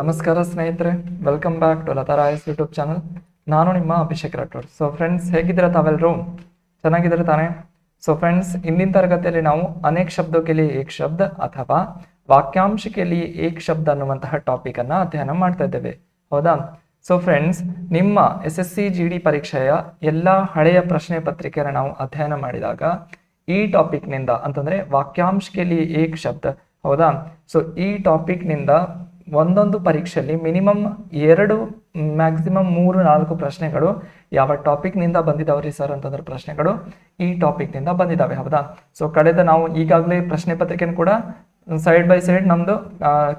ನಮಸ್ಕಾರ ಸ್ನೇಹಿತರೆ, welcome back to Latha Rayas YouTube channel. ನಾನು ನಿಮ್ಮ ಅಭಿಷೇಕ್ ರಾಠೋಡ್. ಸೊ ಫ್ರೆಂಡ್ಸ್, ಹೇಗಿದ್ದೀರಾ ತಾವೆಲ್ಲರೂ? ಚೆನ್ನಾಗಿದ್ದಾರೆ ತಾನೆ? ಸೊ ಫ್ರೆಂಡ್ಸ್, ಇಂದಿನ ತರಗತಿಯಲ್ಲಿ ನಾವು ಅನೇಕ ಶಬ್ದೋ ಕೆ ಲಿಯೆ ಏಕ್ ಶಬ್ದ ಅಥವಾ ವಾಕ್ಯಾಂಶ ಕೆ ಲಿಯೆ ಏಕ್ ಶಬ್ದ ಅನ್ನುವಂತಹ ಟಾಪಿಕ್ ಅನ್ನ ಅಧ್ಯಯನ ಮಾಡ್ತಾ ಇದ್ದೇವೆ. ಹೌದಾ? ಸೊ ಫ್ರೆಂಡ್ಸ್, ನಿಮ್ಮ SSC GD ಪರೀಕ್ಷೆಯ ಎಲ್ಲ ಹಳೆಯ ಪ್ರಶ್ನೆ ಪತ್ರಿಕೆಯನ್ನು ನಾವು ಅಧ್ಯಯನ ಮಾಡಿದಾಗ ಈ ಟಾಪಿಕ್ ನಿಂದ ಅಂತಂದ್ರೆ ವಾಕ್ಯಾಂಶ ಕೆ ಲಿಯೆ ಏಕ್ ಶಬ್ದ, ಹೌದಾ? ಸೊ ಈ ಟಾಪಿಕ್ ನಿಂದ ಒಂದೊಂದು ಪರೀಕ್ಷೆಯಲ್ಲಿ ಮಿನಿಮಮ್ 2 ಮ್ಯಾಕ್ಸಿಮಮ್ 3-4 ಪ್ರಶ್ನೆಗಳು ಯಾವ ಟಾಪಿಕ್ ನಿಂದ ಬಂದಿದ್ದಾವ್ರಿ ಸರ್ ಅಂತಂದ್ರೆ ಪ್ರಶ್ನೆಗಳು ಈ ಟಾಪಿಕ್ ನಿಂದ ಬಂದಿದ್ದಾವೆ. ಹೌದಾ? ಸೊ ಕಳೆದ ನಾವು ಈಗಾಗಲೇ ಪ್ರಶ್ನೆ ಪತ್ರಿಕೆಯನ್ನು ಕೂಡ ಸೈಡ್ ಬೈ ಸೈಡ್ ನಮ್ದು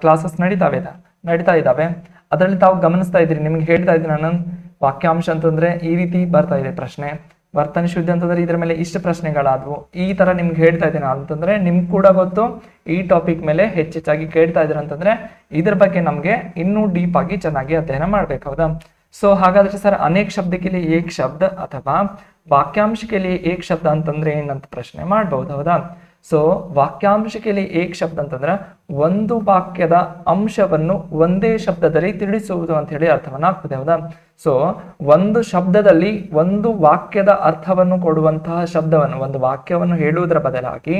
ಕ್ಲಾಸಸ್ ನಡೀತಾ ಇದ್ದಾವೆ. ಅದರಲ್ಲಿ ತಾವು ಗಮನಿಸ್ತಾ ಇದ್ರಿ, ನಿಮ್ಗೆ ಹೇಳ್ತಾ ಇದ್ದೀನಿ ನಾನು, ವಾಕ್ಯಾಂಶ ಅಂತಂದ್ರೆ ಈ ರೀತಿ ಬರ್ತಾ ಇದೆ ಪ್ರಶ್ನೆ, ವರ್ತನೆ ಶುದ್ಧಿ ಅಂತಂದ್ರೆ ಇದ್ರ ಮೇಲೆ ಇಷ್ಟು ಪ್ರಶ್ನೆಗಳಾದವು, ಈ ತರ ನಿಮ್ಗೆ ಹೇಳ್ತಾ ಇದ್ದೀನಿ ಅಂತಂದ್ರೆ ನಿಮ್ಗೆ ಕೂಡ ಗೊತ್ತು ಈ ಟಾಪಿಕ್ ಮೇಲೆ ಹೆಚ್ಚೆಚ್ಚಾಗಿ ಕೇಳ್ತಾ ಇದ್ರ ಅಂತಂದ್ರೆ ಇದ್ರ ಬಗ್ಗೆ ನಮ್ಗೆ ಇನ್ನೂ ಡೀಪ್ ಆಗಿ ಚೆನ್ನಾಗಿ ಅಧ್ಯಯನ ಮಾಡ್ಬೇಕು. ಹೌದಾ? ಸೊ ಹಾಗಾದ್ರೆ ಸರ್, ಅನೇಕ ಶಬ್ದಕ್ಕೆ ಏಕ್ ಶಬ್ದ ಅಥವಾ ವಾಕ್ಯಾಂಶಕ್ಕೆ ಏಕ್ ಶಬ್ದ ಅಂತಂದ್ರೆ ಏನಂತ ಪ್ರಶ್ನೆ ಮಾಡ್ಬಹುದು. ಹೌದಾ? ಸೊ ವಾಕ್ಯಾಂಶಕ್ಕೆ ಏಕ್ ಶಬ್ದ ಅಂತಂದ್ರೆ ಒಂದು ವಾಕ್ಯದ ಅಂಶವನ್ನು ಒಂದೇ ಶಬ್ದದಲ್ಲಿ ತಿಳಿಸುವುದು ಅಂತ ಹೇಳಿ ಅರ್ಥವನ್ನ ಆಗ್ತದೆ. ಹೌದಾ? ಸೊ ಒಂದು ಶಬ್ದದಲ್ಲಿ ಒಂದು ವಾಕ್ಯದ ಅರ್ಥವನ್ನು ಕೊಡುವಂತಹ ಶಬ್ದವನ್ನು, ಒಂದು ವಾಕ್ಯವನ್ನು ಹೇಳುವುದರ ಬದಲಾಗಿ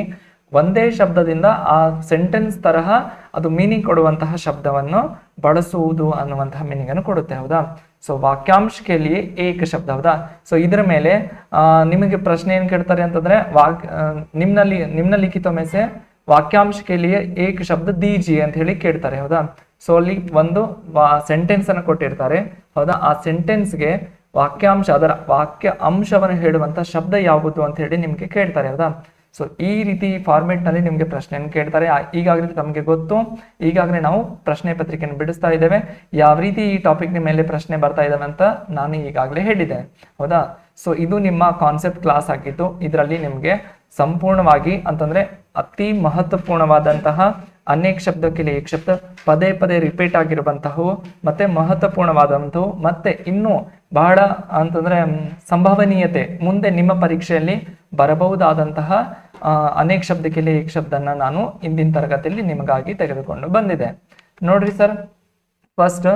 ಒಂದೇ ಶಬ್ದದಿಂದ ಆ ಸೆಂಟೆನ್ಸ್ ತರಹ ಅದು ಮೀನಿಂಗ್ ಕೊಡುವಂತಹ ಶಬ್ದವನ್ನು ಬಳಸುವುದು ಅನ್ನುವಂತಹ ಮೀನಿಂಗ್ ಅನ್ನು ಕೊಡುತ್ತೆ. ಹೌದಾ? ಸೊ ವಾಕ್ಯಾಂಶ ಕೆ ಲಿಯೆ ಏಕ ಶಬ್ದ. ಹೌದಾ? ಸೊ ಇದ್ರ ಮೇಲೆ ನಿಮಗೆ ಪ್ರಶ್ನೆ ಏನ್ ಕೇಳ್ತಾರೆ ಅಂತಂದ್ರೆ ನಿಮ್ನಲಿಖಿತ ಮೇಸೆ ವಾಕ್ಯಾಂಶ ಕೆ ಲಿಯೆ ಏಕ ಶಬ್ದ ದೀಜಿಯೆ ಅಂತ ಹೇಳಿ ಕೇಳ್ತಾರೆ. ಹೌದಾ? ಸೊ ಅಲ್ಲಿ ಒಂದು ಸೆಂಟೆನ್ಸ್ ಅನ್ನು ಕೊಟ್ಟಿರ್ತಾರೆ. ಹೌದಾ? ಆ ಸೆಂಟೆನ್ಸ್ಗೆ ವಾಕ್ಯಾಂಶ, ಅದರ ವಾಕ್ಯ ಅಂಶವನ್ನು ಹೇಳುವಂತ ಶಬ್ದ ಯಾವುದು ಅಂತ ಹೇಳಿ ನಿಮ್ಗೆ ಕೇಳ್ತಾರೆ. ಹೌದಾ? ಸೊ ಈ ರೀತಿ ಫಾರ್ಮೆಟ್ ನಲ್ಲಿ ನಿಮ್ಗೆ ಪ್ರಶ್ನೆಯನ್ನು ಕೇಳ್ತಾರೆ. ಈಗಾಗಲೇ ತಮಗೆ ಗೊತ್ತು, ಈಗಾಗಲೇ ನಾವು ಪ್ರಶ್ನೆ ಪತ್ರಿಕೆಯನ್ನು ಬಿಡಿಸ್ತಾ ಇದ್ದೇವೆ, ಯಾವ ರೀತಿ ಈ ಟಾಪಿಕ್ ಮೇಲೆ ಪ್ರಶ್ನೆ ಬರ್ತಾ ಇದಾವೆ ಅಂತ ನಾನು ಈಗಾಗಲೇ ಹೇಳಿದ್ದೇನೆ. ಹೌದಾ? ಸೊ ಇದು ನಿಮ್ಮ ಕಾನ್ಸೆಪ್ಟ್ ಕ್ಲಾಸ್ ಆಗಿತ್ತು. ಇದರಲ್ಲಿ ನಿಮ್ಗೆ ಸಂಪೂರ್ಣವಾಗಿ ಅಂತಂದ್ರೆ ಅತಿ ಮಹತ್ವಪೂರ್ಣವಾದಂತಹ ಅನೇಕ ಶಬ್ದಕ್ಕೆ ಏಕ್ ಶಬ್ದ, ಪದೇ ಪದೇ ರಿಪೀಟ್ ಆಗಿರುವಂತಹವು, ಮತ್ತೆ ಮಹತ್ವಪೂರ್ಣವಾದಂಥವು, ಮತ್ತೆ ಇನ್ನೂ ಬಹಳ ಅಂತಂದ್ರೆ ಸಂಭವನೀಯತೆ ಮುಂದೆ ನಿಮ್ಮ ಪರೀಕ್ಷೆಯಲ್ಲಿ ಬರಬಹುದಾದಂತಹ ಅನೇಕ ಶಬ್ದಕ್ಕೆ ಏಕ್ ಶಬ್ದನ್ನ ನಾನು ಇಂದಿನ ತರಗತಿಯಲ್ಲಿ ನಿಮಗಾಗಿ ತೆಗೆದುಕೊಂಡು ಬಂದಿದೆ. ನೋಡ್ರಿ ಸರ್, ಫಸ್ಟ್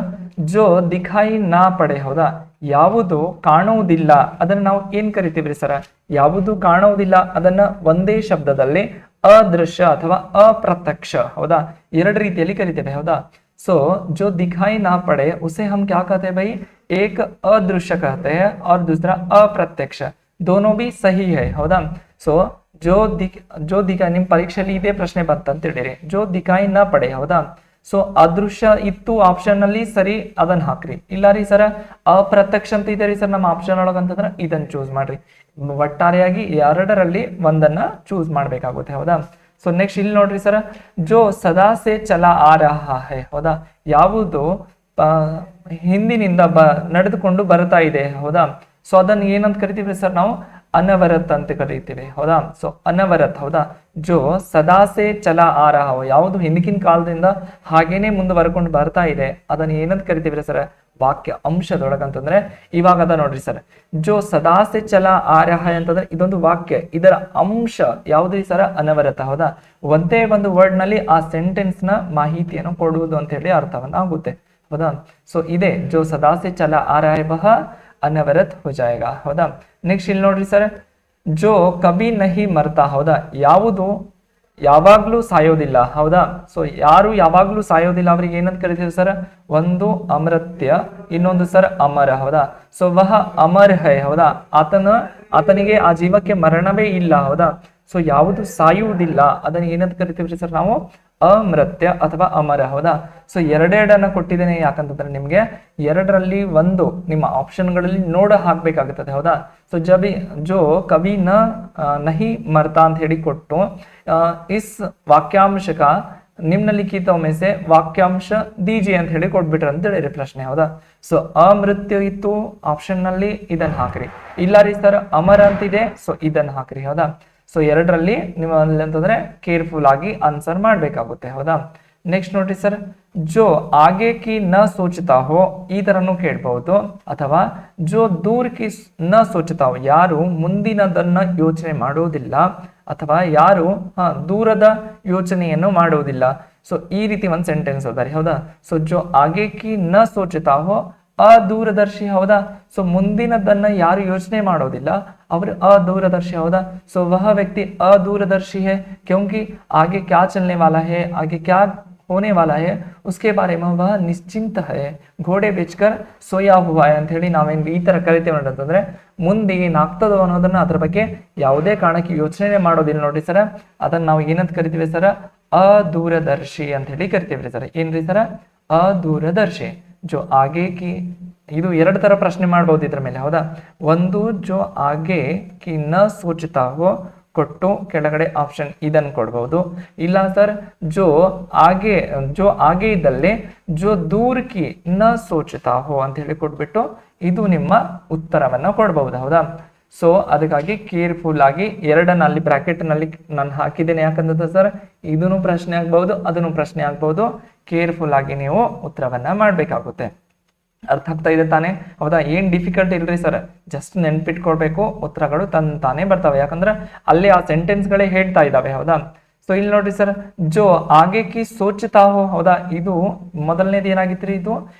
ಜೋ ದಿಖಾಯಿ ನಾ ಪಡೆ. ಹೌದಾ? ಯಾವುದು ಕಾಣುವುದಿಲ್ಲ ಅದನ್ನ ನಾವು ಏನ್ ಕರಿತೀವ್ರಿ ಸರ್? ಯಾವುದು ಕಾಣುವುದಿಲ್ಲ ಅದನ್ನ ಒಂದೇ ಶಬ್ದದಲ್ಲಿ ಅದೃಶ್ಯ ಅಥವಾ ಅಪ್ರತ್ಯಕ್ಷ, ಹೌದಾ, ಎರಡು ರೀತಿಯಲ್ಲಿ ಕರಿತೇವೆ. ಹೌದಾ? सो जो दिखाई ना पड़े उसे हम क्या कहते हैं भाई? एक अदृश्य कहते हैं और दूसरा अप्रत्यक्ष, दोनों भी सही है. ಹೌದಾ? सो जो दिखाई ನಿಮ್ ಪರೀಕ್ಷೆಯಲ್ಲಿ ಇದೇ ಪ್ರಶ್ನೆ ಬಂತಂತ ಹೇಳಿರಿ, जो दिखाई ना पड़े. ಹೌದಾ? ಸೊ ಅದೃಶ್ಯ ಇತ್ತು ಆಪ್ಷನ್ ಅಲ್ಲಿ, ಸರಿ, ಅದನ್ನ ಹಾಕ್ರಿ. ಇಲ್ಲ ರೀ ಸರ್ ಅಪ್ರತ್ಯಕ್ಷ ಅಂತ ಇದೆ ರೀ ಸರ್ ನಮ್ಮ ಆಪ್ಷನ್ ಒಳಗಂತಂದ್ರೆ ಇದನ್ನ ಚೂಸ್ ಮಾಡ್ರಿ. ಒಟ್ಟಾರೆಯಾಗಿ ಎರಡರಲ್ಲಿ ಒಂದನ್ನ ಚೂಸ್ ಮಾಡ್ಬೇಕಾಗುತ್ತೆ. ಹೌದಾ? ಸೊ ನೆಕ್ಸ್ಟ್ ಇಲ್ಲಿ ನೋಡ್ರಿ ಸರ್, ಜೋ ಸದಾ ಸೆ ಚಲಾ ಆ ರಹಾ ಹೈ. ಹೌದಾ? ಯಾವುದು ಹಿಂದಿನಿಂದ ನಡೆದುಕೊಂಡು ಬರ್ತಾ ಇದೆ. ಹೌದಾ? ಸೊ ಅದನ್ನ ಏನಂತ ಕರಿತೀವಿ ಸರ್? ನಾವು ಅನವರತ್ ಅಂತ ಕರೀತೀವಿ. ಹೌದಾ? ಸೊ ಅನವರತ್. ಹೌದಾ? ಜೋ ಸದಾ ಸೆ ಚಲಾ ಆ ರಹಾ, ಯಾವುದು ಹಿಂದಿನ ಕಾಲದಿಂದ ಹಾಗೇನೆ ಮುಂದುವರ್ಕೊಂಡು ಬರ್ತಾ ಇದೆ ಅದನ್ನ ಏನಂತ ಕರಿತೀವಿ ಸರ್? ವಾಕ್ಯ ಅಂಶದೊಳಗಂತಂದ್ರೆ ಇವಾಗ ಅದ ನೋಡ್ರಿ ಸರ್, ಜೋ ಸದಾ ಸೆ ಚಲಾ ಆ ರಹಾ ಅಂತಂದ್ರೆ ಇದೊಂದು ವಾಕ್ಯ, ಇದರ ಅಂಶ ಯಾವ್ದ್ರಿ ಸರ್? ಅನವರತ. ಹೌದಾ? ಒಂದೇ ಒಂದು ವರ್ಡ್ ನಲ್ಲಿ ಆ ಸೆಂಟೆನ್ಸ್ ನ ಮಾಹಿತಿಯನ್ನು ಕೊಡುವುದು ಅಂತ ಹೇಳಿ ಅರ್ಥವನ್ನ ಆಗುತ್ತೆ. ಹೌದಾ? ಸೊ ಇದೆ ಜೋ ಸದಾ ಸೆ ಚಲಾ ಆ ರಹಾ ವಹ ಅನವರತ್ ಹೋ ಜಾಯೇಗಾ. ಹೌದಾ? ನೆಕ್ಸ್ಟ್ ಇಲ್ಲಿ ನೋಡ್ರಿ ಸರ್, ಜೋ ಕಬಿ ನಹಿ ಮರ್ತಾ. ಹೌದಾ? ಯಾವುದು ಯಾವಾಗ್ಲೂ ಸಾಯೋದಿಲ್ಲ. ಹೌದಾ? ಸೊ ಯಾರು ಯಾವಾಗ್ಲೂ ಸಾಯೋದಿಲ್ಲ ಅವ್ರಿಗೆ ಏನಂತ ಕರಿತೀವಿ ಸರ್? ಒಂದು ಅಮರತ್ಯ, ಇನ್ನೊಂದು ಸರ್ ಅಮರ. ಹೌದಾ? ಸೊ ವಹ ಅಮರ್ ಹೈ. ಹೌದಾ? ಆತನಿಗೆ ಆ ಜೀವಕ್ಕೆ ಮರಣವೇ ಇಲ್ಲ. ಹೌದಾ? ಸೊ ಯಾವುದು ಸಾಯುವುದಿಲ್ಲ ಅದನ್ನ ಏನಂತ ಕರಿತೀವಿ ಸರ್? ನಾವು ಅಮೃತ್ಯ ಅಥವಾ ಅಮರ. ಹೌದಾ? ಸೊ ಎರಡೆರಡನ್ನ ಕೊಟ್ಟಿದ್ದೇನೆ ಯಾಕಂತಂದ್ರೆ ನಿಮ್ಗೆ ಎರಡರಲ್ಲಿ ಒಂದು ನಿಮ್ಮ ಆಪ್ಷನ್ಗಳಲ್ಲಿ ನೋಡ ಹಾಕ್ಬೇಕಾಗುತ್ತದೆ. ಹೌದಾ? ಸೊ ಜೋ ಕವಿ ನಹಿ ಮರ್ತಾ ಅಂತ ಹೇಳಿ ಕೊಟ್ಟು ಇಸ್ ವಾಕ್ಯಾಂಶ ಕಾ ನಿಮ್ನಲಿಖಿತ ಮೇಸೆ ವಾಕ್ಯಾಂಶ ದೀಜಿ ಅಂತ ಹೇಳಿ ಕೊಟ್ಬಿಟ್ರೆ ಅಂತ ಹೇಳಿರಿ ಪ್ರಶ್ನೆ. ಹೌದಾ? ಸೊ ಅಮೃತ್ಯು ಇತ್ತು ಆಪ್ಷನ್ ನಲ್ಲಿ, ಇದನ್ನ ಹಾಕ್ರಿ. ಇಲ್ಲ ರೀ ಸರ್ ಅಮರ ಅಂತಿದೆ, ಸೊ ಇದನ್ನ ಹಾಕ್ರಿ. ಹೌದಾ? ಸೊ ಎರಡರಲ್ಲಿ ನೀವು ಅಂತಂದ್ರೆ ಕೇರ್ಫುಲ್ ಆಗಿ ಆನ್ಸರ್ ಮಾಡ್ಬೇಕಾಗುತ್ತೆ. ಹೌದಾ? ನೆಕ್ಸ್ಟ್ ನೋಡ್ರಿ ಸರ್, ಜೋ ಆಗೆ ಕಿ ನ ಸೋಚತಾ ಹೋ, ಈ ತರನು ಕೇಳಬಹುದು. ಅಥವಾ ಜೋ ದೂರ್ ಕಿ ನ ಸೋಚತಾ ಹೋ, ಯಾರು ಮುಂದಿನದನ್ನ ಯೋಚನೆ ಮಾಡುವುದಿಲ್ಲ ಅಥವಾ ಯಾರು ದೂರದ ಯೋಚನೆಯನ್ನು ಮಾಡುವುದಿಲ್ಲ. ಸೊ ಈ ರೀತಿ ಒಂದು ಸೆಂಟೆನ್ಸ್ ಹೋದಾರಿ ಹೌದಾ. ಸೊ ಜೋ ಆಗೆ ಕಿ ನ ಸೋಚತಾ ಹೋ ಅದೂರದರ್ಶಿ ಹೌದಾ. ಸೊ ಮುಂದಿನದನ್ನ ಯಾರು ಯೋಚನೆ ಮಾಡೋದಿಲ್ಲ ಅವರು ಅದೂರದರ್ಶಿ ಹೌದಾ. ಸೊ ವಹ ವ್ಯಕ್ತಿ ಅದೂರದರ್ಶಿ है क्योंकि आगे क्या चलने वाला है, आगे क्या होने वाला है उसके बारे में वह निश्चिंत है, ಘೋಡೆ ಬೇಚ್ಕರ್ ಸೋಯಾ ಹುವಾ ಅಂತ ಹೇಳಿ ನಾವೇನ್ ಈ ತರ ಕರಿತೇವೆ ಅಂತಂದ್ರೆ ಮುಂದೆ ಏನಾಗ್ತದೋ ಅನ್ನೋದನ್ನ ಅದ್ರ ಬಗ್ಗೆ ಯಾವುದೇ ಕಾರಣಕ್ಕೆ ಯೋಚನೆ ಮಾಡೋದಿಲ್ಲ ನೋಡ್ರಿ ಸರ. ಅದನ್ನ ನಾವು ಏನಂತ ಕರಿತೀವಿ ಸರ, ಅದೂರದರ್ಶಿ ಅಂತ ಹೇಳಿ ಕರಿತೀವ್ರಿ ಸರ್. ಏನ್ರಿ ಸರ, ಅದೂರದರ್ಶಿ. ಜೋ ಆಗೆ ಕಿ, ಇದು ಎರಡು ತರ ಪ್ರಶ್ನೆ ಮಾಡ್ಬೋದು ಇದ್ರ ಮೇಲೆ ಹೌದಾ. ಒಂದು ಜೋ ಆಗೆ ಕಿ ನ ಸೋಚತಾ ಹೋ ಕೊಟ್ಟು ಕೆಳಗಡೆ ಆಪ್ಷನ್ ಇದನ್ನ ಕೊಡ್ಬಹುದು. ಇಲ್ಲ ಸರ್ ಜೋ ಆಗೆ ಇದ್ದಲ್ಲಿ ಜೋ ದೂರ್ ಕಿ ನ ಸೋಚತಾ ಹೋ ಅಂತ ಹೇಳಿ ಕೊಟ್ಬಿಟ್ಟು ಇದು ನಿಮ್ಮ ಉತ್ತರವನ್ನ ಕೊಡ್ಬಹುದು ಹೌದಾ. ಸೊ ಅದಕ್ಕಾಗಿ ಕೇರ್ಫುಲ್ ಆಗಿ ಎರಡನ್ನ ಅಲ್ಲಿ ಬ್ರಾಕೆಟ್ ನಲ್ಲಿ ನಾನು ಹಾಕಿದ್ದೇನೆ. ಯಾಕಂದ್ರೆ ಸರ್ ಇದನ್ನು ಪ್ರಶ್ನೆ ಆಗ್ಬಹುದು ಅದನ್ನು ಪ್ರಶ್ನೆ ಆಗ್ಬಹುದು. ಕೇರ್ಫುಲ್ ಆಗಿ ನೀವು ಉತ್ತರವನ್ನ ಮಾಡ್ಬೇಕಾಗುತ್ತೆ. ಅರ್ಥ ಆಗ್ತಾ ಇದೆ ತಾನೆ ಹೌದಾ. ಏನ್ ಡಿಫಿಕಲ್ಟ್ ಇಲ್ರಿ ಸರ್, ಜಸ್ಟ್ ನೆನ್ಪಿಟ್ಕೊಳ್ಬೇಕು, ಉತ್ತರಗಳು ತಾನೇ ಬರ್ತವೆ. ಯಾಕಂದ್ರೆ ಅಲ್ಲಿ ಆ ಸೆಂಟೆನ್ಸ್ ಗಳೇ ಹೇಳ್ತಾ ಇದಾವೆ ಹೌದಾ. ಸೊ ಇಲ್ಲಿ ನೋಡ್ರಿ ಸರ್, ಜೋ ಆಗೆ ಕಿ ಸೋಚತಾ ಹೋ ಹೌದಾ. ಇದು ಮೊದಲನೇದು ಏನಾಗಿತ್ರಿ, ಇದು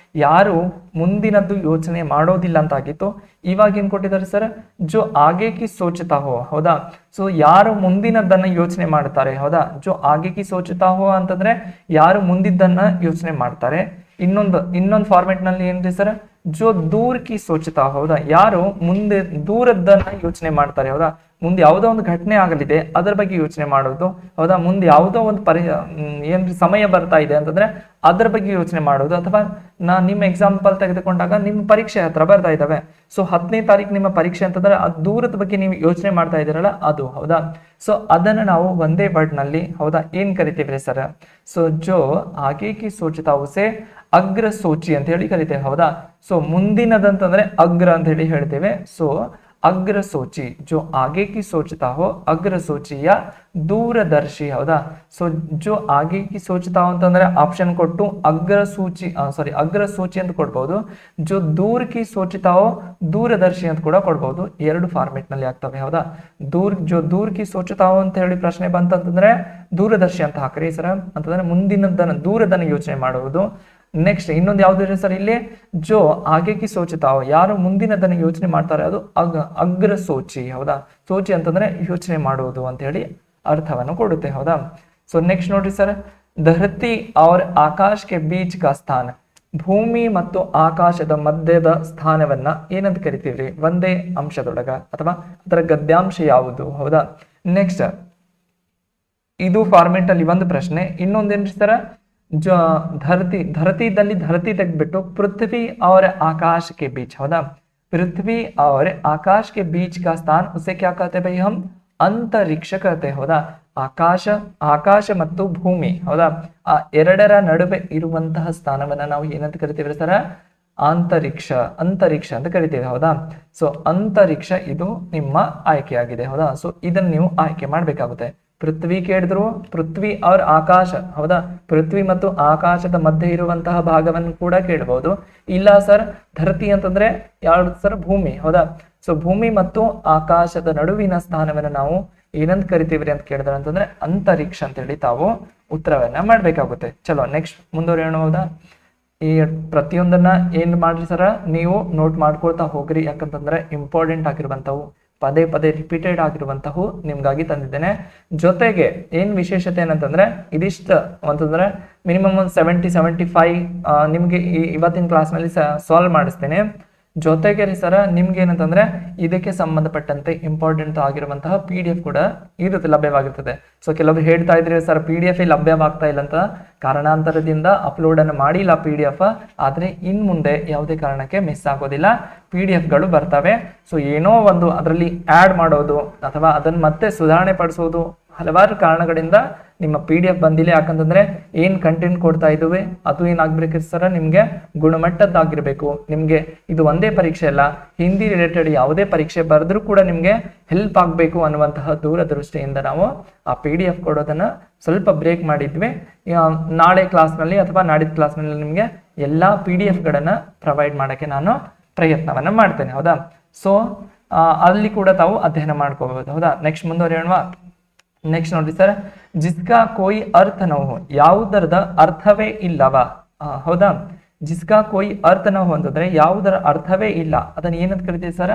ಯಾರು ಮುಂದಿನದ್ದು ಯೋಚನೆ ಮಾಡೋದಿಲ್ಲ ಅಂತ ಆಗಿತ್ತು. ಇವಾಗ ಏನ್ ಕೊಟ್ಟಿದ್ದಾರೆ ಸರ್, ಜೋ ಆಗೆ ಕಿ ಸೋಚತಾ ಹೋ ಹೌದಾ. ಸೊ ಯಾರು ಮುಂದಿನದನ್ನ ಯೋಚನೆ ಮಾಡ್ತಾರೆ ಹೌದಾ. ಜೋ ಆಗೆ ಕಿ ಸೋಚತಾ ಹೋ ಅಂತಂದ್ರೆ ಯಾರು ಮುಂದಿದ್ದನ್ನ ಯೋಚನೆ ಮಾಡ್ತಾರೆ. ಇನ್ನೊಂದು ಫಾರ್ಮೆಟ್ ನಲ್ಲಿ ಏನ್ರಿ ಸರ್, ಜೋ ದೂರ್ ಕಿ ಸೋಚತಾ ಹೌದಾ. ಯಾರು ಮುಂದೆ ದೂರದ್ದನ್ನ ಯೋಚನೆ ಮಾಡ್ತಾರೆ ಹೌದಾ. ಮುಂದೆ ಯಾವುದೋ ಒಂದು ಘಟನೆ ಆಗಲಿದೆ ಅದರ ಬಗ್ಗೆ ಯೋಚನೆ ಮಾಡೋದು ಹೌದಾ. ಮುಂದೆ ಯಾವುದೋ ಒಂದು ಏನ್ರಿ ಸಮಯ ಬರ್ತಾ ಇದೆ ಅಂತಂದ್ರೆ ಅದ್ರ ಬಗ್ಗೆ ಯೋಚನೆ ಮಾಡೋದು. ಅಥವಾ ನಿಮ್ಮ ಎಕ್ಸಾಂಪಲ್ ತೆಗೆದುಕೊಂಡಾಗ ನಿಮ್ಮ ಪರೀಕ್ಷೆ ಹತ್ರ ಬರ್ತಾ ಇದ್ದಾವೆ. ಸೊ 10ನೇ ತಾರೀಕು ನಿಮ್ಮ ಪರೀಕ್ಷೆ ಅಂತಂದ್ರೆ ಆ ದೂರದ ಬಗ್ಗೆ ನೀವು ಯೋಚನೆ ಮಾಡ್ತಾ ಇದ್ದೀರಲ್ಲ ಅದು ಹೌದಾ. ಸೊ ಅದನ್ನ ನಾವು ಒಂದೇ ವರ್ಡ್ ನಲ್ಲಿ ಹೌದಾ ಏನ್ ಕರಿತೀವಿ ಸರ್. ಸೊ ಜೋ ಆಗೆ ಕಿ ಸೋಚತಾ ಉಸೆ ಅಗ್ರ ಸೋಚಿ ಅಂತ ಹೇಳಿ ಕರಿತೇವೆ ಹೌದಾ. ಸೊ ಮುಂದಿನದಂತಂದ್ರೆ ಅಗ್ರ ಅಂತ ಹೇಳಿ ಹೇಳ್ತೇವೆ. ಸೊ ಅಗ್ರ ಸೋಚಿ, ಜೋ ಆಗೆ ಕಿ ಸೋಚತಾ ಹೋ ಅಗ್ರ ಸೋಚಿಯ ದೂರದರ್ಶಿ ಹೌದಾ. ಸೊ ಜೋ ಆಗೆ ಕಿ ಸೋಚತಾ ಹೋ ಅಂತಂದ್ರೆ ಆಪ್ಷನ್ ಕೊಟ್ಟು ಅಗ್ರ ಸೂಚಿ ಅಂತ ಕೊಡ್ಬಹುದು. ಜೋ ದೂರ್ ಕಿ ಸೋಚತಾ ಹೋ ದೂರದರ್ಶಿ ಅಂತ ಕೂಡ ಕೊಡ್ಬಹುದು. ಎರಡು ಫಾರ್ಮೆಟ್ ನಲ್ಲಿ ಆಗ್ತವೆ ಹೌದಾ. ಜೋ ದೂರ್ ಕಿ ಸೋಚತಾ ಹೋ ಅಂತ ಹೇಳಿ ಪ್ರಶ್ನೆ ಬಂತಂತಂದ್ರೆ ದೂರದರ್ಶಿ ಅಂತ ಹಾಕ್ರಿ ಸರ್. ಅಂತಂದ್ರೆ ಮುಂದಿನದನ್ನ ದೂರದನ್ನ ಯೋಚನೆ ಮಾಡುವುದು. ನೆಕ್ಸ್ಟ್ ಇನ್ನೊಂದು ಯಾವ್ದು ಇದೆ ಸರ್, ಇಲ್ಲಿ ಜೋ ಆಗೆ ಕಿ ಸೋಚತಾ ಹೋ ಯಾರು ಮುಂದಿನದನ್ನ ಯೋಚನೆ ಮಾಡ್ತಾರೆ ಅದು ಅಗ್ರ ಸೋಚಿ ಹೌದಾ. ಸೋಚಿ ಅಂತಂದ್ರೆ ಯೋಚನೆ ಮಾಡುವುದು ಅಂತ ಹೇಳಿ ಅರ್ಥವನ್ನು ಕೊಡುತ್ತೆ ಹೌದಾ. ಸೊ ನೆಕ್ಸ್ಟ್ ನೋಡ್ರಿ ಸರ್, ಧರತಿ ಔರ್ ಆಕಾಶ್ ಕೆ ಬೀಚ್ ಕಾ ಸ್ಥಾನ, ಭೂಮಿ ಮತ್ತು ಆಕಾಶದ ಮಧ್ಯದ ಸ್ಥಾನವನ್ನ ಏನಂತ ಕರಿತೀವ್ರಿ ಒಂದೇ ಅಂಶದೊಳಗ, ಅಥವಾ ಅದರ ಗದ್ಯಾಂಶ ಯಾವುದು ಹೌದಾ. ನೆಕ್ಸ್ಟ್ ಇದು ಫಾರ್ಮೆಟ್ ಅಲ್ಲಿ ಒಂದು ಪ್ರಶ್ನೆ. ಇನ್ನೊಂದೇನ್ರಿ ಸರ್, धरती इद्दल्ली धरती ತೆಗೆದ್ಬಿಟ್ಟು पृथ्वी और आकाश के बीच हौदा. पृथ्वी और आकाश के बीच का स्थान उसे क्या कहते हैं भाई, हम अंतरिक्ष कहते हैं हौदा. ಆಕಾಶ ಮತ್ತು ಭೂಮಿ ಹೌದಾ, ಆ ಎರಡರ ನಡುವೆ ಇರುವಂತಹ ಸ್ಥಾನವನ್ನ ನಾವು ಏನಂತ ಕರಿತೀವಿ ಸರ, ಅಂತರಿಕ್ಷ ಅಂತ ಕರಿತೀವಿ ಹೌದಾ. ಸೊ ಅಂತರಿಕ್ಷ ಇದು ನಿಮ್ಮ ಆಯ್ಕೆಯಾಗಿದೆ ಹೌದಾ. ಸೊ ಇದನ್ನ ನೀವು ಆಯ್ಕೆ ಮಾಡ್ಬೇಕಾಗುತ್ತೆ. ಪೃಥ್ವಿ ಕೇಳಿದ್ರು, ಪೃಥ್ವಿ ಅವ್ರ ಆಕಾಶ ಹೌದಾ, ಪೃಥ್ವಿ ಮತ್ತು ಆಕಾಶದ ಮಧ್ಯೆ ಇರುವಂತಹ ಭಾಗವನ್ನು ಕೂಡ ಕೇಳಬಹುದು. ಇಲ್ಲ ಸರ್ ಧರತಿ ಅಂತಂದ್ರೆ ಯಾವ್ದು ಸರ್, ಭೂಮಿ ಹೌದಾ. ಸೊ ಭೂಮಿ ಮತ್ತು ಆಕಾಶದ ನಡುವಿನ ಸ್ಥಾನವನ್ನು ನಾವು ಏನಂತ ಕರಿತೀವ್ರಿ ಅಂತ ಕೇಳಿದ್ರೆ ಅಂತಂದ್ರೆ ಅಂತರಿಕ್ಷ ಅಂತ ಹೇಳಿ ತಾವು ಉತ್ತರವನ್ನ ಮಾಡ್ಬೇಕಾಗುತ್ತೆ. ಚಲೋ ನೆಕ್ಸ್ಟ್ ಮುಂದುವರಿಯೋಣ ಹೌದಾ. ಈ ಪ್ರತಿಯೊಂದನ್ನ ಏನ್ ಮಾಡ್ರಿ ಸರ, ನೀವು ನೋಟ್ ಮಾಡ್ಕೊಳ್ತಾ ಹೋಗ್ರಿ. ಯಾಕಂತಂದ್ರೆ ಇಂಪಾರ್ಟೆಂಟ್ ಆಗಿರುವಂತವು ಪದೇ ಪದೇ ರಿಪೀಟೆಡ್ ಆಗಿರುವಂತಹವು ನಿಮ್ಗಾಗಿ ತಂದಿದ್ದೇನೆ. ಜೊತೆಗೆ ಏನ್ ವಿಶೇಷತೆ ಏನಂತಂದ್ರೆ ಇದಿಷ್ಟ ಅಂತಂದ್ರೆ ಮಿನಿಮಮ್ ಒಂದು 75 ನಿಮ್ಗೆ ಇವತ್ತಿನ ಕ್ಲಾಸ್ ನಲ್ಲಿ ಸಾಲ್ವ್ ಮಾಡಿಸ್ತೇನೆ. ಜೊತೆಗೆ ರೀ ಸರ ನಿಮ್ಗೆ ಏನಂತಂದ್ರೆ ಇದಕ್ಕೆ ಸಂಬಂಧಪಟ್ಟಂತೆ ಇಂಪಾರ್ಟೆಂಟ್ ಆಗಿರುವಂತಹ PDF ಕೂಡ ಇರುತ್ತೆ, ಲಭ್ಯವಾಗಿರ್ತದೆ. ಸೊ ಕೆಲವರು ಹೇಳ್ತಾ ಇದ್ರಿ ಸರ್ PDF ಲಭ್ಯವಾಗ್ತಾ ಇಲ್ಲ ಅಂತ, ಕಾರಣಾಂತರದಿಂದ ಅಪ್ಲೋಡ್ ಅನ್ನು ಮಾಡಿಲ್ಲ PDF. ಆದ್ರೆ ಇನ್ ಮುಂದೆ ಯಾವುದೇ ಕಾರಣಕ್ಕೆ ಮಿಸ್ ಆಗೋದಿಲ್ಲ, PDF ಗಳು ಬರ್ತವೆ. ಸೊ ಏನೋ ಒಂದು ಅದರಲ್ಲಿ ಆಡ್ ಮಾಡೋದು ಅಥವಾ ಅದನ್ನ ಮತ್ತೆ ಸುಧಾರಣೆ ಪಡಿಸೋದು ಹಲವಾರು ಕಾರಣಗಳಿಂದ ನಿಮ್ಮ PDF ಬಂದಿಲ್ಲ. ಯಾಕಂತಂದ್ರೆ ಏನ್ ಕಂಟೆಂಟ್ ಕೊಡ್ತಾ ಇದುವೆ ಅದು ಏನಾಗ್ಬೇಕು ಸರ, ನಿಮ್ಗೆ ಗುಣಮಟ್ಟದ್ದಾಗಿರ್ಬೇಕು. ನಿಮ್ಗೆ ಇದು ಒಂದೇ ಪರೀಕ್ಷೆ ಅಲ್ಲ, ಹಿಂದಿ ರಿಲೇಟೆಡ್ ಯಾವುದೇ ಪರೀಕ್ಷೆ ಬರೆದ್ರೂ ಕೂಡ ನಿಮ್ಗೆ ಹೆಲ್ಪ್ ಆಗ್ಬೇಕು ಅನ್ನುವಂತಹ ದೂರದೃಷ್ಟಿಯಿಂದ ನಾವು ಆ PDF ಕೊಡೋದನ್ನ ಸ್ವಲ್ಪ ಬ್ರೇಕ್ ಮಾಡಿದ್ವಿ. ನಾಳೆ ಕ್ಲಾಸ್ ನಲ್ಲಿ ಅಥವಾ ನಾಡಿದ ಕ್ಲಾಸ್ ನಲ್ಲಿ ನಿಮ್ಗೆ ಎಲ್ಲಾ PDF ಗಳನ್ನ ಪ್ರೊವೈಡ್ ಮಾಡಕ್ಕೆ ನಾನು ಪ್ರಯತ್ನವನ್ನ ಮಾಡ್ತೇನೆ ಹೌದಾ. ಸೊ ಅಲ್ಲಿ ಕೂಡ ತಾವು ಅಧ್ಯಯನ ಮಾಡ್ಕೋಬಹುದು ಹೌದಾ. ನೆಕ್ಸ್ಟ್ ಮುಂದುವರಿಯೋಣ. ನೆಕ್ಸ್ಟ್ ನೋಡಿ ಸರ್, ಜಿಸ್ಕಾ ಕೋಯಿ ಅರ್ಥ ನ ಹೋ, ಯಾವುದರದ ಅರ್ಥವೇ ಇಲ್ಲವ. ಹೌದಾ, ಜಿಸ್ಕಾ ಕೋಯಿ ಅರ್ಥ ನ ಹೋ ಅಂತಂದ್ರೆ ಯಾವುದರ ಅರ್ಥವೇ ಇಲ್ಲ, ಅದನ್ನ ಏನಂತ ಕರಿತೀವಿ ಸರ್,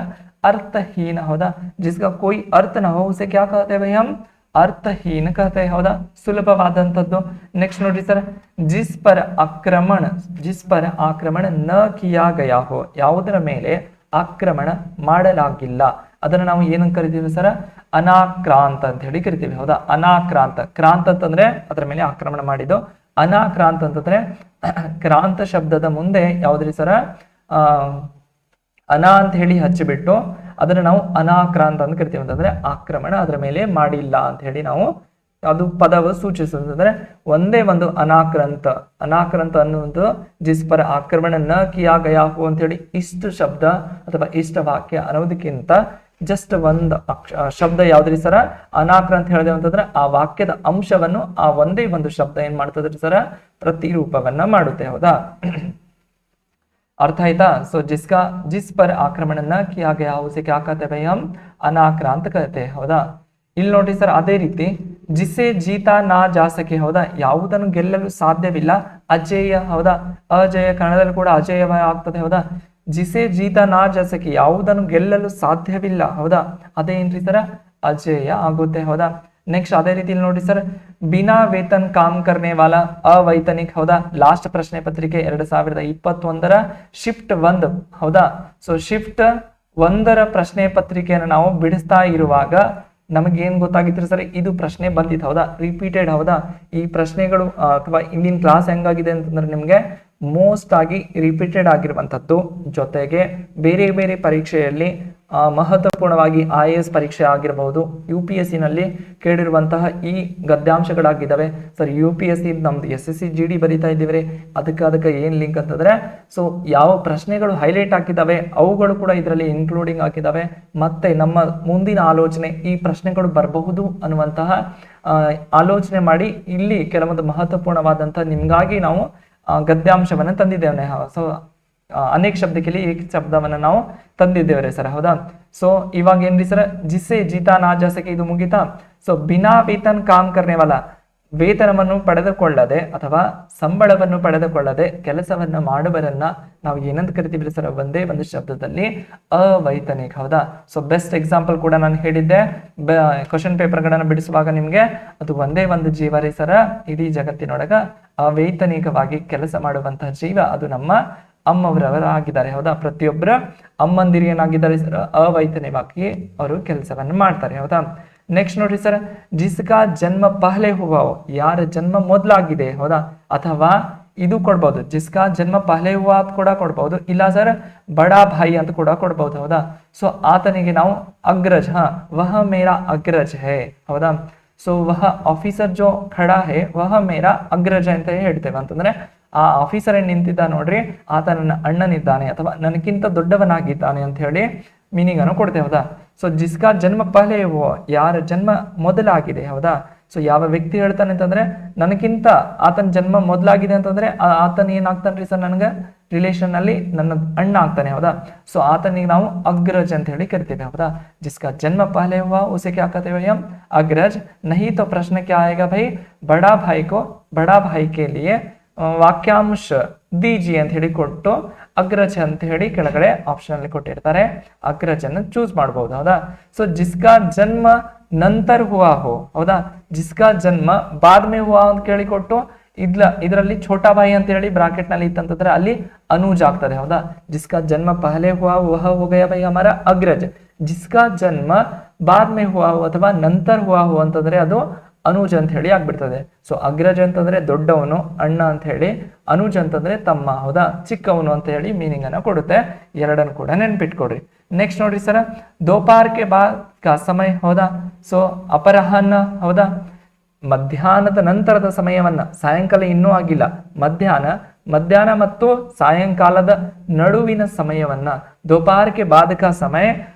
ಅರ್ಥಹೀನ. ಹೌದಾ, ಜಿಸ್ಕಾ ಕೋಯಿ ಅರ್ಥ ನ ಹೋ ಉಸೆ ಕ್ಯಾ ಕಹತೆ ಹೈ ಹಮ್, ಅರ್ಥಹೀನ ಕಹತೆ. ಹೌದಾ, ಸುಲಭವಾದಂಥದ್ದು. ನೆಕ್ಸ್ಟ್ ನೋಡಿ ಸರ್, ಜಿಸ್ ಪರ ಆಕ್ರಮಣ ನ ಕಿಯಾ ಗಯಾ ಹೋ, ಯಾವುದರ ಮೇಲೆ ಆಕ್ರಮಣ ಮಾಡಲಾಗಿಲ್ಲ, ಅದನ್ನ ನಾವು ಏನಂತ ಕರಿತೀವಿ ಸರ್, ಅನಾಕ್ರಾಂತ ಅಂತ ಹೇಳಿ ಕರಿತೀವಿ. ಹೌದಾ, ಅನಾಕ್ರಾಂತ. ಕ್ರಾಂತ ಅಂತಂದ್ರೆ ಅದರ ಮೇಲೆ ಆಕ್ರಮಣ ಮಾಡಿದ್ದು. ಅನಾಕ್ರಾಂತ ಅಂತಂದ್ರೆ ಕ್ರಾಂತ ಶಬ್ದದ ಮುಂದೆ ಯಾವ್ದ್ರಿ ಸರ, ಅನಾ ಅಂತ ಹೇಳಿ ಹಚ್ಚಿಬಿಟ್ಟು ಅದನ್ನ ನಾವು ಅನಾಕ್ರಾಂತ ಅಂತ ಕರಿತೀವಿ. ಅಂತಂದ್ರೆ ಆಕ್ರಮಣ ಅದರ ಮೇಲೆ ಮಾಡಿಲ್ಲ ಅಂತ ಹೇಳಿ ನಾವು ಅದು ಪದವು ಸೂಚಿಸುತ್ತದೆ. ಒಂದೇ ಒಂದು ಅನಾಕ್ರಾಂತ ಅನ್ನುವುದು ಜಿಸ್ ಪರ ಆಕ್ರಮಣ ನ ಕಿಯಾ ಗಯಾ ಹೋ ಅಂತ ಹೇಳಿ ಇಷ್ಟು ಶಬ್ದ ಅಥವಾ ಇಷ್ಟ ವಾಕ್ಯ ಅನ್ನೋದಕ್ಕಿಂತ ಜಸ್ಟ್ ಒಂದು ಶಬ್ದ ಯಾವ್ದ್ರಿ ಸರ, ಅನಾಕ್ರಾಂತ ಹೇಳಿದೆ ಅಂತಂದ್ರೆ ಆ ವಾಕ್ಯದ ಅಂಶವನ್ನು ಆ ಒಂದೇ ಒಂದು ಶಬ್ದ ಏನ್ ಮಾಡ್ತದ್ರಿ ಸರ, ಪ್ರತಿರೂಪವನ್ನ ಮಾಡುತ್ತೆ. ಹೌದಾ, ಅರ್ಥ ಆಯ್ತಾ. ಸೊ ಜಿಸ್ ಪರ್ ಆಕ್ರಮಣ ನ ಕಿಯಾ ಗಯಾ ಉಸೆ ಕ್ಯಾ ಕಹತೆ ಹೈ ಹಮ್, ಅನಾಕ್ರಾಂತ ಕಹತೆ. ಹೌದಾ, ಇಲ್ಲಿ ನೋಡಿ ಸರ್, ಅದೇ ರೀತಿ ಜಿಸೆ ಜೀತಾ ನಾ ಜಾಸಕೆ. ಹೌದಾ, ಯಾವುದನ್ನು ಗೆಲ್ಲಲು ಸಾಧ್ಯವಿಲ್ಲ, ಅಜೇಯ. ಹೌದಾ, ಅಜೇಯ ಕನ್ನಡದಲ್ಲಿ ಕೂಡ ಅಜೇಯ ಆಗ್ತದೆ. ಹೌದಾ, ಜಿಸೆ ಜೀತಾ ನಾ ಜಾಸಕೆ, ಯಾವುದನ್ನು ಗೆಲ್ಲಲು ಸಾಧ್ಯವಿಲ್ಲ. ಹೌದಾ, ಅದೇನ್ರಿ ಸರ, ಅಜೇಯ ಆಗುತ್ತೆ. ಹೌದಾ, ನೆಕ್ಸ್ಟ್ ಅದೇ ರೀತಿ ನೋಡಿ ಸರ್, ಬಿನಾ ವೇತನ್ ಕಾಮ್ ಕರ್ನೆ ವಾಲಾ ಅವೈತನಿಕ್. ಹೌದಾ, ಲಾಸ್ಟ್ ಪ್ರಶ್ನೆ ಪತ್ರಿಕೆ 2021ರ ಶಿಫ್ಟ್ 1. ಹೌದಾ, ಸೊ ಶಿಫ್ಟ್ 1ರ ಪ್ರಶ್ನೆ ಪತ್ರಿಕೆಯನ್ನು ನಾವು ಬಿಡಿಸ್ತಾ ಇರುವಾಗ ನಮಗೇನ್ ಗೊತ್ತಾಗಿತ್ತು ಸರ್, ಇದು ಪ್ರಶ್ನೆ ಬಂದಿತ್ತು. ಹೌದಾ, ರಿಪೀಟೆಡ್. ಹೌದಾ, ಈ ಪ್ರಶ್ನೆಗಳು ಅಥವಾ ಇಂದಿನ ಕ್ಲಾಸ್ ಹೆಂಗಾಗಿದೆ ಅಂತಂದ್ರೆ ನಿಮ್ಗೆ ಮೋಸ್ಟ್ ಆಗಿ ರಿಪೀಟೆಡ್ ಆಗಿರುವಂತದ್ದು, ಜೊತೆಗೆ ಬೇರೆ ಬೇರೆ ಪರೀಕ್ಷೆಯಲ್ಲಿ ಮಹತ್ವಪೂರ್ಣವಾಗಿ IAS ಪರೀಕ್ಷೆ ಆಗಿರಬಹುದು, UPSC ನಲ್ಲಿ ಕೇಳಿರುವಂತಹ ಈ ಗದ್ಯಾಂಶಗಳಾಗಿದ್ದಾವೆ ಸರ್. UPSC ನಮ್ದು SSC GD ಬರೀತಾ ಇದ್ದೀವಿ, ಅದಕ್ಕೆ ಏನ್ ಲಿಂಕ್ ಅಂತಂದ್ರೆ, ಸೊ ಯಾವ ಪ್ರಶ್ನೆಗಳು ಹೈಲೈಟ್ ಆಗಿದ್ದಾವೆ ಅವುಗಳು ಕೂಡ ಇದರಲ್ಲಿ ಇನ್ಕ್ಲೂಡಿಂಗ್ ಆಗಿದ್ದಾವೆ. ಮತ್ತೆ ನಮ್ಮ ಮುಂದಿನ ಆಲೋಚನೆ ಈ ಪ್ರಶ್ನೆಗಳು ಬರಬಹುದು ಅನ್ನುವಂತಹ ಆಲೋಚನೆ ಮಾಡಿ ಇಲ್ಲಿ ಕೆಲವೊಂದು ಮಹತ್ವಪೂರ್ಣವಾದಂತಹ ನಿಮ್ಗಾಗಿ ನಾವು ಗದ್ಯಾಂಶವನ್ನ ತಂದಿದ್ದೇವೆ. ಸೊ ಅನೇಕ ಶಬ್ದಕ್ಕೆ ಏಕ ಶಬ್ದವನ್ನ ನಾವು ತಂದಿದ್ದೇವೆ ಸರ್. ಹೌದಾ, ಸೊ ಇವಾಗ ಏನ್ರಿ ಸರ್, ಜಿಸೆ ಜೀತಾ ನಾ ಜಾಸಕೆ ಇದು ಮುಗಿತಾ. ಸೊ ಬಿನಾ ವೇತನ್ ಕಾಮ್ ಕರ್ನೆವಾಲ, ವೇತನವನ್ನು ಪಡೆದುಕೊಳ್ಳದೆ ಅಥವಾ ಸಂಬಳವನ್ನು ಪಡೆದುಕೊಳ್ಳದೆ ಕೆಲಸವನ್ನ ಮಾಡುವರನ್ನ ನಾವು ಏನಂತ ಕರಿತೀವಿ ಸರ್, ಒಂದೇ ಒಂದು ಶಬ್ದದಲ್ಲಿ ಅವೈತನಿಕ. ಹೌದಾ, ಸೊ ಬೆಸ್ಟ್ ಎಕ್ಸಾಂಪಲ್ ಕೂಡ ನಾನು ಹೇಳಿದ್ದೆ, ಕ್ವಶನ್ ಪೇಪರ್ಗಳನ್ನು ಬಿಡಿಸುವಾಗ ನಿಮ್ಗೆ ಅದು ಒಂದೇ ಒಂದು ಜೀವ ರೀ ಸರ. ಇಡೀ ಜಗತ್ತಿನೊಳಗ ಅವೈತನಿಕವಾಗಿ ಕೆಲಸ ಮಾಡುವಂತಹ ಜೀವ ಅದು ನಮ್ಮ ಅಮ್ಮವರವರಾಗಿದ್ದಾರೆ. ಹೌದಾ, ಪ್ರತಿಯೊಬ್ಬರ ಅಮ್ಮಂದಿರು ಏನಾಗಿದ್ದಾರೆ ಸರ್, ಅವೈತನಿಕವಾಗಿ ಅವರು ಕೆಲಸವನ್ನು ಮಾಡ್ತಾರೆ. ಹೌದಾ, ನೆಕ್ಸ್ಟ್ ನೋಡ್ರಿ ಸರ್, ಜಿಸ್ಕಾ ಜನ್ಮ ಪಹಲೆ ಹುವಾ, ಯಾರ ಜನ್ಮ ಮೊದಲಾಗಿದೆ. ಹೌದಾ, ಅಥವಾ ಇದು ಕೊಡ್ಬಹುದು, ಜಿಸ್ಕಾ ಜನ್ಮ ಪಹಲೆ ಹುವಾ ಅಂತ ಕೂಡ ಕೊಡ್ಬಹುದು, ಇಲ್ಲ ಸರ್ ಬಡಾ ಭಾಯಿ ಅಂತ ಕೂಡ ಕೊಡ್ಬಹುದು. ಹೌದಾ, ಸೊ ಆತನಿಗೆ ನಾವು ಅಗ್ರಜ್, ವಹ ಮೇರಾ ಅಗ್ರಜ್ ಹೇ. ಹೌದಾ, ಸೊ ವಹ ಆಫೀಸರ್ ಜೋ ಖಡಾ ಹೇ ವಹ ಮೇರಾ ಅಗ್ರಜ್ ಅಂತ ಹೇಳ್ತೇವೆ. ಅಂತಂದ್ರೆ ಆ ಆಫೀಸರ್ ಏನ್ ನಿಂತಿದ್ದ ನೋಡ್ರಿ, ಆತ ನನ್ನ ಅಣ್ಣನಿದ್ದಾನೆ ಅಥವಾ ನನಗಿಂತ ದೊಡ್ಡವನಾಗಿದ್ದಾನೆ ಅಂತ ಹೇಳಿ ಮೀನಿಂಗ್ ಅನ್ನು ಕೊಡ್ತೇವೆ. ಹೌದಾ, ಸೊ ಜಿಸ್ಕಾ ಜನ್ಮ ಪಹಲೆ ಹೋ, ಯಾರ ಜನ್ಮ ಮೊದಲಾಗಿದೆ. ಹೌದಾ, ಸೊ ಯಾವ ವ್ಯಕ್ತಿ ಹೇಳ್ತಾನೆ ಅಂತಂದ್ರೆ ನನಗಿಂತ ಆತನ ಜನ್ಮ ಮೊದಲಾಗಿದೆ ಅಂತಂದ್ರೆ ಆತನ ಏನಾಗ್ತಾನ್ರಿ ಸರ್, ನನಗೆ ರಿಲೇಷನ್ ಅಲ್ಲಿ ನನ್ನ ಅಣ್ಣ ಆಗ್ತಾನೆ. ಹೌದಾ, ಸೊ ಆತನಿಗೆ ನಾವು ಅಗ್ರಜ್ ಅಂತ ಹೇಳಿ ಕರಿತೇವೆ. ಹೌದಾ, ಜಿಸ್ಕಾ ಜನ್ಮ ಪಹಲೆ ಹುआ उसे क्या कहते हैं हम, अग्रज. नहीं तो प्रश्न क्या आएगा भाई, बड़ा भाई के लिए ವಾಕ್ಯಾಂಶ ದೀಜಿಯೆ ಅಂತ ಹೇಳಿ ಕೊಟ್ಟು ಅಗ್ರಜ ಅಂತ ಹೇಳಿ ಕೆಳಗಡೆ ಆಪ್ಷನ್ ಅಲ್ಲಿ ಕೊಟ್ಟಿರ್ತಾರೆ, ಅಗ್ರಜನ್ನು ಚೂಸ್ ಮಾಡಬಹುದು. ಹೌದಾ, ಸೊ ಜಿಸ್ಕಾ ಜನ್ಮ ನಂತರ ಹುआ हो. ಹೌದಾ, ಜಿಸ್ಕಾ ಜನ್ಮ ಬಾದ್ ಮೇ ಹುआ ಅಂತ ಕೇಳಿ ಕೊಟ್ಟು ಇದರಲ್ಲಿ ಛೋಟಾ ಭಾಯಿ ಅಂತ ಹೇಳಿ ಬ್ರಾಕೆಟ್ ನಲ್ಲಿ ಇತ್ತಂತಂದ್ರೆ ಅಲ್ಲಿ ಅನೂಜ್ ಆಗ್ತದೆ. ಹೌದಾ, ಜಿಸ್ಕಾ ಜನ್ಮ ಪಹಲೆ ಹುआ ವಹ हो गया भाई हमारा अग्रज. ಜಿಸ್ಕಾ ಜನ್ಮ ಬಾದ್ ಮೇ ಹುआ हो ಅಥವಾ ನಂತರ ಹುआ हो ಅಂತಂದ್ರೆ ಅದು ಅನುಜ್ ಅಂತ ಹೇಳಿ ಆಗ್ಬಿಡ್ತದೆ. ಸೊ ಅಗ್ರಜ್ ಅಂತಂದ್ರೆ ದೊಡ್ಡವನು, ಅಣ್ಣ ಅಂತ ಹೇಳಿ, ಅನುಜ್ ಅಂತಂದ್ರೆ ತಮ್ಮ. ಹೌದಾ, ಚಿಕ್ಕವನು ಅಂತ ಹೇಳಿ ಮೀನಿಂಗ್ ಅನ್ನ ಕೊಡುತ್ತೆ. ಎರಡನ್ನು ಕೂಡ ನೆನ್ಪಿಟ್ಕೊಡ್ರಿ. ನೆಕ್ಸ್ಟ್ ನೋಡ್ರಿ ಸರ, ದೋಪಾರ್ ಕೆ ಬಾದ್ ಕಾ ಸಮಯ. ಹೌದಾ, ಸೊ ಅಪರಾಹ್ನ. ಹೌದಾ, ಮಧ್ಯಾಹ್ನದ ನಂತರದ ಸಮಯವನ್ನ, ಸಾಯಂಕಾಲ ಇನ್ನೂ ಆಗಿಲ್ಲ, ಮಧ್ಯಾಹ್ನ ಮತ್ತು ಸಾಯಂಕಾಲದ ನಡುವಿನ ಸಮಯವನ್ನ ದೋಪಾರ್ ಕೆ ಬಾದ್ ಕಾ ಸಮಯ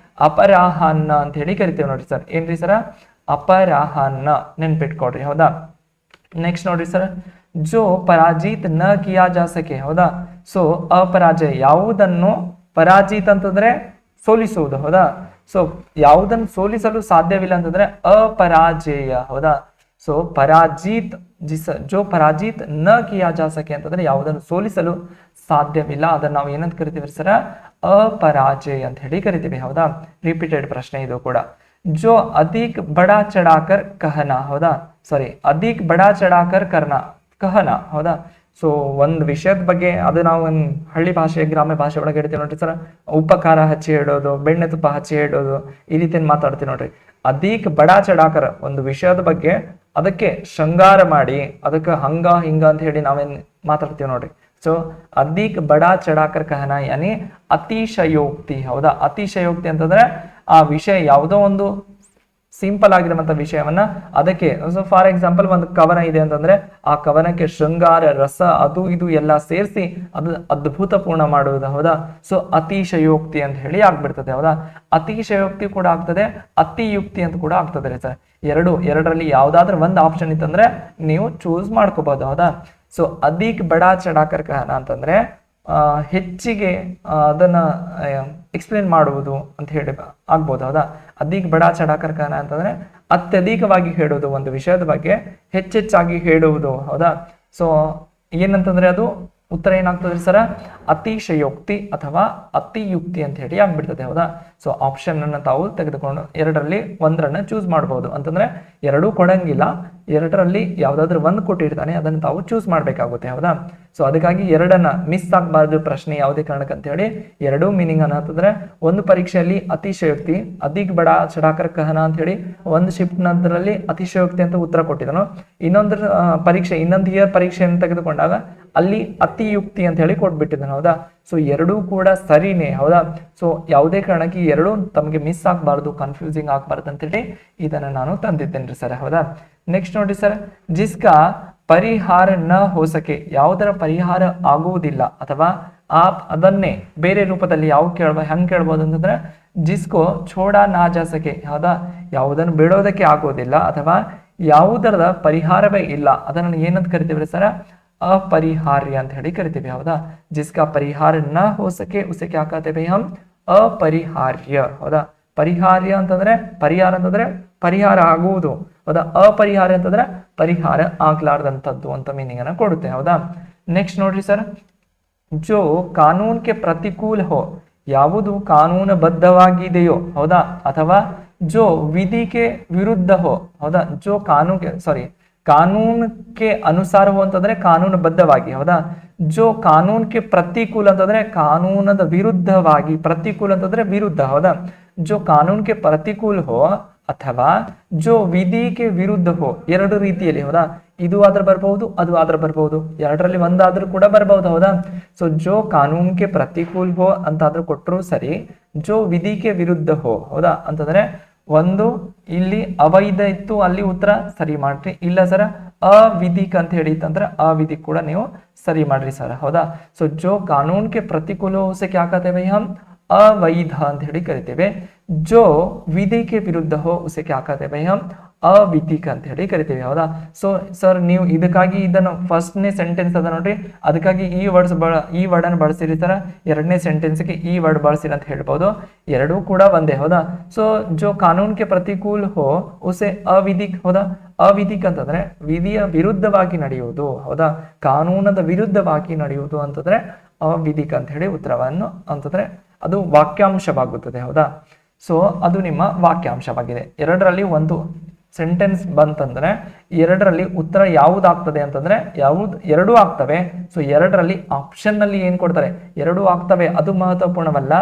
ಅಪರಾಹ್ನ ಅಂತ ಹೇಳಿ ಕರಿತೇವೆ. ನೋಡ್ರಿ ಸರ್, ಏನ್ರಿ ಸರ, ಅಪರಾಹ್ನ ನೆನ್ಪಿಟ್ಕೊಡ್ರಿ. ಹೌದಾ, ನೆಕ್ಸ್ಟ್ ನೋಡ್ರಿ ಸರ್, ಜೋ ಪರಾಜಿತ್ ನ ಕಿಯಾ ಜಾ ಸಕೆ. ಹೌದಾ, ಸೊ ಅಪರಾಜಯ, ಯಾವುದನ್ನು ಪರಾಜಿತ್ ಅಂತಂದ್ರೆ ಸೋಲಿಸುವುದು. ಹೌದಾ, ಸೊ ಯಾವುದನ್ನು ಸೋಲಿಸಲು ಸಾಧ್ಯವಿಲ್ಲ ಅಂತಂದ್ರೆ ಅಪರಾಜೇಯ. ಹೌದಾ, ಸೊ ಪರಾಜಿತ್ ಜೋ ಪರಾಜಿತ್ ನ ಕಿಯಾ ಜಾ ಸಕೆ ಅಂತಂದ್ರೆ ಯಾವುದನ್ನು ಸೋಲಿಸಲು ಸಾಧ್ಯವಿಲ್ಲ, ಅದನ್ನ ನಾವು ಏನಂತ ಕರಿತೀವಿ ಸರ, ಅಪರಾಜಯ ಅಂತ ಹೇಳಿ ಕರಿತೀವಿ. ಹೌದಾ, ರಿಪೀಟೆಡ್ ಪ್ರಶ್ನೆ ಇದು ಕೂಡ. ಜೋ ಅಧಿಕ್ ಬಡಾ ಚಡಾಕರ್ ಕಹನಾ. ಹೌದಾ, ಸಾರಿ, ಅಧಿಕ್ ಬಡಾ ಚಡಾಕರ್ ಕರ್ನಾ ಕಹನಾ. ಹೌದಾ, ಸೊ ಒಂದು ವಿಷಯದ ಬಗ್ಗೆ ಅದು ನಾವು ಹಳ್ಳಿ ಭಾಷೆ ಗ್ರಾಮ್ಯ ಭಾಷೆ ಒಳಗೆ ಹೇಳ್ತೀವಿ ನೋಡ್ರಿ ಸರ್, ಉಪಕಾರ ಹಚ್ಚಿ ಹೇಳೋದು, ಬೆಣ್ಣೆ ತುಪ್ಪ ಹಚ್ಚಿ ಹೇಳೋದು, ಈ ರೀತಿ ಮಾತಾಡ್ತೀವಿ ನೋಡ್ರಿ. ಅಧಿಕ್ ಬಡಾ ಚಡಾಕರ್ ಒಂದು ವಿಷಯದ ಬಗ್ಗೆ ಅದಕ್ಕೆ ಶೃಂಗಾರ ಮಾಡಿ ಅದಕ್ಕೆ ಹಂಗ ಹಿಂಗ ಅಂತ ಹೇಳಿ ನಾವೇನ್ ಮಾತಾಡ್ತೀವಿ ನೋಡ್ರಿ. ಸೊ ಅಧಿಕ್ ಬಡಾ ಚಡಾಕರ್ ಕಹನ ಯಾನಿ ಅತಿಶಯೋಕ್ತಿ. ಹೌದಾ, ಅತಿಶಯೋಕ್ತಿ ಅಂತಂದ್ರೆ ಆ ವಿಷಯ ಯಾವುದೋ ಒಂದು ಸಿಂಪಲ್ ಆಗಿರುವಂತ ವಿಷಯವನ್ನ ಅದಕ್ಕೆ, ಸೊ ಫಾರ್ ಎಕ್ಸಾಂಪಲ್ ಒಂದು ಕವನ ಇದೆ ಅಂತಂದ್ರೆ ಆ ಕವನಕ್ಕೆ ಶೃಂಗಾರ ರಸ ಅದು ಇದು ಎಲ್ಲ ಸೇರಿಸಿ ಅದು ಅದ್ಭುತಪೂರ್ಣ ಮಾಡುವುದು. ಹೌದಾ, ಸೊ ಅತಿಶಯೋಕ್ತಿ ಅಂತ ಹೇಳಿ ಆಗ್ಬಿಡ್ತದೆ. ಹೌದಾ, ಅತಿಶಯೋಕ್ತಿ ಕೂಡ ಆಗ್ತದೆ, ಅತಿಯುಕ್ತಿ ಅಂತ ಕೂಡ ಆಗ್ತದೆ ಸರ್. ಎರಡರಲ್ಲಿ ಯಾವ್ದಾದ್ರು ಒಂದು ಆಪ್ಷನ್ ಇತ್ತಂದ್ರೆ ನೀವು ಚೂಸ್ ಮಾಡ್ಕೋಬಹುದು. ಹೌದಾ, ಸೊ ಅಧಿಕ್ ಬಡಾ ಚಡಾಕರ್ ಕಹನ ಅಂತಂದ್ರೆ ಹೆಚ್ಚಿಗೆ ಅದನ್ನ ಎಕ್ಸ್ಪ್ಲೇನ್ ಮಾಡುವುದು ಅಂತ ಹೇಳಿ ಆಗ್ಬೋದು. ಹೌದಾ, ಅಧಿಕ್ ಬಡಾ ಚಡಾಕರ್ ಕಹನ ಅಂತಂದ್ರೆ ಅತ್ಯಧಿಕವಾಗಿ ಹೇಳುವುದು, ಒಂದು ವಿಷಯದ ಬಗ್ಗೆ ಹೆಚ್ಚೆಚ್ಚಾಗಿ ಹೇಳುವುದು. ಹೌದಾ, ಸೊ ಏನಂತಂದ್ರೆ ಅದು ಉತ್ತರ ಏನಾಗ್ತದೆ ಸರ, ಅತಿಶಯೋಕ್ತಿ ಅಥವಾ ಅತಿಯುಕ್ತಿ ಅಂತ ಹೇಳಿ ಆಗ್ಬಿಡ್ತದೆ. ಹೌದಾ, ಸೊ ಆಪ್ಷನ್ ಅನ್ನ ತಾವು ತೆಗೆದುಕೊಂಡು ಎರಡರಲ್ಲಿ ಒಂದರನ್ನ ಚೂಸ್ ಮಾಡಬಹುದು. ಅಂತಂದ್ರೆ ಎರಡೂ ಕೊಡಂಗಿಲ್ಲ, ಎರಡರಲ್ಲಿ ಯಾವ್ದಾದ್ರು ಒಂದು ಕೊಟ್ಟಿರ್ತಾನೆ ಅದನ್ನ ತಾವು ಚೂಸ್ ಮಾಡ್ಬೇಕಾಗುತ್ತೆ. ಹೌದಾ, ಸೊ ಅದಕ್ಕಾಗಿ ಎರಡನ್ನ ಮಿಸ್ ಆಗಬಾರ್ದು ಪ್ರಶ್ನೆ ಯಾವುದೇ ಕಾರಣಕ್ಕೆ ಅಂತ ಹೇಳಿ ಎರಡೂ ಮೀನಿಂಗ್ ಅನ್ನ ಅಂತಂದ್ರೆ ಒಂದು ಪರೀಕ್ಷೆಯಲ್ಲಿ ಅತಿಶಯೋಕ್ತಿ ಅಧಿಕ್ ಬಡಾ ಚಡಾಕರ್ ಕಹನ ಅಂತ ಹೇಳಿ ಒಂದು ಶಿಫ್ಟ್ ನಂತರದಲ್ಲಿ ಅತಿಶಯೋಕ್ತಿ ಅಂತ ಉತ್ತರ ಕೊಟ್ಟಿದನು. ಇನ್ನೊಂದು ಪರೀಕ್ಷೆ ಇನ್ನೊಂದು ಇಯರ್ ಪರೀಕ್ಷೆಯನ್ನು ತೆಗೆದುಕೊಂಡಾಗ ಅಲ್ಲಿ ಅತಿಯುಕ್ತಿ ಅಂತ ಹೇಳಿ ಕೊಟ್ಬಿಟ್ಟಿದ್ದಾನೆ. ಹೌದಾ, ಸೊ ಎರಡೂ ಕೂಡ ಸರಿನೇ. ಹೌದಾ, ಸೊ ಯಾವುದೇ ಕಾರಣಕ್ಕೆ ಎರಡೂ ತಮಗೆ ಮಿಸ್ ಆಗಬಾರ್ದು, ಕನ್ಫ್ಯೂಸಿಂಗ್ ಆಗಬಾರ್ದು ಅಂತೇಳಿ ಇದನ್ನ ನಾನು ತಂದಿದ್ದೇನೆ ಸರ್. ಹೌದಾ, ನೆಕ್ಸ್ಟ್ ನೋಡಿ ಸರ್, ಜಿಸ್ಕಾ ಪರಿಹಾರ ನ ಹೋ ಸಕೆ, ಯಾವುದರ ಪರಿಹಾರ ಆಗುವುದಿಲ್ಲ ಅಥವಾ ಅದನ್ನೇ ಬೇರೆ ರೂಪದಲ್ಲಿ ಹೆಂಗ್ ಕೇಳ್ಬೋದು ಅಂತಂದ್ರೆ ಜಿಸ್ಕೋ ಛೋಡಾ ನಾ ಜಾ ಸಕೆ. ಹೌದಾ, ಯಾವುದನ್ನು ಬಿಡೋದಕ್ಕೆ ಆಗೋದಿಲ್ಲ ಅಥವಾ ಯಾವುದರದ ಪರಿಹಾರವೇ ಇಲ್ಲ ಅದನ್ನ ಏನಂತ ಕರಿತೀವಿ ಸರ, अपरिहार्य ಅಂತ ಹೇಳಿ ಕರಿತೀವಿ. ಹೌದಾ, जिसका परिहार न हो सके उसे क्या कहते हैं हम, अपरिहार्य. ಹೌದಾ, ಪರಿಹಾರ್ಯ ಅಂತಂದ್ರೆ ಪರಿಹಾರ ಅಂತಂದ್ರೆ ಪರಿಹಾರ ಆಗುವುದು. ಹೌದಾ, ಅಪರಿಹಾರ್ಯ ಅಂತಂದ್ರೆ ಪರಿಹಾರ ಆಗ್ಲಾರ್ದಂಥದ್ದು ಅಂತ ಮೀನಿಂಗ್ ಅನ್ನ ಕೊಡುತ್ತೆ. ಹೌದಾ, ನೆಕ್ಸ್ಟ್ ನೋಡ್ರಿ ಸರ್, ಜೋ ಕಾನೂನ್ ಕೆ ಪ್ರತಿಕೂಲ ಹೋ, ಯಾವುದು ಕಾನೂನುಬದ್ಧವಾಗಿದೆಯೋ. ಹೌದಾ, ಅಥವಾ ಜೋ ವಿಧಿ ಕೆ ವಿರುದ್ಧ ಹೋ. ಹೌದಾ, ಜೋ ಕಾನೂನ್ ಕೆ ಅನುಸಾರ ಹೋ ಅಂತಂದ್ರೆ ಕಾನೂನುಬದ್ಧವಾಗಿ. ಹೌದಾ, ಜೋ ಕಾನೂನ್ ಕೆ ಪ್ರತಿಕೂಲ ಅಂತಂದ್ರೆ ಕಾನೂನದ ವಿರುದ್ಧವಾಗಿ, ಪ್ರತಿಕೂಲ ಅಂತಂದ್ರೆ ವಿರುದ್ಧ. ಹೌದಾ, ಜೋ ಕಾನೂನ್ ಕೆ ಪ್ರತಿಕೂಲ ಹೋ ಅಥವಾ ಜೋ ವಿಧಿ ಕೆ ವಿರುದ್ಧ ಹೋ, ಎರಡು ರೀತಿಯಲ್ಲಿ. ಹೌದಾ, ಇದು ಆದ್ರೆ ಬರ್ಬಹುದು, ಅದು ಆದ್ರೆ ಬರ್ಬಹುದು, ಎರಡರಲ್ಲಿ ಒಂದಾದ್ರೂ ಕೂಡ ಬರ್ಬಹುದು. ಹೌದಾ, ಸೊ ಜೋ ಕಾನೂನ್ ಕೆ ಪ್ರತಿಕೂಲ ಹೋ ಅಂತಾದ್ರೂ ಕೊಟ್ಟರು ಸರಿ, ಜೋ ವಿಧಿ ಕೆ ವಿರುದ್ಧ ಹೋ. ಹೌದಾ, ಅಂತಂದ್ರೆ ಒಂದು ಇಲ್ಲಿ ಅವೈಧ ಇತ್ತು ಅಲ್ಲಿ ಉತ್ತರ ಸರಿ ಮಾಡ್ರಿ, ಇಲ್ಲ ಸರ ಅವಿಧಿಕ್ ಅಂತ ಹೇಳಿತ್ತಂದ್ರೆ ಅವಿಧಿಕ್ ಕೂಡ ನೀವು ಸರಿ ಮಾಡ್ರಿ ಸರ್. ಹೌದಾ, ಸೊ ಜೋ ಕಾನೂನ್ ಕೆ ಪ್ರತಿಕೂಲ ಉಸೆ ಕ್ಯಾ कहते हैं हम, ಅವೈಧ ಅಂತ ಹೇಳಿ ಕರಿತೇವೆ. ಜೋ ವಿಧಿ ಕೆ ವಿರುದ್ಧ ಹೋ ಉಸೆ ಕ್ಯಾ कहते हैं हम, ಅವಿಧಿಕ್ ಅಂತ ಹೇಳಿ ಕರಿತೇವೆ. ಹೌದಾ, ಸೊ ಸರ್ ನೀವು ಇದಕ್ಕಾಗಿ ಇದನ್ನು ಫಸ್ಟ್ನೇ ಸೆಂಟೆನ್ಸ್ ಅದ ನೋಡ್ರಿ, ಅದಕ್ಕಾಗಿ ಈ ವರ್ಡ್ ಅನ್ನು ಬಳಸಿರಿ ಸರ, ಎರಡನೇ ಸೆಂಟೆನ್ಸ್ಗೆ ಈ ವರ್ಡ್ ಬಳಸಿರಿ ಅಂತ ಹೇಳ್ಬೋದು. ಎರಡೂ ಕೂಡ ಒಂದೇ. ಹೌದಾ, ಸೊ ಜೋ ಕಾನೂನ್ ಕೆ ಪ್ರತಿಕೂಲ ಹೋ ಉಸೆ ಅವಿಧಿಕ್. ಹೌದಾ, ಅವಿಧಿಕ್ ಅಂತಂದ್ರೆ ವಿಧಿಯ ವಿರುದ್ಧವಾಗಿ ನಡೆಯುವುದು. ಹೌದಾ, ಕಾನೂನದ ವಿರುದ್ಧವಾಗಿ ನಡೆಯುವುದು ಅಂತಂದ್ರೆ ಅವಿಧಿಕ್ ಅಂತ ಹೇಳಿ ಉತ್ತರವನ್ನು ಅಂತಂದ್ರೆ ಅದು ವಾಕ್ಯಾಂಶವಾಗುತ್ತದೆ. ಹೌದಾ, ಸೊ ಅದು ನಿಮ್ಮ ವಾಕ್ಯಾಂಶವಾಗಿದೆ. ಎರಡರಲ್ಲಿ ಒಂದು ಸೆಂಟೆನ್ಸ್ ಬಂತಂದ್ರೆ ಎರಡರಲ್ಲಿ ಉತ್ತರ ಯಾವುದಾಗ್ತದೆ ಅಂತಂದ್ರೆ ಎರಡೂ ಆಗ್ತವೆ. ಸೊ ಎರಡರಲ್ಲಿ ಆಪ್ಷನ್ ನಲ್ಲಿ ಏನ್ ಕೊಡ್ತಾರೆ, ಎರಡೂ ಆಗ್ತವೆ, ಅದು ಮಹತ್ವಪೂರ್ಣವಲ್ಲ.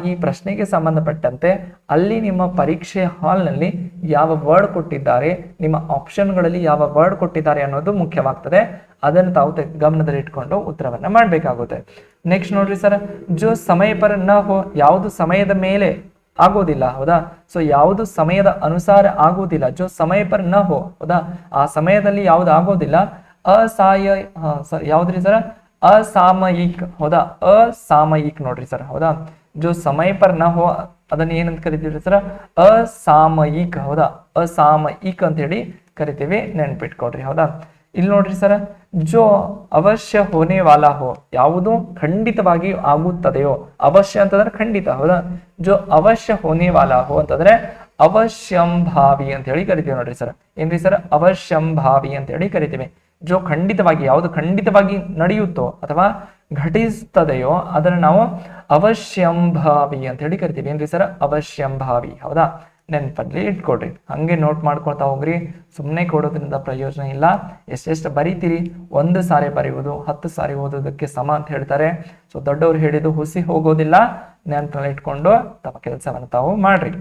ಈ ಪ್ರಶ್ನೆಗೆ ಸಂಬಂಧಪಟ್ಟಂತೆ ಅಲ್ಲಿ ನಿಮ್ಮ ಪರೀಕ್ಷೆ ಹಾಲ್ನಲ್ಲಿ ಯಾವ ವರ್ಡ್ ಕೊಟ್ಟಿದ್ದಾರೆ, ನಿಮ್ಮ ಆಪ್ಷನ್ಗಳಲ್ಲಿ ಯಾವ ವರ್ಡ್ ಕೊಟ್ಟಿದ್ದಾರೆ ಅನ್ನೋದು ಮುಖ್ಯವಾಗ್ತದೆ. ಅದನ್ನು ತಾವು ಗಮನದಲ್ಲಿ ಇಟ್ಕೊಂಡು ಉತ್ತರವನ್ನ ಮಾಡಬೇಕಾಗುತ್ತೆ. ನೆಕ್ಸ್ಟ್ ನೋಡ್ರಿ ಸರ್, ಜೋ ಸಮಯ ಪರ ನ ಹೋ, ಯಾವುದು ಸಮಯದ ಮೇಲೆ ಆಗೋದಿಲ್ಲ. ಹೌದಾ, ಸೊ ಯಾವುದು ಸಮಯದ ಅನುಸಾರ ಆಗೋದಿಲ್ಲ, ಜೋ ಸಮಯ ಪರ ನ ಹೋ. ಹೌದಾ, ಆ ಸಮಯದಲ್ಲಿ ಯಾವ್ದು ಆಗೋದಿಲ್ಲ, ಯಾವ್ದ್ರಿ ಸರ್, ಅಸಾಮಯಿಕ್. ಹೌದಾ, ಅಸಾಮಯಿಕ್ ನೋಡ್ರಿ ಸರ್. ಹೌದಾ, ಜೋ ಸಮಯ ಪರ ನ ಹೋ ಅದನ್ನ ಏನಂತ ಕರಿತೀವಿ ಸರ್, ಅಸಾಮಯಿಕ್. ಹೌದಾ, ಅಸಾಮಯಿಕ್ ಅಂತ ಹೇಳಿ ಕರಿತೀವಿ, ನೆನ್ಪಿಟ್ಕೊಡ್ರಿ. ಹೌದಾ, ಇಲ್ಲಿ ನೋಡ್ರಿ ಸರ್, ಜೋ ಅವಶ್ಯ ಹೋನೆ ವಾಲಾ ಹೋ, ಯಾವುದು ಖಂಡಿತವಾಗಿ ಆಗುತ್ತದೆಯೋ, ಅವಶ್ಯ ಅಂತಂದ್ರೆ ಖಂಡಿತ, ಹೌದಾ. ಜೋ ಅವಶ್ಯ ಹೋನೆ ವಾಲಾ ಹೋ ಅಂತಂದ್ರೆ ಅವಶ್ಯಂಭಾವಿ ಅಂತ ಹೇಳಿ ಕರಿತೀವಿ ನೋಡ್ರಿ ಸರ್. ಏನ್ರಿ ಸರ್, ಅವಶ್ಯಂಭಾವಿ ಅಂತ ಹೇಳಿ ಕರಿತೀವಿ. ಜೋ ಖಂಡಿತವಾಗಿ, ಯಾವುದು ಖಂಡಿತವಾಗಿ ನಡೆಯುತ್ತೋ ಅಥವಾ ಘಟಿಸ್ತದೆಯೋ ಅದನ್ನ ನಾವು ಅವಶ್ಯಂಭಾವಿ ಅಂತ ಹೇಳಿ ಕರಿತೀವಿ. ಏನ್ರಿ ಸರ್, ಅವಶ್ಯಂಭಾವಿ, ಹೌದಾ. ನೆನಪಲ್ಲಿ ಇಟ್ಕೊಡ್ರಿ, ಹಂಗೆ ನೋಟ್ ಮಾಡ್ಕೊಳ್ತಾ ಹೋಗ್ರಿ. ಸುಮ್ಮನೆ ಕೊಡೋದ್ರಿಂದ ಪ್ರಯೋಜನ ಇಲ್ಲ. ಎಷ್ಟೆಷ್ಟು ಬರೀತೀರಿ, 1 ಸಾರಿ ಬರೆಯುವುದು 10 ಸಾರಿ ಓದೋದಕ್ಕೆ ಸಮ ಅಂತ ಹೇಳ್ತಾರೆ. ಸೊ ದೊಡ್ಡವ್ರು ಹೇಳಿದ್ದು ಹುಸಿ ಹೋಗೋದಿಲ್ಲ, ನೆನಪಲ್ಲಿ ಇಟ್ಕೊಂಡು ತಮ್ಮ ಕೆಲಸವನ್ನು ತಾವು ಮಾಡ್ರಿ.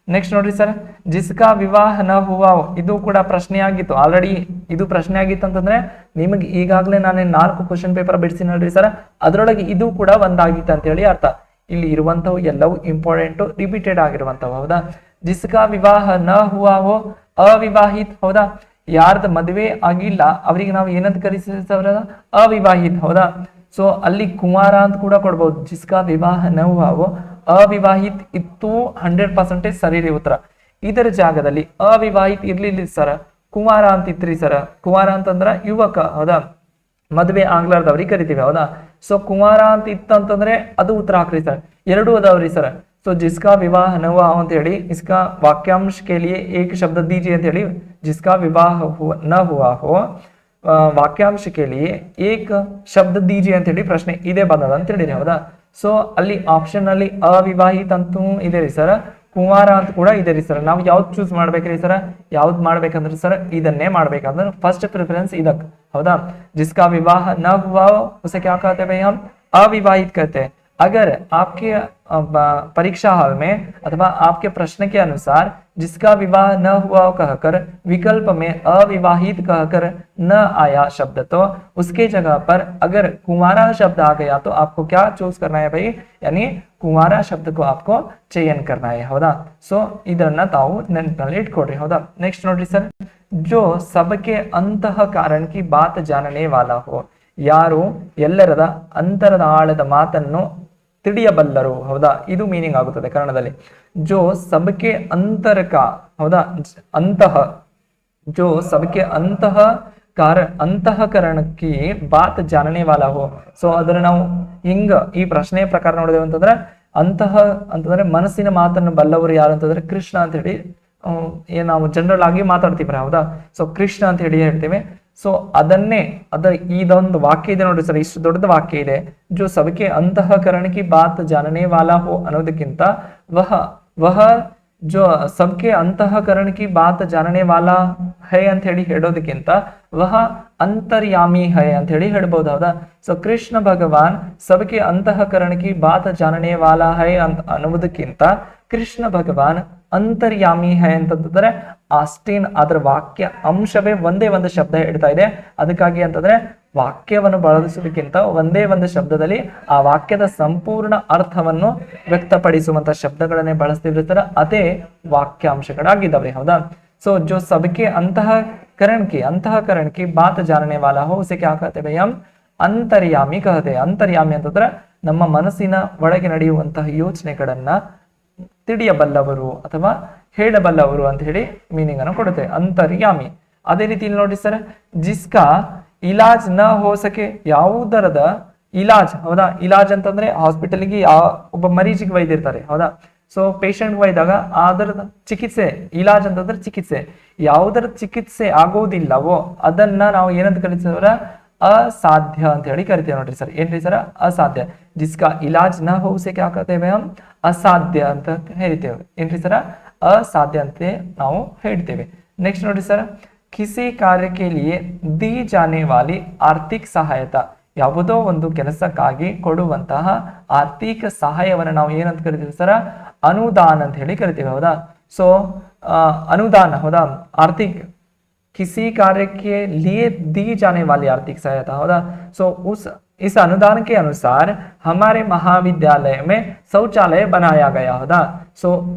ನೆಕ್ಸ್ಟ್ ನೋಡ್ರಿ ಸರ್, ಜಿಸ್ಕಾ ವಿವಾಹ ನ ಹುವಾ, ಇದು ಕೂಡ ಪ್ರಶ್ನೆ ಆಗಿತ್ತು ಆಲ್ರೆಡಿ. ಇದು ಪ್ರಶ್ನೆ ಆಗಿತ್ತು ಅಂತಂದ್ರೆ ನಿಮಗೆ ಈಗಾಗಲೇ ನಾನು 4 ಕ್ವಶನ್ ಪೇಪರ್ ಬಿಡಿಸಿ ನೋಡ್ರಿ ಸರ್, ಅದರೊಳಗೆ ಇದು ಕೂಡ ಒಂದಾಗಿತ್ತು ಅಂತ ಹೇಳಿ ಅರ್ಥ. ಇಲ್ಲಿ ಇರುವಂತವು ಎಲ್ಲವೂ ಇಂಪಾರ್ಟೆಂಟ್, ರಿಪೀಟೆಡ್ ಆಗಿರುವಂತವು, ಹೌದಾ. ಜಿಸ್ಕಾ ವಿವಾಹ ನ ಹುವಾ ಹೋ ಅವಿವಾಹಿತ್, ಹೌದಾ. ಯಾರ್ದ ಮದುವೆ ಆಗಿಲ್ಲ ಅವರಿಗೆ ನಾವು ಏನಂತ ಕರೆಸಿದ್ರ ಅವಿವಾಹಿತ್, ಹೌದಾ. ಸೊ ಅಲ್ಲಿ ಕುಮಾರ ಅಂತ ಕೂಡ ಕೊಡ್ಬೋದು. ಜಿಸ್ಕಾ ವಿವಾಹ ನ ಹುವಾ ಹೋ ಅವಿವಾಹಿತ್ ಇತ್ತು 100% ಸರಿ ರೀ ಉತ್ತರ. ಇದರ ಜಾಗದಲ್ಲಿ ಅವಿವಾಹಿತ್ ಇರ್ಲಿಲ್ಲ ಸರ್, ಕುಮಾರ ಅಂತ ಇತ್ರಿ ಸರ್. ಕುಮಾರ ಅಂತಂದ್ರ ಯುವಕ, ಹೌದಾ, ಮದುವೆ ಆಗ್ಲಾರ್ದವ್ರಿಗೆ ಕರಿತೀವಿ, ಹೌದಾ. ಸೊ ಕುಮಾರ ಅಂತ ಇತ್ತಂತಂದ್ರೆ ಅದು ಉತ್ತರ ಹಾಕ್ರಿ ಸರ್. 2 ಅದಾವ್ರಿ ಸರ್. ಸೊ ಜಿಸ್ಕಾ ವಿವಾಹ ನ ಹುವಾ ಅಂತ ಹೇಳಿ, इसका वाक्यांश के लिए एक शब्द दीजिए ಅಂತ ಹೇಳಿ, जिसका विवाह न हुआ हो वाक्यांश के लिए एक शब्द दीजिए ಅಂತ ಹೇಳಿ ಪ್ರಶ್ನೆ ಇದೇ ಬಂದದ ಅಂತ ಹೇಳಿರಿ, ಹೌದಾ. ಸೊ ಅಲ್ಲಿ ಆಪ್ಷನ್ ಅಲ್ಲಿ ಅವಿವಾಹಿತ ಅಂತೂ ಇದೆ ರೀ ಸರ್, ಕುಮಾರ ಅಂತ ಕೂಡ ಇದೆ ರೀ ಸರ್. ನಾವು ಯಾವ್ದು ಚೂಸ್ ಮಾಡ್ಬೇಕ್ರಿ ಸರ್, ಯಾವ್ದು ಮಾಡ್ಬೇಕಂದ್ರೆ ಸರ್ ಇದನ್ನೇ ಮಾಡ್ಬೇಕಂದ್ರೆ ಫಸ್ಟ್ ಪ್ರಿಫರೆನ್ಸ್ ಇದಕ್ಕೆ, ಹೌದಾ. जिसका विवाह न हुआ उसे क्या कहते हैं भाई, हम अविवाहित कहते हैं. अगर आपके परीक्षा हॉल में अथवा आपके प्रश्न के अनुसार जिसका विवाह न हुआ कहकर विकल्प में अविवाहित कहकर न आया शब्द, तो उसके जगह पर अगर कुमारा शब्द आ गया तो आपको क्या चूज करना है भाई, यानी कुमारा शब्द को आपको चयन करना है, ಹೌದಾ. ಸೊ ಇದನ್ನ ತಾವು ನೆನಪಿನಲ್ಲಿ ಇಟ್ಕೊಡ್ರಿ, ಹೌದಾ. ನೆಕ್ಸ್ಟ್ ನೋಡ್ರಿ ಸರ್, जो सबके अंतः कारण की बात जानने वाला हो, ಯಾರು ಎಲ್ಲರದ ಅಂತರದ ಆಳದ ಮಾತನ್ನು ತಿಳಿಯಬಲ್ಲರು, ಹೌದಾ. ಇದು ಮೀನಿಂಗ್ ಆಗುತ್ತದೆ ಕನ್ನಡದಲ್ಲಿ. ಜೋ ಸಬಕೆ ಅಂತರಕ, ಹೌದಾ, ಅಂತಃ, ಜೋ ಸಬಕೆ ಅಂತಃ ಅಂತಃಕರಣಕ್ಕೆ ಬಾತ್ ಜಾನನೆ ವಾಲಾ ಹೋ. ಸೊ ಅದರ ನಾವು ಹಿಂಗ ಈ ಪ್ರಶ್ನೆಯ ಪ್ರಕಾರ ನೋಡಿದೇವೆ ಅಂತಂದ್ರೆ, ಅಂತಃ ಅಂತಂದ್ರೆ ಮನಸ್ಸಿನ ಮಾತನ್ನು ಬಲ್ಲವರು ಯಾರು ಅಂತಂದ್ರೆ ಕೃಷ್ಣ ಅಂತ ಹೇಳಿ ನಾವು ಜನರಲ್ ಆಗಿ ಮಾತಾಡ್ತೀವಿ, ಹೌದಾ. ಸೊ ಕೃಷ್ಣ ಅಂತ ಹೇಳಿ ಹೇಳ್ತೇವೆ. ಸೊ ಅದನ್ನೇ ಇದೊಂದು ವಾಕ್ಯ ಇದೆ ನೋಡ್ರಿ ಸರ್, ಇಷ್ಟು ದೊಡ್ಡದ ವಾಕ್ಯ ಇದೆ. ಜೋ ಸಬಕೆ ಅಂತಃಕರಣಕ್ಕೆ ಬಾತ್ ಜಾನನೆ ವಾಲಾ ಹೋ ಅನ್ನೋದಕ್ಕಿಂತ ವಹ ಜೋ ಸಬ್ಕೆ ಅಂತಃಕರಣಕ್ಕೆ ಬಾತ್ ಜಾನನೆ ವಾಲಾ ಹೈ ಅಂತ ಹೇಳಿ ಹೇಳೋದಕ್ಕಿಂತ ವಹ ಅಂತರ್ಯಾಮಿ ಹೈ ಅಂತ ಹೇಳಿ ಹೇಳ್ಬಹುದು, ಹೌದಾ. ಸೊ ಕೃಷ್ಣ ಭಗವಾನ್ ಸಬ್ಕೆ ಅಂತಃಕರಣಕ್ಕೆ ಬಾತ್ ಜಾನನೆ ವಾಲಾ ಹೈ ಅಂತ ಅನ್ನುವುದಕ್ಕಿಂತ ಕೃಷ್ಣ ಭಗವಾನ್ ಅಂತರ್ಯಾಮಿ ಹೈ ಅಂತಂದ್ರೆ ಅಷ್ಟೇನ್ ಅದರ ವಾಕ್ಯ ಅಂಶವೇ ಒಂದೇ ಒಂದು ಶಬ್ದ ಹೇಳ್ತಾ ಇದೆ. ಅದಕ್ಕಾಗಿ ಅಂತಂದ್ರೆ ವಾಕ್ಯವನ್ನು ಬಳಸೋದಕ್ಕಿಂತ ಒಂದೇ ಒಂದು ಶಬ್ದದಲ್ಲಿ ಆ ವಾಕ್ಯದ ಸಂಪೂರ್ಣ ಅರ್ಥವನ್ನು ವ್ಯಕ್ತಪಡಿಸುವಂತ ಶಬ್ದಗಳನ್ನೇ ಬಳಸ್ತಿರ್ತಾರೆ, ಅದೇ ವಾಕ್ಯಾಂಶಗಳಾಗಿದ್ದಾವೆ, ಹೌದಾ. ಸೊ ಜೋ ಸಬಕೆ ಅಂತಃಕರಣ ಕಿ ಬಾತ್ ಜಾನನೆ ವಾಲಾ ಹೋ ಉಸೆ ಕ್ಯಾ ಕಹತೆ ಭೈ, ಹಮ್ ಅಂತರ್ಯಾಮಿ ಕಹತೆ. ಅಂತರ್ಯಾಮಿ ಅಂತಂದ್ರೆ ನಮ್ಮ ಮನಸ್ಸಿನ ಒಳಗೆ ನಡೆಯುವಂತಹ ಯೋಚನೆಗಳನ್ನ ತಿಳಿಯಬಲ್ಲವರು ಅಥವಾ ಹೇಳಬಲ್ಲವರು ಅಂತ ಹೇಳಿ ಮೀನಿಂಗ್ ಅನ್ನು ಕೊಡುತ್ತೆ, ಅಂತರ್ಯಾಮಿ. ಅದೇ ರೀತಿ ಇಲ್ಲಿ ನೋಡಿ ಸರ್, ಜಿಸ್ಕಾ ಇಲಾಜ್ ನ ಹೋ ಸಕೆ, ಯಾವುದರದ ಇಲಾಜ್, ಹೌದಾ. ಇಲಾಜ್ ಅಂತಂದ್ರೆ ಹಾಸ್ಪಿಟಲ್ಗೆ ಒಬ್ಬ ಮರೀಜಿಗೆ ಒಯ್ದಿರ್ತಾರೆ, ಹೌದಾ. ಸೊ ಪೇಷಂಟ್ ಒಯ್ದಾಗ ಅದರ ಚಿಕಿತ್ಸೆ, ಇಲಾಜ್ ಅಂತಂದ್ರೆ ಚಿಕಿತ್ಸೆ, ಯಾವುದರ ಚಿಕಿತ್ಸೆ ಆಗೋದಿಲ್ಲವೋ ಅದನ್ನ ನಾವು ಏನಂತ ಕರಿತೀವರ ಅಸಾಧ್ಯ ಅಂತ ಹೇಳಿ ಕರಿತೇವೆ ನೋಡ್ರಿ ಸರ್. ಏನ್ರಿ ಸರ್, ಅಸಾಧ್ಯ. ಜಿಸ್ಕಾ ಇಲಾಜ್ ನ ಹೋ ಉಸೆ ಕ್ಯಾ ಕಹತೆ ಹಮ್ ಅಸಾಧ್ಯ ಅಂತ ಹೇಳ್ತೇವೆ, ಏನ್ರಿ ಸರ್, ಅಸಾಧ್ಯ ಅಂತ ನಾವು ಹೇಳ್ತೇವೆ. ನೆಕ್ಸ್ಟ್ ನೋಡಿ ಸರ್, ಕಿಸಿ ಕಾರ್ಯಕ್ಕೆ ಲಿಯೆ ದಿ ಜಾನೆ ವಾಲಿ ಆರ್ಥಿಕ ಸಹಾಯತಾ, ಯಾವುದೋ ಒಂದು ಕೆಲಸಕ್ಕಾಗಿ ಕೊಡುವಂತಹ ಆರ್ಥಿಕ ಸಹಾಯವನ್ನು ನಾವು ಏನಂತ ಕರಿತೀವಿ ಸರ್, ಅನುದಾನ ಅಂತ ಹೇಳಿ ಕರಿತೀವಿ, ಹೌದಾ. ಸೊ ಅನುದಾನ, ಹೌದಾ. ಆರ್ಥಿಕ किसी कार्य के लिए दी जाने वाली आर्थिक सहायता, हौदा. सो इस अनुदान के अनुसार हमारे महाविद्यालय में शौचालय बनाया गया, हौदा. सो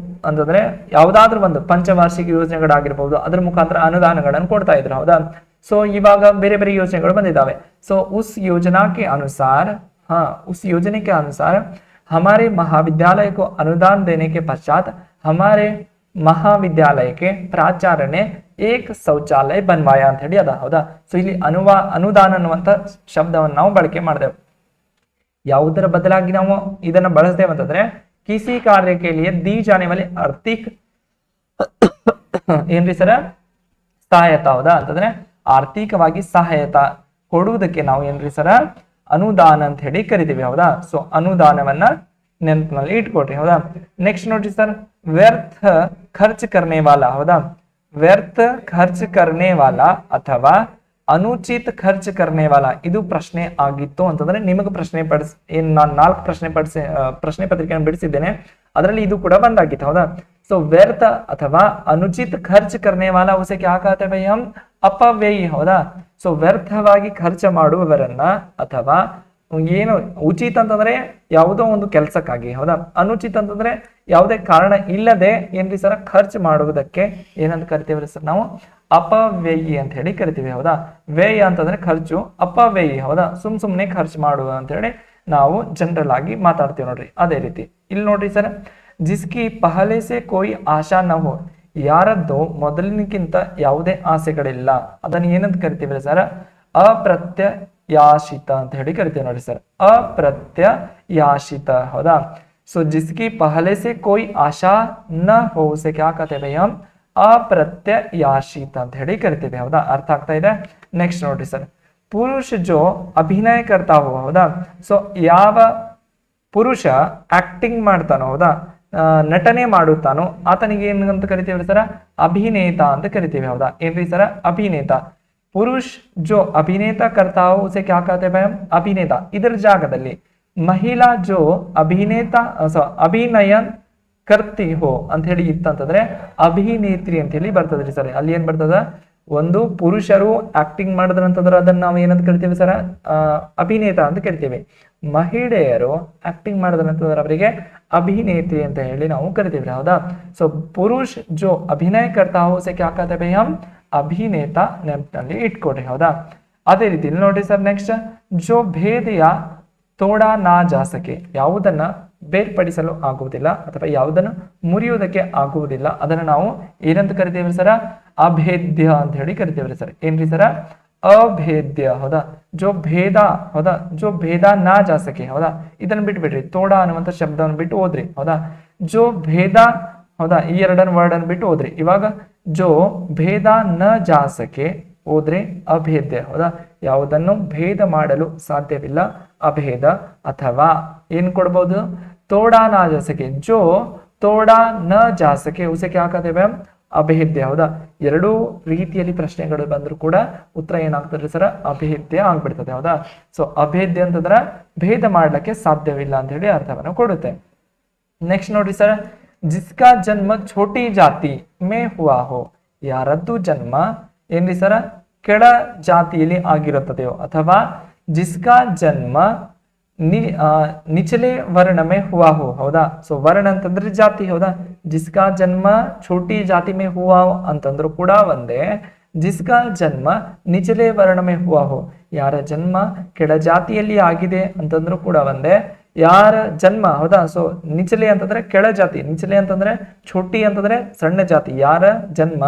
ಅಂತಂದ್ರೆ ಯಾವುದಾದ್ರೂ ಒಂದು ಪಂಚವಾರ್ಷಿಕ ಯೋಜನೆಗಳಾಗಿರಬಹುದು, ಅದರ ಮುಖಾಂತರ ಅನುದಾನಗಳನ್ನು ಕೊಡ್ತಾ ಇದ್ರು, ಹೌದಾ. ಸೊ ಇವಾಗ ಬೇರೆ ಬೇರೆ ಯೋಜನೆಗಳು ಬಂದಿದ್ದಾವೆ. ಸೊ उस योजना के अनुसार उस योजना के अनुसार हमारे महाविद्यालय को अनुदान देने के पश्चात हमारे महाविद्यालय के प्राचार्य ने ಏಕ್ ಶೌಚಾಲಯ ಬನ್ವಾಯ ಅಂತ ಹೇಳಿ ಅದ. ಹೌದಾ? ಸೊ ಇಲ್ಲಿ ಅನುದಾನ ಅನ್ನುವಂತ ಶಬ್ದವನ್ನು ನಾವು ಬಳಕೆ ಮಾಡಿದೆವು. ಯಾವುದರ ಬದಲಾಗಿ ನಾವು ಇದನ್ನ ಬಳಸ್ತೇವೆ ಅಂತಂದ್ರೆ ಕಿಸಿ ಕಾರ್ಯ ಕೆ ಲಿಯೆ ದಿ ಜಾನೆ ವಾಲಿ ಆರ್ಥಿಕ ಏನ್ರಿ ಸರ ಸಹಾಯತ. ಹೌದಾ? ಅಂತಂದ್ರೆ ಆರ್ಥಿಕವಾಗಿ ಸಹಾಯತ ಕೊಡುವುದಕ್ಕೆ ನಾವು ಏನ್ರಿ ಸರ ಅನುದಾನ ಅಂತ ಹೇಳಿ ಕರಿತೀವಿ. ಹೌದಾ? ಸೊ ಅನುದಾನವನ್ನ ನೆನಪಿನಲ್ಲಿ ಇಟ್ಕೊಡ್ರಿ. ಹೌದಾ? ನೆಕ್ಸ್ಟ್ ನೋಡ್ರಿ ಸರ್, ವ್ಯರ್ಥ ಖರ್ಚ್ ಕರ್ನೆ ವಾಲ. ಹೌದಾ? ವ್ಯರ್ಥ ಖರ್ಚ್ ಕರ್ನೆ ವಾಲ ಅಥವಾ ಅನುಚಿತ ಖರ್ಚ್ ಕರ್ನೆ ವಾಲ, ಇದು ಪ್ರಶ್ನೆ ಆಗಿತ್ತು ಅಂತಂದ್ರೆ ನಿಮಗೆ ನಾನು 4 ಪ್ರಶ್ನೆ ಪತ್ರಿಕೆಯನ್ನು ಬಿಡಿಸಿದ್ದೇನೆ, ಅದರಲ್ಲಿ ಇದು ಕೂಡ ಬಂದಾಗಿತ್ತು. ಹೌದಾ? ಸೊ ವ್ಯರ್ಥ ಅಥವಾ ಅನುಚಿತ ಖರ್ಚ್ ಕರ್ನೆ ವಾಲ ಉಸೆ ಕ್ಯಾ ಕಹತೆ ಭೈ ಹಮ್ ಅಪವ್ಯಯಿ. ಹೌದಾ? ಸೊ ವ್ಯರ್ಥವಾಗಿ ಖರ್ಚು ಮಾಡುವವರನ್ನ ಅಥವಾ ಏನು ಉಚಿತ ಅಂತಂದ್ರೆ ಯಾವುದೋ ಒಂದು ಕೆಲಸಕ್ಕಾಗಿ, ಹೌದಾ, ಅನುಚಿತ ಅಂತಂದ್ರೆ ಯಾವುದೇ ಕಾರಣ ಇಲ್ಲದೆ ಏನ್ರಿ ಸರ್ ಖರ್ಚು ಮಾಡುವುದಕ್ಕೆ ಏನಂತ ಕರಿತೀವ್ರಿ ಸರ್ ನಾವು ಅಪವ್ಯಯಿ ಅಂತ ಹೇಳಿ ಕರಿತೀವಿ. ಹೌದಾ? ವ್ಯಯ ಅಂತಂದ್ರೆ ಖರ್ಚು, ಅಪವ್ಯಯಿ ಹೌದಾ ಸುಮ್ನೆ ಖರ್ಚು ಮಾಡುವ ಅಂತ ಹೇಳಿ ನಾವು ಜನರಲ್ ಆಗಿ ಮಾತಾಡ್ತೀವಿ ನೋಡ್ರಿ. ಅದೇ ರೀತಿ ಇಲ್ಲಿ ನೋಡ್ರಿ ಸರ್, ಜಿಸ್ಕಿ ಪಹಲೆ ಸೆ ಕೋಯಿ ಆಶಾ ನ ಹೋ, ಯಾರದ್ದು ಮೊದಲಿನಕ್ಕಿಂತ ಯಾವುದೇ ಆಸೆಗಳಿಲ್ಲ, ಅದನ್ನ ಏನಂತ ಕರಿತೀವಿ ಸರ್ ಅಪ್ರತ್ಯಾಶಿತ ಅಂತ ಹೇಳಿ ಕರಿತೀವಿ ನೋಡಿ ಸರ್, ಅಪ್ರತ್ಯಾಶಿತ. ಹೌದಾ? ಸೊ ಜಿಸ್ಕಿ ಪಹಲೆ ಸೆ ಕೋಯಿ ಆಶಾ ನ ಹೋ ಉಸೆ ಕ್ಯಾ ಕಹತೆ ಭೈ ಹಮ್ ಅಪ್ರತ್ಯಾಶಿತ ಅಂತ ಹೇಳಿ ಕರಿತೀವಿ. ಹೌದಾ? ಅರ್ಥ ಆಗ್ತಾ ಇದೆ? ನೆಕ್ಸ್ಟ್ ನೋಡ್ರಿ ಸರ್, ಪುರುಷ ಜೋ ಅಭಿನಯ ಕರ್ತಾ ಹೋ. ಹೌದಾ? ಸೊ ಯಾವ ಪುರುಷ ಆಕ್ಟಿಂಗ್ ಮಾಡ್ತಾನೋ, ಹೌದಾ, ನಟನೆ ಮಾಡುತ್ತಾನೋ ಆತನಿಗೆ ಏನಂತ ಕರಿತೀವಿ ಸರ ಅಭಿನೇತ ಅಂತ ಕರಿತೀವಿ. ಹೌದಾ? ಏನ್ರಿ ಸರ ಅಭಿನೇತ. ಪುರುಷ ಜೋ ಅಭಿನೇತ ಕರ್ತಾ ಹೋ ಉಸೆ ಕ್ಯಾ ಕಹತೆ ಭೈ ಹಮ್ ಅಭಿನೇತ. ಇದರ ಜಾಗದಲ್ಲಿ ಮಹಿಳಾ ಜೋ ಅಭಿನೇತ ಅಭಿನಯ ಕರ್ತಿ ಹೋ ಅಂತ ಹೇಳಿ ಇತ್ತಂತಂದ್ರೆ ಅಭಿನೇತ್ರಿ ಅಂತ ಹೇಳಿ ಬರ್ತದ್ರಿ ಸರ್. ಅಲ್ಲಿ ಏನ್ ಬರ್ತದ, ಒಂದು ಪುರುಷರು ಆಕ್ಟಿಂಗ್ ಮಾಡಿದ್ರಂತಂದ್ರೆ ಅದನ್ನ ನಾವು ಏನಂತ ಕರಿತೀವಿ ಸರ ಅಭಿನೇತ ಅಂತ ಕರಿತೀವಿ. ಮಹಿಳೆಯರು ಆಕ್ಟಿಂಗ್ ಮಾಡಿದ್ರಂತಂದ್ರೆ ಅವರಿಗೆ ಅಭಿನೇತ್ರಿ ಅಂತ ಹೇಳಿ ನಾವು ಕರಿತೀವಿ. ಹೌದಾ? ಸೊ ಪುರುಷ ಜೋ ಅಭಿನಯ ಕರ್ತಾ ಹೋ ಉಸೆ ಕ್ಯಾ ಕಹತೆ ಭೈ ಹಮ್ ಅಭಿನೇತ ನೆನಪಿನಲ್ಲಿ ಇಟ್ಕೊಡ್ರಿ. ಹೌದಾ? ಅದೇ ರೀತಿ ಇಲ್ಲಿ ನೋಡ್ರಿ ಸರ್, ನೆಕ್ಸ್ಟ್ ಜೋ ಭೇದಯ ತೋಡಾ ನಾ ಜಾಸಕೆ, ಯಾವುದನ್ನ ಬೇರ್ಪಡಿಸಲು ಆಗುವುದಿಲ್ಲ ಅಥವಾ ಯಾವುದನ್ನು ಮುರಿಯುವುದಕ್ಕೆ ಆಗುವುದಿಲ್ಲ ಅದನ್ನ ನಾವು ಏನಂತ ಕರಿತೀವಿ ಸರ ಅಭೇದ್ಯ ಅಂತ ಹೇಳಿ ಕರಿತೀವ್ರಿ ಸರ್. ಏನ್ರಿ ಸರ ಅಭೇದ್ಯ. ಹೌದಾ? ಜೋ ಭೇದ, ಹೌದಾ, ಜೋ ಭೇದ ನಾ ಜಾಸಕೆ. ಹೌದಾ? ಇದನ್ನ ಬಿಟ್ಬಿಡ್ರಿ, ತೋಡ ಅನ್ನುವಂಥ ಶಬ್ದವನ್ನು ಬಿಟ್ಟು ಹೋದ್ರಿ. ಹೌದಾ? ಜೋ ಭೇದ, ಹೌದಾ, ಈ ಎರಡನ್ನ ವರ್ಡ್ ಅನ್ನು ಬಿಟ್ಟು ಹೋದ್ರಿ. ಇವಾಗ ಜೋ ಭೇದ ನ ಜಾಸಕೆ ಹೋದ್ರೆ ಅಭೇದ್ಯ. ಹೌದಾ? ಯಾವುದನ್ನು ಭೇದ ಮಾಡಲು ಸಾಧ್ಯವಿಲ್ಲ, ಅಭೇದ. ಅಥವಾ ಏನ್ ಕೊಡ್ಬೋದು, ತೋಡಾ ನಾ ಜಾಸಕೆ, ಜೋ ತೋಡಾ ನ ಜಾಸಕೆ ಉಸೆ ಕ್ಯಾ ಕಹತೆ ಭೈ ಹಮ್ ಅಭೇದ್ಯ. ಹೌದಾ? ಎರಡೂ ರೀತಿಯಲ್ಲಿ ಪ್ರಶ್ನೆಗಳು ಬಂದ್ರು ಕೂಡ ಉತ್ತರ ಏನಾಗ್ತದೆ ಸರ ಅಭೇದ್ಯ ಆಗ್ಬಿಡ್ತದೆ. ಹೌದಾ? ಸೊ ಅಭೇದ್ಯ ಅಂತಂದ್ರ ಭೇದ ಮಾಡ್ಲಿಕ್ಕೆ ಸಾಧ್ಯವಿಲ್ಲ ಅಂತ ಹೇಳಿ ಅರ್ಥವನ್ನು ಕೊಡುತ್ತೆ. ನೆಕ್ಸ್ಟ್ ನೋಡ್ರಿ ಸರ್, ಜಿಸ್ಕಾ ಜನ್ಮ ಛೋಟಿ ಜಾತಿ ಮೇ ಹುವಾ ಹೋ, ಯಾರದ್ದು ಜನ್ಮ ಏನ್ರಿ ಸರ ಕೆಳ ಜಾತಿಯಲ್ಲಿ ಆಗಿರುತ್ತದೆಯೋ ಅಥವಾ ಜಿಸ್ಕಾ ಜನ್ಮ ನಿಚಲೆ ವರ್ಣ ಮೇ ಹುವಾ ಹೋ. ಹೌದಾ? ಸೊ ವರ್ಣ ಅಂತಂದ್ರೆ ಜಾತಿ. ಹೌದಾ? ಜಿಸ್ಕಾ ಜನ್ಮ ಛೋಟಿ ಜಾತಿ ಮೇ ಹುವಾ ಅಂತಂದ್ರು ಕೂಡ ಒಂದೇ, ಜಿಸ್ಕಾ ಜನ್ಮ ನಿಚಲೆ ವರ್ಣ ಮೇ ಹುವಾ ಹೋ, ಯಾರ ಜನ್ಮ ಕೆಳ ಜಾತಿಯಲ್ಲಿ ಆಗಿದೆ ಅಂತಂದ್ರು ಕೂಡ ಒಂದೇ, ಯಾರ ಜನ್ಮ, ಹೌದಾ, ಸೊ ನಿಚಲೆ ಅಂತಂದ್ರೆ ಕೆಳ ಜಾತಿ, ನಿಚಲೆ ಅಂತಂದ್ರೆ ಛೋಟಿ ಅಂತಂದ್ರೆ ಸಣ್ಣ ಜಾತಿ, ಯಾರ ಜನ್ಮ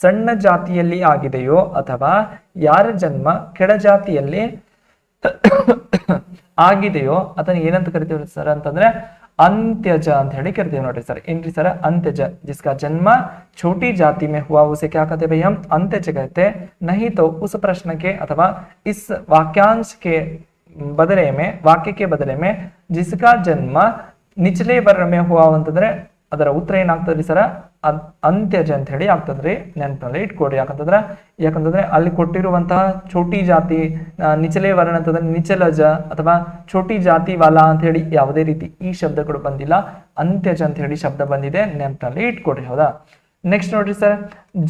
ಸಣ್ಣ ಜಾತಿಯಲ್ಲಿ ಆಗಿದೆಯೋ ಅಥವಾ ಯಾರ ಜನ್ಮ ಕೆಳ ಜಾತಿಯಲ್ಲಿ ಆಗಿದೆಯೋ ಅದನ್ನ ಏನಂತ ಕರಿತೀವಿ ಸರ್ ಅಂತಂದ್ರೆ ಅಂತ್ಯಜ ಅಂತ ಹೇಳಿ ಕರಿತೀವಿ ನೋಡ್ರಿ ಸರ್. ಏನ್ರಿ ಸರ್ ಅಂತ್ಯಜ. ಜಿಸ್ಕಾ ಜನ್ಮ छोटी जाति में हुआ उसे क्या कहते भई हम अंत्यज कहते, नहीं तो उस प्रश्न के अथवा इस वाक्यांश के बदले में, वाक्य के बदले में जिसका जन्म निचले वर्ण में हुआ ಅಂತಂದ್ರೆ ಅದರ ಉತ್ತರ ಏನಾಗ್ತದ್ರಿ ಸರ ಅಂತ್ಯಜ ಅಂತ ಹೇಳಿ ಆಗ್ತದ್ರಿ. ನೆನಪಿನಲ್ಲಿ ಇಟ್ಕೊಡ್ರಿ. ಯಾಕಂತಂದ್ರೆ ಅಲ್ಲಿ ಕೊಟ್ಟಿರುವಂತಹ ಛೋಟಿ ಜಾತಿ ನಿಚಲೆ ವರ್ಣ ಅಂತಂದ್ರೆ ನಿಚಲಜ ಅಥವಾ ಛೋಟಿ ಜಾತಿ ವಾಲಾ ಅಂತ ಹೇಳಿ ಯಾವುದೇ ರೀತಿ ಈ ಶಬ್ದಗಳು ಬಂದಿಲ್ಲ, ಅಂತ್ಯಜ ಅಂತ ಹೇಳಿ ಶಬ್ದ ಬಂದಿದೆ. ನೆನಪಿನಲ್ಲಿ ಇಟ್ಕೊಡ್ರಿ. ಹೌದಾ? ನೆಕ್ಸ್ಟ್ ನೋಡ್ರಿ ಸರ್,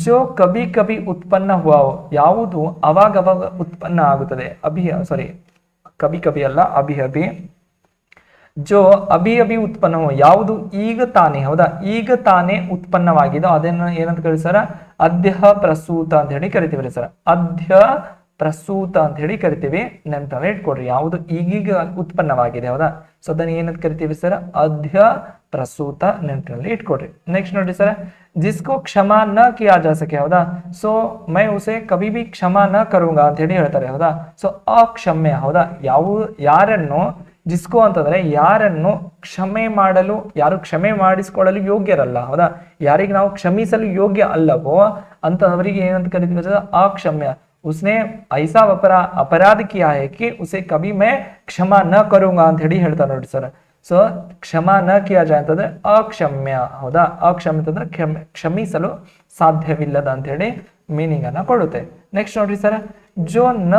ಜೋ ಕಬಿ ಕಬಿ ಉತ್ಪನ್ನ ಹುವಾ, ಯಾವುದು ಅವಾಗವಾಗ ಉತ್ಪನ್ನ ಆಗುತ್ತದೆ, ಕಬಿ ಕಬಿ ಅಲ್ಲ, ಅಭಿ ಅಭಿ. ಜೋ ಅಭಿ ಅಭಿ ಉತ್ಪನ್ನ ಹೋ, ಯಾವುದು ಈಗ ತಾನೇ, ಹೌದಾ, ಈಗ ತಾನೇ ಉತ್ಪನ್ನವಾಗಿದೋ ಅದನ್ನ ಏನಂತ ಕರೀತಾರ ಅದ್ಯ ಪ್ರಸೂತ ಅಂತ ಹೇಳಿ ಕರಿತೀವ್ರಿ ಸರ್. ಅದ್ಯ ಪ್ರಸೂತ ಅಂತ ಹೇಳಿ ಕರಿತೀವಿ. ನೆನಪಲ್ಲಿ ಇಟ್ಕೊಡ್ರಿ, ಯಾವುದು ಈಗೀಗ ಉತ್ಪನ್ನವಾಗಿದೆ ಹೌದಾ, ಸೊ ಅದನ್ನ ಏನಂತ ಕರಿತೀವಿ ಸರ್, ಅಧ್ಯ ಪ್ರಸೂತ. ನೆನಪಿನಲ್ಲಿ ಇಟ್ಕೊಡ್ರಿ. ನೆಕ್ಸ್ಟ್ ನೋಡಿ ಸರ್, ಜಿಸ್ಕೋ ಕ್ಷಮಾ ನ ಕಿಯಾ ಜಾ ಸಕೆ ಹೌದಾ, ಸೊ ಮೈ ಉಸೆ ಕಭಿ ಬಿ ಕ್ಷಮಾ ನ ಕರುಂಗಾ ಅಂತ ಹೇಳಿ ಹೇಳ್ತಾರೆ ಹೌದಾ. ಸೊ ಅಕ್ಷಮ್ಯ ಹೌದಾ, ಯಾರನ್ನು, ಜಿಸ್ಕೋ ಅಂತಂದ್ರೆ ಯಾರನ್ನು ಕ್ಷಮೆ ಮಾಡಲು, ಯಾರು ಕ್ಷಮೆ ಮಾಡಿಸ್ಕೊಳ್ಳಲು ಯೋಗ್ಯರಲ್ಲ ಹೌದಾ, ಯಾರಿಗೆ ನಾವು ಕ್ಷಮಿಸಲು ಯೋಗ್ಯ ಅಲ್ಲವೋ ಅಂತವರಿಗೆ ಏನಂತ ಕರಿತೀವಿ ಸರ್, ಅಕ್ಷಮ್ಯ. उसने ऐसा अपराध किया है कि उसे कभी मैं क्षमा न करूंगा ಅಂತ ಹೇಳಿ ಹೇಳ್ತಾರೆ ನೋಡಿ ಸರ್. ಸೊ ಕ್ಷಮಾ ನ ಕಿಯಾ ಜಾಯ್ ಅಂತಂದ್ರೆ ಅಕ್ಷಮ್ಯ ಹೌದಾ, ಅಕ್ಷಮ್ಯ ಅಂತಂದ್ರೆ ಕ್ಷಮಿಸಲು ಸಾಧ್ಯವಿಲ್ಲದ ಅಂತ ಹೇಳಿ ಮೀನಿಂಗ್ ಅನ್ನ ಕೊಡುತ್ತೆ. ನೆಕ್ಸ್ಟ್ ನೋಡ್ರಿ ಸರ್, ಜೋ ನ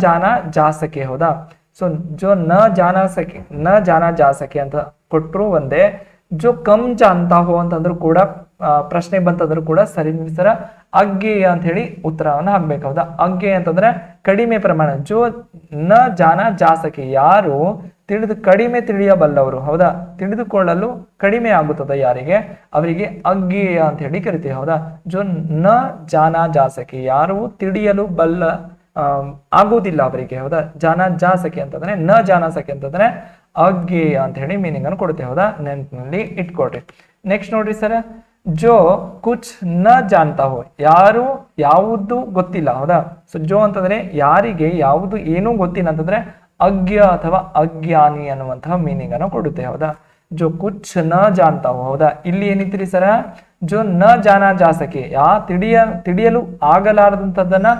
ಜಾನಾ ಜಾ ಸಕೆ ಹೌದಾ, ಸೊ ಜೋ ನ ಜಾನಾ ಜಾ ಸಕೆ ಅಂತ ಕೊಟ್ಟರು ಒಂದೇ, ಜೋ ಕಮ್ ಜಾನ್ತಾ ಹೋ ಅಂತಂದ್ರು ಕೂಡ ಪ್ರಶ್ನೆ ಬಂತಂದ್ರು ಕೂಡ ಸರಿ ಸರ ಅಗ್ಗೇಯ ಅಂತ ಹೇಳಿ ಉತ್ತರವನ್ನ ಹಾಕ್ಬೇಕು ಹೌದಾ. ಅಗ್ಗೇಯ ಅಂತಂದ್ರೆ ಕಡಿಮೆ ಪ್ರಮಾಣ, ಜೋ ನ ಜಾನ ಜಾಸಕೆ ಯಾರು ಕಡಿಮೆ ತಿಳಿಯಬಲ್ಲವರು ಹೌದಾ, ತಿಳಿದುಕೊಳ್ಳಲು ಕಡಿಮೆ ಆಗುತ್ತದೆ ಯಾರಿಗೆ, ಅವರಿಗೆ ಅಗ್ಗೇಯ ಅಂತ ಹೇಳಿ ಕರಿತೀವಿ ಹೌದಾ. ಜೋ ನ ಜಾನ ಜಾಸಕೆ ಯಾರು ತಿಳಿಯಲು ಬಲ್ಲ ಆಗುವುದಿಲ್ಲ ಅವರಿಗೆ ಹೌದಾ. ಜಾನ ಜಾಸಕೆ ಅಂತಂದ್ರೆ ನ ಜಾನ ಸಕೆ ಅಂತಂದ್ರೆ ಅಗ್ಗೇಯ ಅಂತ ಹೇಳಿ ಮೀನಿಂಗ್ ಅನ್ನು ಕೊಡುತ್ತೆ ಹೌದಾ, ನೆನಪಿನಲ್ಲಿ ಇಟ್ಕೊಡ್ರಿ. ನೆಕ್ಸ್ಟ್ ನೋಡ್ರಿ ಸರ್, ಜೋ ಕುಚ್ ನ ಜಾನ್ತಾ ಹೋ ಯಾರು ಯಾವುದು ಗೊತ್ತಿಲ್ಲ ಹೌದಾ. ಸೊ ಜೋ ಅಂತಂದ್ರೆ ಯಾರಿಗೆ ಯಾವುದು ಏನೂ ಗೊತ್ತಿಲ್ಲ ಅಂತಂದ್ರೆ ಅಜ್ಞ ಅಥವಾ ಅಜ್ಞಾನಿ ಅನ್ನುವಂತಹ ಮೀನಿಂಗ್ ಅನ್ನು ಕೊಡುತ್ತೆ ಹೌದಾ. ಜೋ ಕುಚ್ ನ ಜಾನ್ತಾ ಹೋ ಹೌದಾ, ಇಲ್ಲಿ ಏನಿತ್ರಿ ಸರ, ಜೋ ನ ಜಾನಾ ಜಾ ಸಕೆ ತಿಳಿಯಲು ಆಗಲಾರದಂತದನ್ನ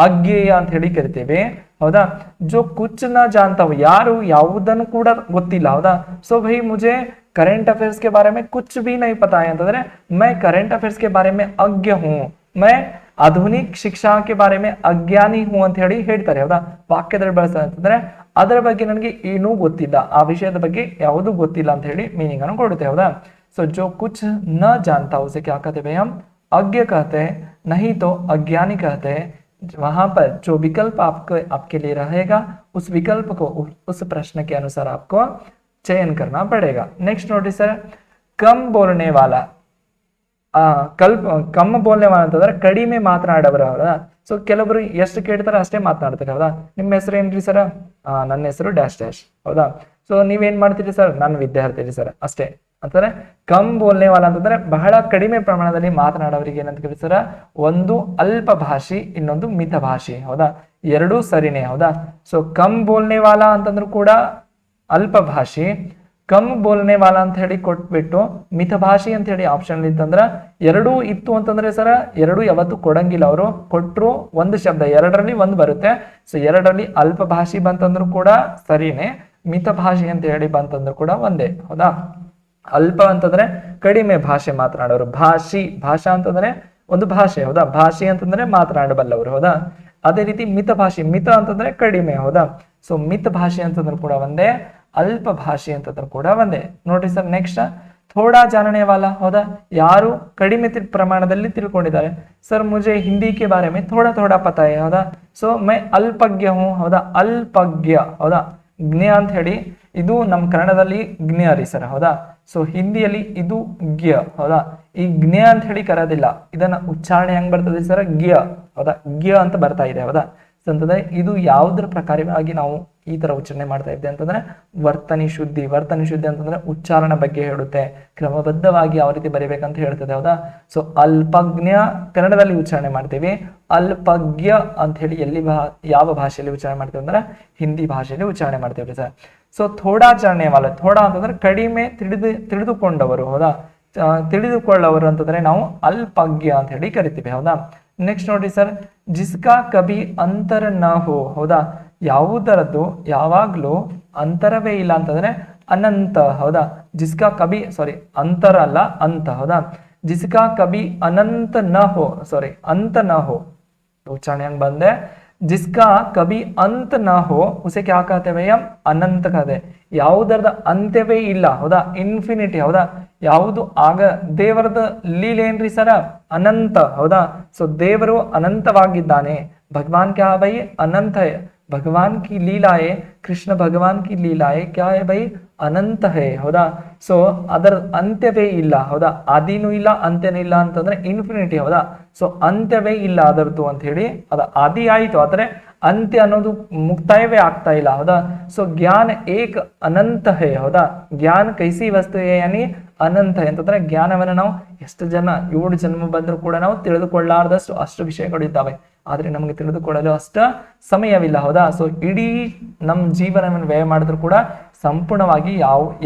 ಅಜ್ಞೇಯ ಅಂತ ಹೇಳಿ ಕರಿತೇವೆ ಹೌದಾ. ಜೋ ಕುಚ್ ನ ಜಾನ್ತಾ ಹೋ ಯಾರು ಯಾವುದನ್ನು ಕೂಡ ಗೊತ್ತಿಲ್ಲ ಹೌದಾ. ಸೊ ಭೈ ಮುझे करंट अफेयर्स के बारे में कुछ भी नहीं पता है ಅಂತಂದ್ರೆ मैं करंट अफेयर्स के बारे में अज्ञ हूं, मैं ಆಧುನಿಕ ಶಿಕ್ಷಾ के बारे में अज्ञानी हूं ಅಂತ ಹೇಳಿ ಹೇಳ್ತಾರೆ ಹೌದಾ. ವಾಕ್ಯದಲ್ಲಿ ಬಳಸ್ತಾರೆ ಅಂತಂದ್ರೆ ಅದರ ಬಗ್ಗೆ ನನಗೆ ಏನೂ ಗೊತ್ತಿಲ್ಲ, ಆ ವಿಷಯದ ಬಗ್ಗೆ ಯಾವುದೂ ಗೊತ್ತಿಲ್ಲ ಅಂತ ಹೇಳಿ ಮೀನಿಂಗ್ ಅನ್ನು ಕೊಡುತ್ತೆ ಹೌದಾ. ಸೊ जो कुछ न जानता उसे क्या कहते हैं हम, अज्ञ कहते हैं, नहीं तो अज्ञानी कहते हैं. वहां पर जो विकल्प आपके लिए रहेगा उस विकल्प को उस प्रश्न के अनुसार आपको चयन करना पड़ेगा. नेक्स्ट नोटिस सर, कम बोलने वाला ಕಮ್ ಬೋಲ್ನೆ ವಾಲ ಅಂತಂದ್ರೆ ಕಡಿಮೆ ಮಾತನಾಡೋರು ಹೌದಾ. ಸೊ ಕೆಲವೊಬ್ರು ಎಷ್ಟು ಕೇಳ್ತಾರೆ ಅಷ್ಟೇ ಮಾತನಾಡ್ತಾರೆ ಹೌದಾ. ನಿಮ್ಮ ಹೆಸರು ಏನ್ರಿ ಸರ್, ನನ್ನ ಹೆಸರು ಡ್ಯಾಶ್ ಡ್ಯಾಶ್ ಹೌದಾ. ಸೊ ನೀವೇನ್ ಮಾಡ್ತೀರಿ ಸರ್, ನನ್ನ ವಿದ್ಯಾರ್ಥಿ ರೀ ಸರ್ ಅಷ್ಟೇ ಅಂತಂದ್ರೆ ಕಮ್ ಬೋಲ್ನೆ ವಾಲ ಅಂತಂದ್ರೆ ಬಹಳ ಕಡಿಮೆ ಪ್ರಮಾಣದಲ್ಲಿ ಮಾತನಾಡೋರಿಗೆ ಏನಂತ ಕರೀತಾರೆ ಸರ್, ಒಂದು ಅಲ್ಪ ಭಾಷಿ, ಇನ್ನೊಂದು ಮಿತ ಭಾಷಿ ಹೌದಾ, ಎರಡೂ ಸರಿನೇ ಹೌದಾ. ಸೊ ಕಮ್ ಬೋಲ್ನೆ ವಾಲ ಅಂತಂದ್ರು ಕೂಡ ಅಲ್ಪ ಭಾಷಿ, ಕಮ್ ಬೋಲ್ನೆ ವಾಲ ಅಂತ ಹೇಳಿ ಕೊಟ್ಬಿಟ್ಟು ಮಿತಭಾಷಿ ಅಂತ ಹೇಳಿ ಆಪ್ಷನ್ ಇತ್ತಂದ್ರ ಎರಡೂ ಇತ್ತು ಅಂತಂದ್ರೆ ಸರ ಎರಡೂ ಯಾವತ್ತು ಕೊಡಂಗಿಲ್ಲ. ಅವರು ಕೊಟ್ರು ಒಂದು ಶಬ್ದ ಎರಡರಲ್ಲಿ ಒಂದು ಬರುತ್ತೆ. ಸೊ ಎರಡರಲ್ಲಿ ಅಲ್ಪ ಭಾಷಿ ಬಂತಂದ್ರು ಕೂಡ ಸರಿನೇ, ಮಿತಭಾಷಿ ಅಂತ ಹೇಳಿ ಬಂತಂದ್ರು ಕೂಡ ಒಂದೇ ಹೌದಾ. ಅಲ್ಪ ಅಂತಂದ್ರೆ ಕಡಿಮೆ ಭಾಷೆ ಮಾತನಾಡೋರು, ಭಾಷಾ ಅಂತಂದ್ರೆ ಒಂದು ಭಾಷೆ ಹೌದಾ, ಭಾಷೆ ಅಂತಂದ್ರೆ ಮಾತನಾಡಬಲ್ಲವರು ಹೌದಾ. ಅದೇ ರೀತಿ ಮಿತಭಾಷಿ, ಮಿತ ಅಂತಂದ್ರೆ ಕಡಿಮೆ ಹೌದಾ. ಸೊ ಮಿತ ಭಾಷೆ ಅಂತಂದ್ರು ಕೂಡ ಒಂದೇ, ಅಲ್ಪ ಭಾಷೆ ಅಂತಂದ್ರು ಕೂಡ ಒಂದೇ. ನೋಡ್ರಿ ಸರ್, ನೆಕ್ಸ್ಟ್ ಥೋಡಾ ಜಾನನೆ ವಾಲ ಹೌದಾ, ಯಾರು ಕಡಿಮೆ ಪ್ರಮಾಣದಲ್ಲಿ ತಿಳ್ಕೊಂಡಿದ್ದಾರೆ. ಸರ್ ಮುझे ಹಿಂದಿ ಕೆ ಬಾರೆ में थोड़ा थोड़ा पता है ಹೌದಾ. ಸೊ मैं ಅಲ್ಪಜ್ಞ ಹೂಂ ಹೌದಾ, ಅಲ್ಪಜ್ಞ ಹೌದಾ. ಜ್ಞ ಅಂತ ಹೇಳಿ ಇದು ನಮ್ಮ ಕನ್ನಡದಲ್ಲಿ ಜ್ಞ ರೀ ಸರ್ ಹೌದಾ. ಸೊ ಹಿಂದಿಯಲ್ಲಿ ಇದು ಜ್ಞ ಹೌದಾ. ಈ ಜ್ಞ ಅಂತ ಹೇಳಿ ಕರೋದಿಲ್ಲ, ಇದನ್ನ ಉಚ್ಚಾರಣೆ ಹೆಂಗ್ ಬರ್ತದೆ ಸರ್, ಜ್ಞ ಹೌದಾ, ಜ್ಞ ಅಂತ ಬರ್ತಾ ಇದೆ ಹೌದಾ. ಅಂತಂದ್ರೆ ಇದು ಯಾವುದರ ಪ್ರಕಾರವಾಗಿ ನಾವು ಈ ತರ ಉಚ್ಚಾರಣೆ ಮಾಡ್ತಾ ಇದ್ದೆ ಅಂತಂದ್ರೆ ವರ್ತನಿ ಶುದ್ಧಿ ಅಂತಂದ್ರೆ ಉಚ್ಚಾರಣ ಬಗ್ಗೆ ಹೇಳುತ್ತೆ, ಕ್ರಮಬದ್ಧವಾಗಿ ಯಾವ ರೀತಿ ಬರಿಬೇಕಂತ ಹೇಳ್ತದೆ ಹೌದಾ. ಸೊ ಅಲ್ಪಜ್ಞ ಕನ್ನಡದಲ್ಲಿ ಉಚ್ಚಾರಣೆ ಮಾಡ್ತೀವಿ, ಅಲ್ಪಜ್ಞ ಅಂತ ಹೇಳಿ ಯಾವ ಭಾಷೆಯಲ್ಲಿ ಉಚ್ಚಾರಣೆ ಮಾಡ್ತೀವಿ ಅಂದ್ರೆ ಹಿಂದಿ ಭಾಷೆಯಲ್ಲಿ ಉಚ್ಚಾರಣೆ ಮಾಡ್ತೀವಿ ಸರ್. ಸೊ ಥೋಡಾ ಜಾಣೆ ವಾಲ, ಥೋಡಾ ಅಂತಂದ್ರೆ ಕಡಿಮೆ ತಿಳಿದುಕೊಂಡವರು ಹೌದಾ, ತಿಳಿದುಕೊಳ್ಳವರು ಅಂತಂದ್ರೆ ನಾವು ಅಲ್ಪಜ್ಞ ಅಂತ ಹೇಳಿ ಕರಿತೀವಿ ಹೌದಾ. ನೆಕ್ಸ್ಟ್ ನೋಡಿ ಸರ್, ಜಿಸ್ಕಾ ಕಭಿ ಅಂತರ ನ ಹೋ ಹೌದಾ, ಯಾವುದರದ್ದು ಯಾವಾಗ್ಲೂ ಅಂತರವೇ ಇಲ್ಲ ಅಂತಂದ್ರೆ ಅನಂತ ಹೌದಾ. ಜಿಸ್ಕಾ ಕಭಿ ಅಂತರ ಅಲ್ಲ ಅಂತ ಹೌದಾ. ಜಿಸ್ಕಾ ಕಭಿ ಅನಂತ ನ ಹೋ ಅಂತ ನ ಹೋ ಉಚ್ಚಾರಣೆ ಹಂಗ್ ಬಂದೆ. ಜಿಸ್ಕಾ ಕಭಿ ಅಂತ ನ ಹೋ ಉಸೆ ಕ್ಯಾ ಕಹತೆ ಹೈ, ಅನಂತ ಕಹತೆ, ಯಾವುದರದ ಅಂತ್ಯವೇ ಇಲ್ಲ ಹೌದಾ, ಇನ್ಫಿನಿಟಿ ಹೌದಾ. ಯಾವುದು ಆಗ ದೇವರದ ಲೀಲೆ ಏನ್ರಿ ಸರ, ಅನಂತ ಹೌದಾ. ಸೊ ದೇವರು ಅನಂತವಾಗಿದ್ದಾನೆ, ಭಗವಾನ್ ಕ್ಯಾ ಭೈ ಅನಂತ ಭಗವಾನ್ ಕಿ ಲೀಲಾಯೇ, ಕೃಷ್ಣ ಭಗವಾನ್ ಕಿ ಲೀಲಾಯೇ ಕ್ಯಾ ಹೈ ಬೈ, ಅನಂತ ಹೇ. ಹೌದಾ, ಸೊ ಅದರ ಅಂತ್ಯವೇ ಇಲ್ಲ. ಹೌದಾ, ಆದಿನೂ ಇಲ್ಲ ಅಂತ್ಯನೂ ಇಲ್ಲ ಅಂತಂದ್ರೆ ಇನ್ಫಿನಿಟಿ. ಹೌದಾ, ಸೊ ಅಂತ್ಯವೇ ಇಲ್ಲ ಅದರದ್ದು ಅಂತ ಹೇಳಿ, ಅದ ಆದಿ ಆಯಿತು ಆದ್ರೆ ಅಂತ್ಯ ಅನ್ನೋದು ಮುಕ್ತಾಯವೇ ಆಗ್ತಾ ಇಲ್ಲ. ಹೌದಾ, ಸೊ ಜ್ಞಾನ ಏಕ್ ಅನಂತ ಹೇ. ಹೌದಾ, ಜ್ಞಾನ ಕೈಸಿ ವಸ್ತು ಯಾನಿ ಅನಂತ ಅಂತಂದ್ರೆ ಜ್ಞಾನವನ್ನು ನಾವು ಎಷ್ಟು ಜನ 7 ಜನ್ಮ ಬಂದರೂ ಕೂಡ ನಾವು ತಿಳಿದುಕೊಳ್ಳಾರ್ದಷ್ಟು ಅಷ್ಟು ವಿಷಯಗಳು ಇದ್ದಾವೆ, ಆದ್ರೆ ನಮಗೆ ತಿಳಿದುಕೊಳ್ಳಲು ಅಷ್ಟ ಸಮಯವಿಲ್ಲ. ಹೌದಾ, ಸೊ ಇಡೀ ನಮ್ಮ ಜೀವನವನ್ನು ವ್ಯಯ ಮಾಡಿದ್ರು ಕೂಡ ಸಂಪೂರ್ಣವಾಗಿ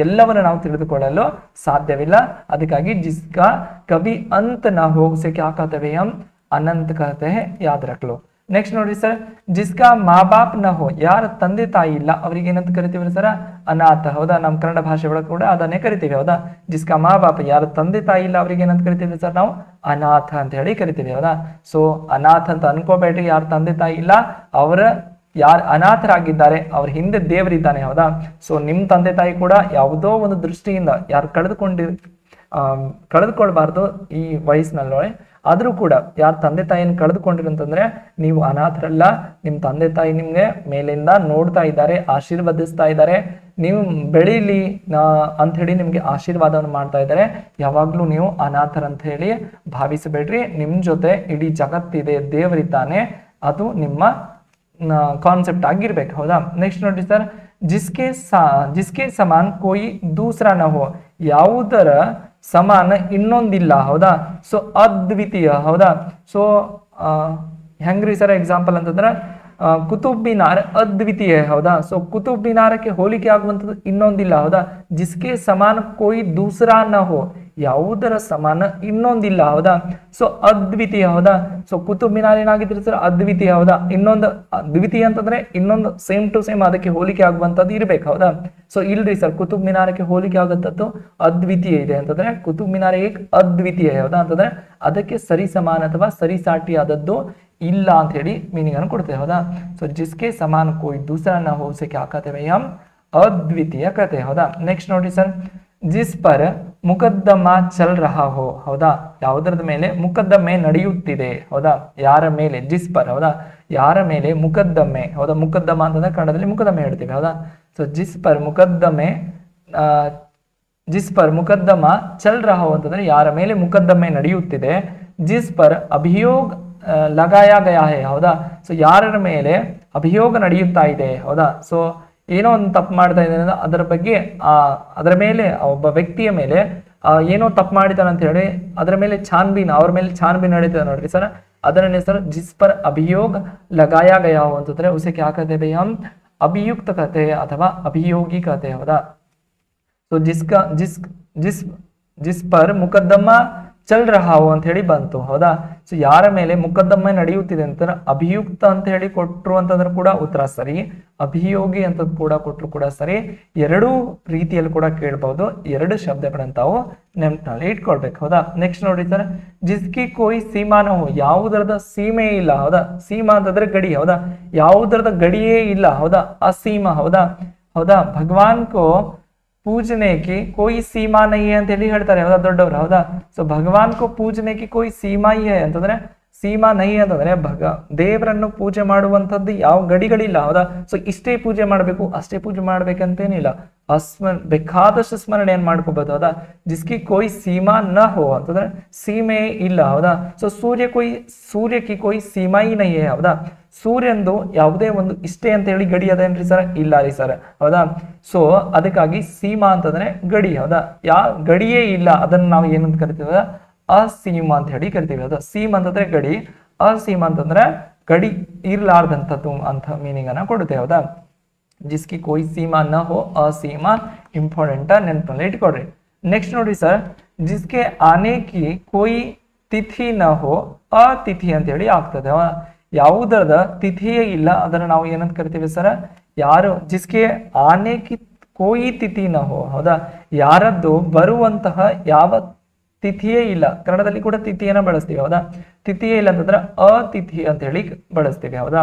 ಎಲ್ಲವನ್ನು ನಾವು ತಿಳಿದುಕೊಳ್ಳಲು ಸಾಧ್ಯವಿಲ್ಲ. ಅದಕ್ಕಾಗಿ ಜಿಸ್ಕಾ ಕವಿ ಅಂತ ನಾ ಹೋಗ್ಸೆ ಕ್ಯಾ ಕಹತೆ ಹಮ್, ಅನಂತ ಕಹತೆ ಹೈ, ಯಾದ್ ರಖ್ ಲೋ. ನೆಕ್ಸ್ಟ್ ನೋಡಿ ಸರ್, ಜಿಸ್ಕಾ ಮಾ ಬಾಪ್ ನ ಹೋ, ಯಾರ ತಂದೆ ತಾಯಿ ಇಲ್ಲ ಅವ್ರಿಗೆ ಏನಂತ ಕರಿತೀವಿ ಸರ್, ಅನಾಥ. ಹೌದಾ, ನಮ್ಮ ಕನ್ನಡ ಭಾಷೆ ಒಳಗೆ ಕೂಡ ಅದನ್ನೇ ಕರಿತೀವಿ. ಹೌದಾ, ಜಿಸ್ಕಾ ಮಾ ಬಾಪ್, ಯಾರ ತಂದೆ ತಾಯಿ ಇಲ್ಲ ಅವ್ರಿಗೆ ಏನಂತ ಕರಿತೀವಿ ಸರ್, ನಾವು ಅನಾಥ ಅಂತ ಹೇಳಿ ಕರಿತೀವಿ. ಹೌದಾ, ಸೊ ಅನಾಥ ಅಂತ ಅನ್ಕೋಬೇಡ್ರಿ, ಯಾರ ತಂದೆ ತಾಯಿ ಇಲ್ಲ ಅವರ ಯಾರು ಅನಾಥರಾಗಿದ್ದಾರೆ ಅವ್ರ ಹಿಂದೆ ದೇವರಿದ್ದಾನೆ. ಹೌದಾ, ಸೊ ನಿಮ್ ತಂದೆ ತಾಯಿ ಕೂಡ ಯಾವುದೋ ಒಂದು ದೃಷ್ಟಿಯಿಂದ ಯಾರು ಕಳೆದುಕೊಳ್ಬಾರ್ದು ಈ ವಯಸ್ಸಿನಲ್ಲಿ, ಆದ್ರೂ ಕೂಡ ಯಾರ ತಂದೆ ತಾಯಿಯನ್ನು ಕಳೆದುಕೊಂಡಿರಂತಂದ್ರೆ ನೀವು ಅನಾಥರಲ್ಲ. ನಿಮ್ ತಂದೆ ತಾಯಿ ನಿಮ್ಗೆ ಮೇಲಿಂದ ನೋಡ್ತಾ ಇದ್ದಾರೆ, ಆಶೀರ್ವದಿಸ್ತಾ ಇದ್ದಾರೆ, ನೀವು ಬೆಳೀಲಿ ಅಂತ ಹೇಳಿ ನಿಮ್ಗೆ ಆಶೀರ್ವಾದವನ್ನು ಮಾಡ್ತಾ ಇದ್ದಾರೆ. ಯಾವಾಗ್ಲೂ ನೀವು ಅನಾಥರಂತ ಹೇಳಿ ಭಾವಿಸಬೇಡ್ರಿ. ನಿಮ್ ಜೊತೆ ಇಡೀ ಜಗತ್ತಿದೆ, ದೇವರಿದ್ದಾನೆ, ಅದು ನಿಮ್ಮ ಕಾನ್ಸೆಪ್ಟ್ ಆಗಿರ್ಬೇಕು. ಹೌದಾ, ನೆಕ್ಸ್ಟ್ ನೋಡಿ ಸರ್, ಜಿಸ್ಕೆ ಸಮಾನ್ ಕೋಯಿ ದೂಸರಾ ನ ಹೋ, ಯಾವುದರ ಸಮಾನ ಇನ್ನೊಂದಿಲ್ಲ. ಹೌದಾ, ಸೊ ಅದ್ವಿತೀಯ. ಹೌದಾ, ಸೊ ಹೆಂಗ್ರಿ ಸರ್ ಎಕ್ಸಾಂಪಲ್ ಅಂತಂದ್ರೆ ಕುತುಬ್ ಮಿನಾರ್ ಅದ್ವಿತೀಯ. ಹೌದಾ, ಸೊ ಕುತುಬ್ ಮಿನಾರಕ್ಕೆ ಹೋಲಿಕೆ ಆಗುವಂಥದ್ದು ಇನ್ನೊಂದಿಲ್ಲ. ಹೌದಾ, ಜಿಸ್ಕೆ ಸಮಾನ ಕೋಯಿ ದೂಸರಾ ನ ಹೋ, ಯಾವುದರ ಸಮಾನ ಇನ್ನೊಂದಿಲ್ಲ. ಹೌದಾ, ಸೊ ಅದ್ವಿತೀಯ. ಹೌದಾ, ಸೊ ಕುತುಬ್ ಮಿನಾರ್ ಏನಾಗಿದ್ರೆ ಸರ್ ಅದ್ವಿತೀಯ. ಹೌದಾ, ಇನ್ನೊಂದು ದ್ವಿತೀಯ ಅಂತಂದ್ರೆ ಇನ್ನೊಂದು ಸೇಮ್ ಟು ಸೇಮ್ ಅದಕ್ಕೆ ಹೋಲಿಕೆ ಆಗುವಂತದ್ದು ಇರ್ಬೇಕು. ಹೌದಾ, ಸೊ ಇಲ್ರಿ ಸರ್ ಕುತುಬ್ ಮಿನಾರಕ್ಕೆ ಹೋಲಿಕೆ ಆಗುವಂಥದ್ದು ಅದ್ವಿತೀಯ ಇದೆ ಅಂತಂದ್ರೆ ಕುತುಬ್ ಮಿನಾರ್ ಏಕ್ ಅದ್ವಿತೀಯ. ಹೌದಾ, ಅಂತಂದ್ರೆ ಅದಕ್ಕೆ ಸರಿ ಸಮಾನ ಅಥವಾ ಸರಿಸಾಟಿ ಆದದ್ದು ಇಲ್ಲ ಅಂತ ಹೇಳಿ ಮೀನಿಂಗ್ ಅನ್ನು ಕೊಡ್ತೇವೆ. ಹೌದಾ, ಸೊ ಜಿಸ್ಕೆ ಸಮಾನ ಕೋಯಿ ದೂಸರಾ ನ ಹೋ ಉಸೆ ಕ್ಯಾ ಕಹತೆ ಹೈ ಹಮ್, ಅದ್ವಿತೀಯ ಕತೆ. ಹೌದಾ, ನೆಕ್ಸ್ಟ್ ನೋಡಿ ಸರ್, ಜಿಸ್ ಪರ್ ಮುಕದ್ದಮಾ ಚಲ್ ರಹಾ ಹೋ. ಹೌದಾ, ಯಾವುದರದ ಮೇಲೆ ಮುಕದ್ದಮೆ ನಡೆಯುತ್ತಿದೆ. ಹೌದಾ, ಯಾರ ಮೇಲೆ, ಜಿಸ್ ಪರ್. ಹೌದಾ, ಯಾರ ಮೇಲೆ ಮುಕದ್ದಮೆ. ಹೌದಾ, ಮುಕದ್ದಮ ಅಂತಂದ್ರೆ ಕನ್ನಡದಲ್ಲಿ ಮುಕದ್ದಮೆ ಹೇಳ್ತೀವಿ. ಹೌದಾ, ಸೊ ಜಿಸ್ ಪರ್ ಮುಕದ್ದಮ ಚಲ್ ರಹಾ ಹೋ ಅಂತಂದ್ರೆ ಯಾರ ಮೇಲೆ ಮುಕದ್ದಮೆ ನಡೆಯುತ್ತಿದೆ. ಜಿಸ್ ಪರ್ ಅಭಿಯೋಗ್ ಲಗಾಯ ಗಯಾ ಹೈ. ಹೌದಾ, ಸೊ ಯಾರ ಮೇಲೆ ಅಭಿಯೋಗ ನಡೆಯುತ್ತಾ ಇದೆ. ಹೌದಾ, ಸೊ ಏನೋ ಒಂದು ತಪ್ಪು ಮಾಡ್ತಾ ಇದ್ದಾನೆ ಅದರ ಬಗ್ಗೆ ಅದರ ಮೇಲೆ ಒಬ್ಬ ವ್ಯಕ್ತಿಯ ಮೇಲೆ ಏನೋ ತಪ್ಪು ಮಾಡಿದಾನೆ ಅಂತ ಹೇಳಿ ಅದರ ಮೇಲೆ ಅವ್ರ ಮೇಲೆ ಛಾನ್ಬೀನ್ ನಡೀತದೆ ನೋಡ್ರಿ ಸರ್, ಅದರ ಹೆಸರು ಜಿಸ್ ಪರ್ ಅಭಿಯೋಗ ಲಗಾಯ ಗಯಾ ಹೋ ಅಂತಂದ್ರೆ ಉಸೆ ಕ್ಯಾ ಕಹತೆ ಹೈ ಹಮ್, ಅಭಿಯುಕ್ತ ಕತೆ ಅಥವಾ ಅಭಿಯೋಗಿ ಕತೆ. ಹೌದಾ, ಸೊ ಜಿಸ್ ಪರ್ ಮುಕದ್ದಮ ಚಲ್ ರಹಾ ಹೋ ಅಂತ ಹೇಳಿ ಬಂತು. ಹೌದಾ, ಸೊ ಯಾರ ಮೇಲೆ ಮುಕದ್ದಮೆ ನಡೆಯುತ್ತಿದೆ ಅಂತ ಅಭಿಯುಕ್ತ ಅಂತ ಹೇಳಿ ಕೊಟ್ರು ಅಂತಂದ್ರೆ ಕೂಡ ಉತ್ತರ ಸರಿ, ಅಭಿಯೋಗಿ ಅಂತ ಕೂಡ ಕೊಟ್ರು ಕೂಡ ಸರಿ. ಎರಡೂ ರೀತಿಯಲ್ಲಿ ಕೂಡ ಕೇಳ್ಬಹುದು, ಎರಡು ಶಬ್ದಗಳಂತಾವು ನೆನಪಿನಲ್ಲಿ ಇಟ್ಕೊಳ್ಬೇಕು. ಹೌದಾ, ನೆಕ್ಸ್ಟ್ ನೋಡಿ ಸರ್, ಜಿಸ್ಕಿ ಕೋಯಿ ಸೀಮಾ ನ ಹೋ, ಯಾವುದರದ ಸೀಮೆ ಇಲ್ಲ. ಹೌದಾ, ಸೀಮಾ ಅಂತಂದ್ರೆ ಗಡಿ. ಹೌದಾ, ಯಾವುದರದ ಗಡಿಯೇ ಇಲ್ಲ. ಹೌದಾ, ಅಸೀಮ. ಹೌದಾ, ಹೌದಾ, ಭಗವಾನ್ ಕೋ पूजने की कोई सीमा नहीं है ಅಂತ ಹೇಳಿ ಹೇಳ್ತಾರೆ. ಹೌದಾ, ದೊಡ್ಡವರು. ಹೌದಾ, ಸೊ ಭಗವಾನ್ ಕೋ ಪೂಜನೆ ಕಿ ಕೋಯಿ ಸೀಮಾ ಹಿ ಹೈ ಅಂತಂದ್ರೆ ಸೀಮಾ ನಹಿ ಅಂತಂದ್ರೆ ದೇವರನ್ನು ಪೂಜೆ ಮಾಡುವಂತದ್ದು ಯಾವ ಗಡಿಗಳಿಲ್ಲ. ಹೌದಾ, ಸೊ ಇಷ್ಟೇ ಪೂಜೆ ಮಾಡ್ಬೇಕು ಅಷ್ಟೇ ಪೂಜೆ ಮಾಡ್ಬೇಕಂತೇನಿಲ್ಲ, ಬೇಕಾದಷ್ಟು ಸ್ಮರಣೆಯನ್ನು ಮಾಡ್ಕೋಬಹುದು. ಹೌದಾ, ಜಿಸ್ಕಿ ಕೋಯಿ ಸೀಮಾ ನ ಹೋ ಅಂತಂದ್ರೆ ಸೀಮೆ ಇಲ್ಲ. ಹೌದಾ, ಸೊ ಸೂರ್ಯಕ್ಕೆ ಕೋಯಿ ಸೀಮಾ ಹಿ ನಹಿ ಹೈ. ಹೌದಾ, ಸೂರ್ಯಂದು ಯಾವುದೇ ಒಂದು ಇಷ್ಟೇ ಅಂತ ಹೇಳಿ ಗಡಿ ಅದೇನ್ರಿ ಸರ್, ಇಲ್ಲ ರೀ ಸರ್. ಹೌದಾ, ಸೊ ಅದಕ್ಕಾಗಿ ಸೀಮಾ ಅಂತಂದ್ರೆ ಗಡಿ. ಹೌದಾ, ಗಡಿಯೇ ಇಲ್ಲ, ಅದನ್ನ ನಾವು ಏನಂತ ಕರಿತೀವಿ, ಅಸೀಮ ಅಂತ ಹೇಳಿ ಕರಿತೀವಿ. ಹೌದಾ, ಸೀಮ್ ಅಂತಂದ್ರೆ ಗಡಿ, ಅಸೀಮ ಅಂತಂದ್ರೆ ಗಡಿ ಇರ್ಲಾರ್ದಂಥದ್ದು ಅಂತ ಮೀನಿಂಗ್ ಅನ್ನ ಕೊಡುತ್ತೆ. ಹೌದಾ, ಜಿಸ್ಕಿ ಕೋಯಿ ಸೀಮಾ ನ ಹೋ ಅಸೀಮ ಇಂಪಾರ್ಟೆಂಟ್ ನೆನಪಲ್ಲಿ ಇಟ್ಕೊಡ್ರಿ. ನೆಕ್ಸ್ಟ್ ನೋಡಿ ಸರ್, ಜಿಸ್ಕೆ ಆನೆ ಕಿ ಕೋಯಿ ತಿಥಿ ನ ಹೋ ಅತಿಥಿ ಅಂತ ಹೇಳಿ ಆಗ್ತದೆ. ಯಾವುದರದ ತಿಥಿಯೇ ಇಲ್ಲ ಅದನ್ನ ನಾವು ಏನಂತ ಕರಿತೀವಿ ಸರ್, ಯಾರು ಜಿಸ್ಕೆ ಆನೆ ಕಿ ಕೋಯಿ ತಿಥಿ ನ ಹೋ. ಹೌದಾ, ಯಾರದ್ದು ಬರುವಂತಹ ಯಾವ ತಿಥಿಯೇ ಇಲ್ಲ. ಕನ್ನಡದಲ್ಲಿ ಕೂಡ ತಿಥಿಯನ್ನ ಬಳಸ್ತೀವಿ. ಹೌದಾ, ತಿಥಿಯೇ ಇಲ್ಲ ಅಂತಂದ್ರೆ ಅತಿಥಿ ಅಂತ ಹೇಳಿ ಬಳಸ್ತೀವಿ. ಹೌದಾ,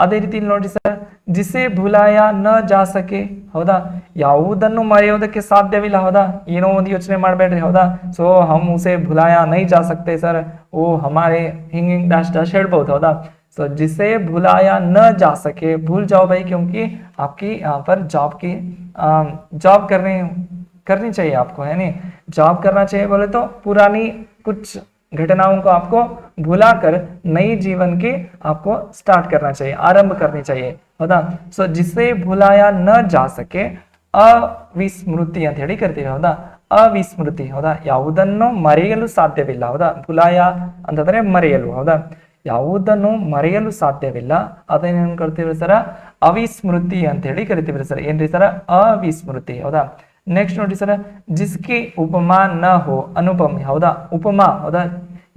ಅದೇ ರೀತಿ ನೋಡಿ ಸರ್, ಜಿಸೆ ಭುಲಾಯ ನ ಜಾ ಸಕೆ. ಹೌದಾ, ಯಾವುದನ್ನು ಮರೆಯೋದಕ್ಕೆ ಸಾಧ್ಯವಿಲ್ಲ. ಹೌದಾ, ಏನೋ ಒಂದು ಯೋಚನೆ ಮಾಡಬೇಡ್ರಿ. ಹೌದಾ, ಸೊ ಹಮ್ ಉಸೆ ಭುಲಾಯ ನೈ ಜಾ ಸಕ್ತೆ ಸರ್, ಓ ಹಮಾರೆ ಹಿಂಗ್ ಡ್ಯಾಶ್ ಡ್ಯಾಶ್ ಹೇಳ್ಬಹುದು. ಹೌದಾ, सो जिसे भुलाया न जा सके, भूल जाओ भाई, क्योंकि आपकी यहाँ पर जॉब करनी चाहिए आपको, है नहीं, जॉब करना चाहिए बोले तो पुरानी कुछ घटनाओं को आपको भुलाकर नई जीवन की आपको स्टार्ट करना चाहिए, आरंभ करनी चाहिए, ಹೌದಾ. ಸೊ जिसे भुलाया न जा सके ಅವಿಸ್ಮೃತಿ ಅಂತ ಹೇಳಿ ಕರಿತೀವಿ, ಹೌದಾ. ಅವಿಸ್ಮೃತಿ, ಹೌದಾ, ಯಾವುದನ್ನು ಮರೆಯಲು ಸಾಧ್ಯವಿಲ್ಲ, ಹೌದಾ. ಭುಲಾಯ ಅಂತಂದ್ರೆ ಮರೆಯಲು, ಹೌದಾ. ಯಾವುದನ್ನು ಮರೆಯಲು ಸಾಧ್ಯವಿಲ್ಲ ಅದನ್ನೇನು ಕರಿತೀವಿ ಸರ, ಅವಿಸ್ಮೃತಿ ಅಂತ ಹೇಳಿ ಕರಿತೀವಿ ಸರ್. ಏನ್ರಿ ಸರ, ಅವಿಸ್ಮೃತಿ, ಹೌದಾ. ನೆಕ್ಸ್ಟ್ ನೋಡಿ ಸರ್, ಜಿಸ್ಕಿ ಉಪಮಾ ನ ಹೋ ಅನುಪಮಿ, ಹೌದಾ. ಉಪಮಾ, ಹೌದಾ,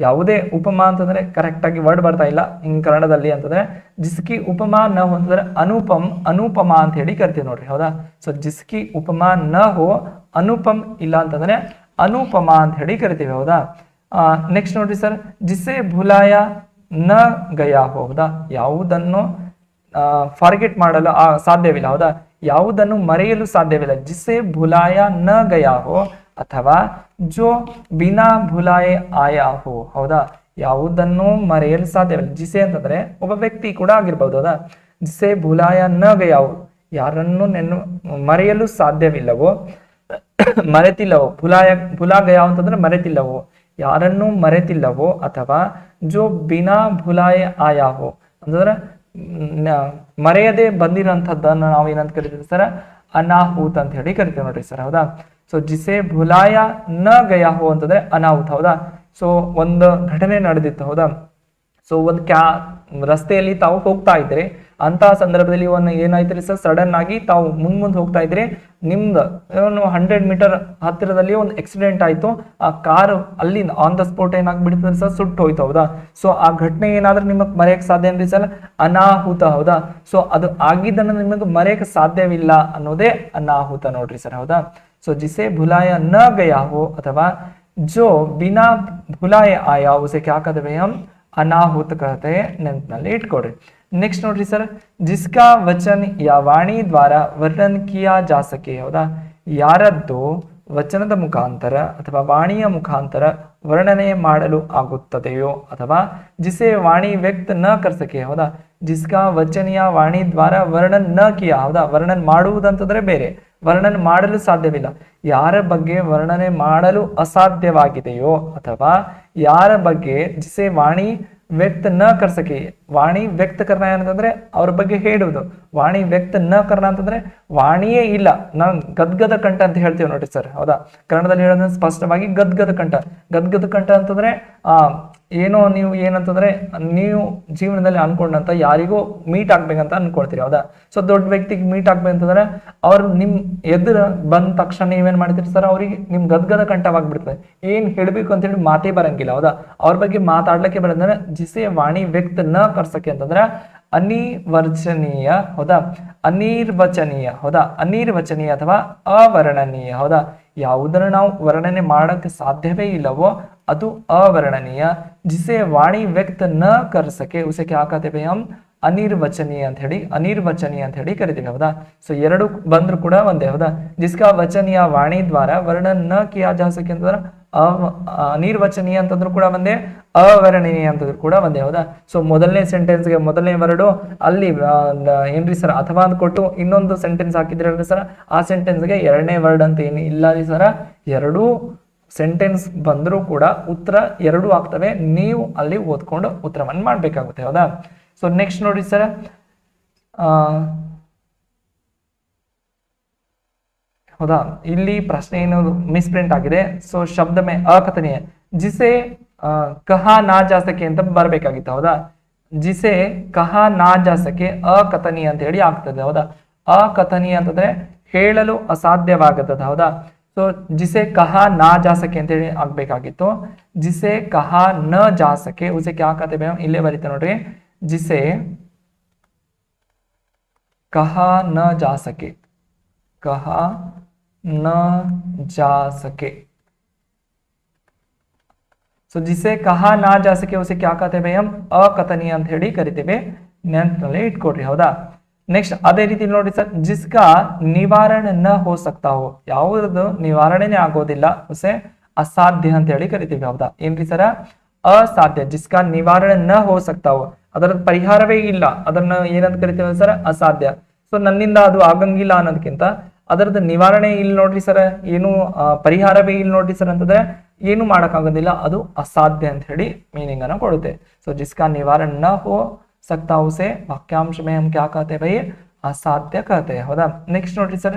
ಯಾವುದೇ ಉಪಮಾ ಅಂತಂದ್ರೆ ಕರೆಕ್ಟ್ ಆಗಿ ವರ್ಡ್ ಬರ್ತಾ ಇಲ್ಲ ಹಿಂಗ್ ಕನ್ನಡದಲ್ಲಿ ಅಂತಂದ್ರೆ, ಜಿಸ್ಕಿ ಉಪಮಾ ನ ಹೋ ಅಂತಂದ್ರೆ ಅನುಪಮಾ ಅಂತ ಹೇಳಿ ಕರಿತೀವಿ ನೋಡ್ರಿ, ಹೌದಾ. ಸೊ ಜಿಸ್ಕಿ ಉಪಮಾ ನ ಹೋ ಅನುಪಮ್ ಇಲ್ಲ ಅಂತಂದ್ರೆ ಅನುಪಮಾ ಅಂತ ಹೇಳಿ ಕರಿತೀವಿ, ಹೌದಾ. ನೆಕ್ಸ್ಟ್ ನೋಡ್ರಿ ಸರ್, ಜಿಸೆ ಭುಲಾಯ ನ ಗಯಾ ಹೋ, ಹೌದಾ, ಯಾವುದನ್ನು ಫಾರ್ಗೆಟ್ ಮಾಡಲು ಸಾಧ್ಯವಿಲ್ಲ, ಹೌದಾ, ಯಾವುದನ್ನು ಮರೆಯಲು ಸಾಧ್ಯವಿಲ್ಲ. ಜಿಸೆ ಭುಲಾಯ ನ ಗಯಾ ಹೋ ಅಥವಾ ಜೋ ಬಿನಾ ಭುಲಾಯೆ ಆಯಾ ಹೋ, ಹೌದಾ, ಯಾವುದನ್ನು ಮರೆಯಲು ಸಾಧ್ಯವಿಲ್ಲ. ಜಿಸೆ ಅಂತಂದ್ರೆ ಒಬ್ಬ ವ್ಯಕ್ತಿ ಕೂಡ ಆಗಿರ್ಬಹುದು, ಹೌದಾ. ಜಿಸೆ ಭುಲಾಯ ನ ಗಯಾ ಹೋ, ಯಾರನ್ನು ಮರೆಯಲು ಸಾಧ್ಯವಿಲ್ಲವೋ, ಮರೆತಿಲ್ಲವೋ. ಭುಲಾ ಗಯಾ ಅಂತಂದ್ರೆ ಮರೆತಿಲ್ಲವೋ, ಯಾರನ್ನು ಮರೆತಿಲ್ಲವೋ, ಅಥವಾ ಜೋ ಬಿನಾ ಭುಲಾಯೆ ಆಯಾ ಹೋ ಅಂತಂದ್ರೆ ಮರೆಯದೆ ಬಂದಿರೋಂಥದ್ದನ್ನು ನಾವು ಏನಂತ ಕರಿತೀವಿ ಸರ್, ಅನಾಹುತ ಅಂತ ಹೇಳಿ ಕರಿತೀವಿ ನೋಡ್ರಿ ಸರ್, ಹೌದಾ. ಸೊ ಜಿಸೆ ಭುಲಾಯ ನ ಗಯಾ ಹೋ ಅಂತಂದ್ರೆ ಅನಾಹುತ, ಹೌದಾ. ಸೊ ಒಂದು ಘಟನೆ ನಡೆದಿತ್ತು, ಹೌದಾ. ಸೊ ಒಂದು ರಸ್ತೆಯಲ್ಲಿ ತಾವು ಹೋಗ್ತಾ ಇದ್ರೆ ಅಂತ ಸಂದರ್ಭದಲ್ಲಿ ಏನಾಯ್ತ್ರಿ ಸರ್, ಸಡನ್ ಆಗಿ ತಾವು ಮುಂದ್ ಹೋಗ್ತಾ ಇದ್ರೆ ನಿಮ್ದು 100 ಮೀಟರ್ ಹತ್ತಿರದಲ್ಲಿ ಒಂದು ಆಕ್ಸಿಡೆಂಟ್ ಆಯ್ತು, ಆ ಕಾರ್ ಅಲ್ಲಿ ಆನ್ ದ ಸ್ಪಾಟ್ ಏನಾಗ್ಬಿಡ್ತದೆ ಸರ್, ಸುಟ್ಟು ಹೋಯ್ತು, ಹೌದಾ. ಸೊ ಆ ಘಟನೆ ಏನಾದ್ರೂ ನಿಮಗ್ ಮರೆಯಕ್ ಸಾಧ್ಯ ಏನ್ರಿ ಸರ್, ಅನಾಹುತ, ಹೌದಾ. ಸೊ ಅದು ಆಗಿದ್ದನ್ನು ನಿಮಗೆ ಮರೆಯಕ್ ಸಾಧ್ಯವಿಲ್ಲ ಅನ್ನೋದೇ ಅನಾಹುತ ನೋಡ್ರಿ ಸರ್, ಹೌದಾ. ಸೊ ಜಿಸೆ ಭುಲಾಯ ನ ಗಯಾ ಹೋ ಅಥವಾ ಜೋ ಬಿನಾ ಭುಲಾಯ ಆಯಾ ಉಸೆ ಕ್ಯಾ कहते हैं हम, अनाहुत कहते हैं, ನೆನಪಿನಲ್ಲಿ ಇಟ್ಕೊಡ್ರಿ. ನೆಕ್ಸ್ಟ್ ನೋಡ್ರಿ ಸರ್, ಜಿಸ್ಕಾ ವಚನ ಯಾ ವಾಣಿ ದ್ವಾರ ವರ್ಣನ್ ಕಿಯಾ ಜಾ ಸಕೆ, ಹೌದಾ, ಯಾರದ್ದು ವಚನದ ಮುಖಾಂತರ ಅಥವಾ ವಾಣಿಯ ಮುಖಾಂತರ ವರ್ಣನೆ ಮಾಡಲು ಆಗುತ್ತದೆಯೋ, ಅಥವಾ ಜಿಸೆ ವಾಣಿ ವ್ಯಕ್ತ ನ ಕರ್ ಸಕೆ, ಹೌದಾ. ಜಿಸ್ಕಾ ವಚನ ಯಾ ವಾಣಿ ದ್ವಾರ ವರ್ಣನ್ ನ ಕಿಯಾ, ಹೌದಾ, ವರ್ಣನ್ ಮಾಡುವುದಂತಂದ್ರೆ ಬೇರೆ, ವರ್ಣನೆ ಮಾಡಲು ಸಾಧ್ಯವಿಲ್ಲ. ಯಾರ ಬಗ್ಗೆ ವರ್ಣನೆ ಮಾಡಲು ಅಸಾಧ್ಯವಾಗಿದೆಯೋ, ಅಥವಾ ಯಾರ ಬಗ್ಗೆ ಜಿಸೆ ವಾಣಿ ವ್ಯಕ್ತ ನ ಕರ್ ಸಕೆ, ವಾಣಿ ವ್ಯಕ್ತ ಕರ್ನ ಏನಂತಂದ್ರೆ ಅವ್ರ ಬಗ್ಗೆ ಹೇಳುವುದು, ವಾಣಿ ವ್ಯಕ್ತ ನ ಕರ್ನ ಅಂತಂದ್ರೆ ವಾಣಿಯೇ ಇಲ್ಲ, ನಾವು ಗದ್ಗದ ಕಂಠ ಅಂತ ಹೇಳ್ತೀವಿ ನೋಡಿ ಸರ್, ಹೌದಾ. ಕನ್ನಡದಲ್ಲಿ ಹೇಳೋದನ್ನ ಸ್ಪಷ್ಟವಾಗಿ ಗದ್ಗದ ಕಂಠ ಅಂತಂದ್ರೆ ಏನೋ ನೀವು ಏನಂತಂದ್ರೆ ನೀವು ಜೀವನದಲ್ಲಿ ಅನ್ಕೊಂಡಂತ ಯಾರಿಗೂ ಮೀಟ್ ಆಗ್ಬೇಕಂತ ಅನ್ಕೊಳ್ತೀರಿ, ಹೌದಾ. ಸೊ ದೊಡ್ಡ ವ್ಯಕ್ತಿಗೆ ಮೀಟ್ ಆಗ್ಬೇಕಂತಂದ್ರೆ ಅವ್ರು ನಿಮ್ ಎದುರು ಬಂದ ತಕ್ಷಣ ನೀವೇನ್ ಮಾಡ್ತೀರಿ ಸರ್, ಅವ್ರಿಗೆ ನಿಮ್ ಗದ್ಗದ ಕಂಠವಾಗ್ಬಿಡ್ತದೆ, ಏನ್ ಹೇಳ್ಬೇಕು ಅಂತ ಹೇಳಿ ಮಾತೇ ಬರಂಗಿಲ್ಲ, ಹೌದಾ. ಅವ್ರ ಬಗ್ಗೆ ಮಾತಾಡ್ಲಿಕ್ಕೆ ಬರೋದಂದ್ರೆ ಜಿಸೆ ವಾಣಿ ವ್ಯಕ್ತ ನ ಕರ್ಸಕ್ಕೆ ಅಂತಂದ್ರೆ ಅನಿರ್ವಚನೀಯ, ಹೌದಾ, ಅನಿರ್ವಚನೀಯ, ಹೌದಾ, ಅನಿರ್ವಚನೀಯ ಅಥವಾ ಅವರ್ಣನೀಯ, ಹೌದಾ. ಯಾವುದನ್ನು ನಾವು ವರ್ಣನೆ ಮಾಡಕ್ಕೆ ಸಾಧ್ಯವೇ ಇಲ್ಲವೋ ಅದು ಅವರ್ಣನೀಯ. ಜಿಸೆ ವಾಣಿ ವ್ಯಕ್ತ ನ ಕರ್ ಸಕೆ ಉಸೆ ಕ್ಯಾ कहते हैं हम, ಅನಿರ್ವಚನೀಯ ಅಂತ ಹೇಳಿ ಕರಿತೀವಿ, ಹೌದಾ. ಸೊ ಎರಡು ಬಂದ್ರು ಕೂಡ ಒಂದೇ, ಹೌದಾ. ಜಿಸ್ಕಾ ವಚನೀಯ ವಾಣಿ ದ್ವಾರ ವರ್ಣನ್ ನ ಕಿಯಾ ಜಾ ಸಕೆ ಅಂತಂದ್ರೆ ಅನಿರ್ವಚನೀಯ ಅಂತಂದ್ರು ಕೂಡ ಒಂದೇ, ಅವರ್ಣನೀಯ ಅಂತಂದ್ರು ಕೂಡ ಒಂದೇ, ಹೌದಾ. ಸೊ ಮೊದಲನೇ ಸೆಂಟೆನ್ಸ್ಗೆ ಮೊದಲನೇ ವರ್ಡು ಅಲ್ಲಿ ಏನ್ರಿ ಸರ್ ಅಥವಾ ಅಂತ ಕೊಟ್ಟು ಇನ್ನೊಂದು ಸೆಂಟೆನ್ಸ್ ಹಾಕಿದ್ರಲ್ರಿ ಸರ್, ಆ ಸೆಂಟೆನ್ಸ್ಗೆ ಎರಡನೇ ವರ್ಡ್ ಅಂತ ಏನು ಇಲ್ಲ ರೀ ಸರ, ಎರಡೂ ಸೆಂಟೆನ್ಸ್ ಬಂದರೂ ಕೂಡ ಉತ್ತರ ಎರಡು ಆಗ್ತವೆ, ನೀವು ಅಲ್ಲಿ ಓದ್ಕೊಂಡು ಉತ್ತರವನ್ನು ಮಾಡ್ಬೇಕಾಗುತ್ತೆ, ಹೌದಾ. ಸೊ ನೆಕ್ಸ್ಟ್ ನೋಡಿ ಸರ್, ಹೌದಾ, ಇಲ್ಲಿ ಪ್ರಶ್ನೆ ಏನು ಮಿಸ್ಪ್ರಿಂಟ್ ಆಗಿದೆ. ಸೊ ಶಬ್ದ ಮೇ ಅಕಥನೀಯ, ಜಿಸೆ ಕಹಾ ನಾ ಜಾ ಸಕೆ ಅಂತ ಬರ್ಬೇಕಾಗಿತ್ತು, ಹೌದಾ. ಜಿಸೆ ಕಹಾ ನಾ ಜಾ ಸಕೆ ಅಕಥನೀಯ ಅಂತ ಹೇಳಿ ಆಗ್ತದೆ, ಹೌದಾ. ಅಕಥನೀಯ ಅಂತಂದ್ರೆ ಹೇಳಲು ಅಸಾಧ್ಯವಾಗುತ್ತದೆ, ಹೌದಾ. ಸೊ ಜಿಸೆ ಕಹಾ ನಾ ಜಾ ಸಕೆ ಅಂತ ಹೇಳಿ ಆಗ್ಬೇಕಾಗಿತ್ತು. ಜಿಸೆ ಕಹಾ ನ ಜಾ ಸಕೆ ಉಸೆ ಕ್ಯಾ कहते हैं, ಇಲ್ಲೇ ಬರೀತಾ ನೋಡ್ರಿ, ಜಿಸೆ ಕಹಾ ನ ಜಾ ಸಕೆ, ಕಹಾ ನ ಜಾ ಸಕೆ. ಸೊ ಜಿಸೆ ಕಹಾ ನಾ ಜಾ ಸಕೆ ಉಸೆ ಕ್ಯಾ कहते हैं हम, ಅಕಥನೀಯ ಅಂತ ಹೇಳಿ ಕರಿತೇವೆ, ನೆನಪಿನಲ್ಲಿ ಇಟ್ಕೊಡ್ರಿ, ಹೌದಾ. ನೆಕ್ಸ್ಟ್ ಅದೇ ರೀತಿ ನೋಡಿ ಸರ್, ಜಿಸ್ಕಾ ನಿವಾರಣೆ ನ ಹೋ ಸಕ್ತಾ ಹೋ, ಯಾವುದದು ನಿವಾರಣೆನೇ ಆಗೋದಿಲ್ಲ ಉಸೆ ಅಸಾಧ್ಯ ಅಂತ ಹೇಳಿ ಕರಿತೀವಿ, ಹೌದಾ. ಏನ್ರಿ ಸರ, ಅಸಾಧ್ಯ. ಜಿಸ್ಕಾ ನಿವಾರಣೆ ನ ಹೋ ಸಕ್ತಾ ಹೋ, ಅದರ ಪರಿಹಾರವೇ ಇಲ್ಲ, ಅದನ್ನ ಏನಂತ ಕರಿತೀವಿ ಸರ್, ಅಸಾಧ್ಯ. ಸೊ ನನ್ನಿಂದ ಅದು ಆಗಂಗಿಲ್ಲ ಅನ್ನೋದಕ್ಕಿಂತ ಅದರದ ನಿವಾರಣೆ ಇಲ್ಲಿ ನೋಡ್ರಿ ಸರ್, ಏನು ಪರಿಹಾರವೇ ಇಲ್ಲಿ ನೋಡ್ರಿ ಸರ್ ಅಂತಂದ್ರೆ ಏನು ಮಾಡಕ್ಕಾಗೋದಿಲ್ಲ, ಅದು ಅಸಾಧ್ಯ ಅಂತ ಹೇಳಿ ಮೀನಿಂಗ್ ಅನ್ನ ಕೊಡುತ್ತೆ. ಸೊ ಜಿಸ್ಕಾ ನಿವಾರಣ ನ ಹೋ सकता उसे वाक्यांश में हम क्या कहते हैं भाई, असाध्य कहते हैं. ಹೌದಾ. ನೆಕ್ಸ್ಟ್ ನೋಡ್ರಿ ಸರ್,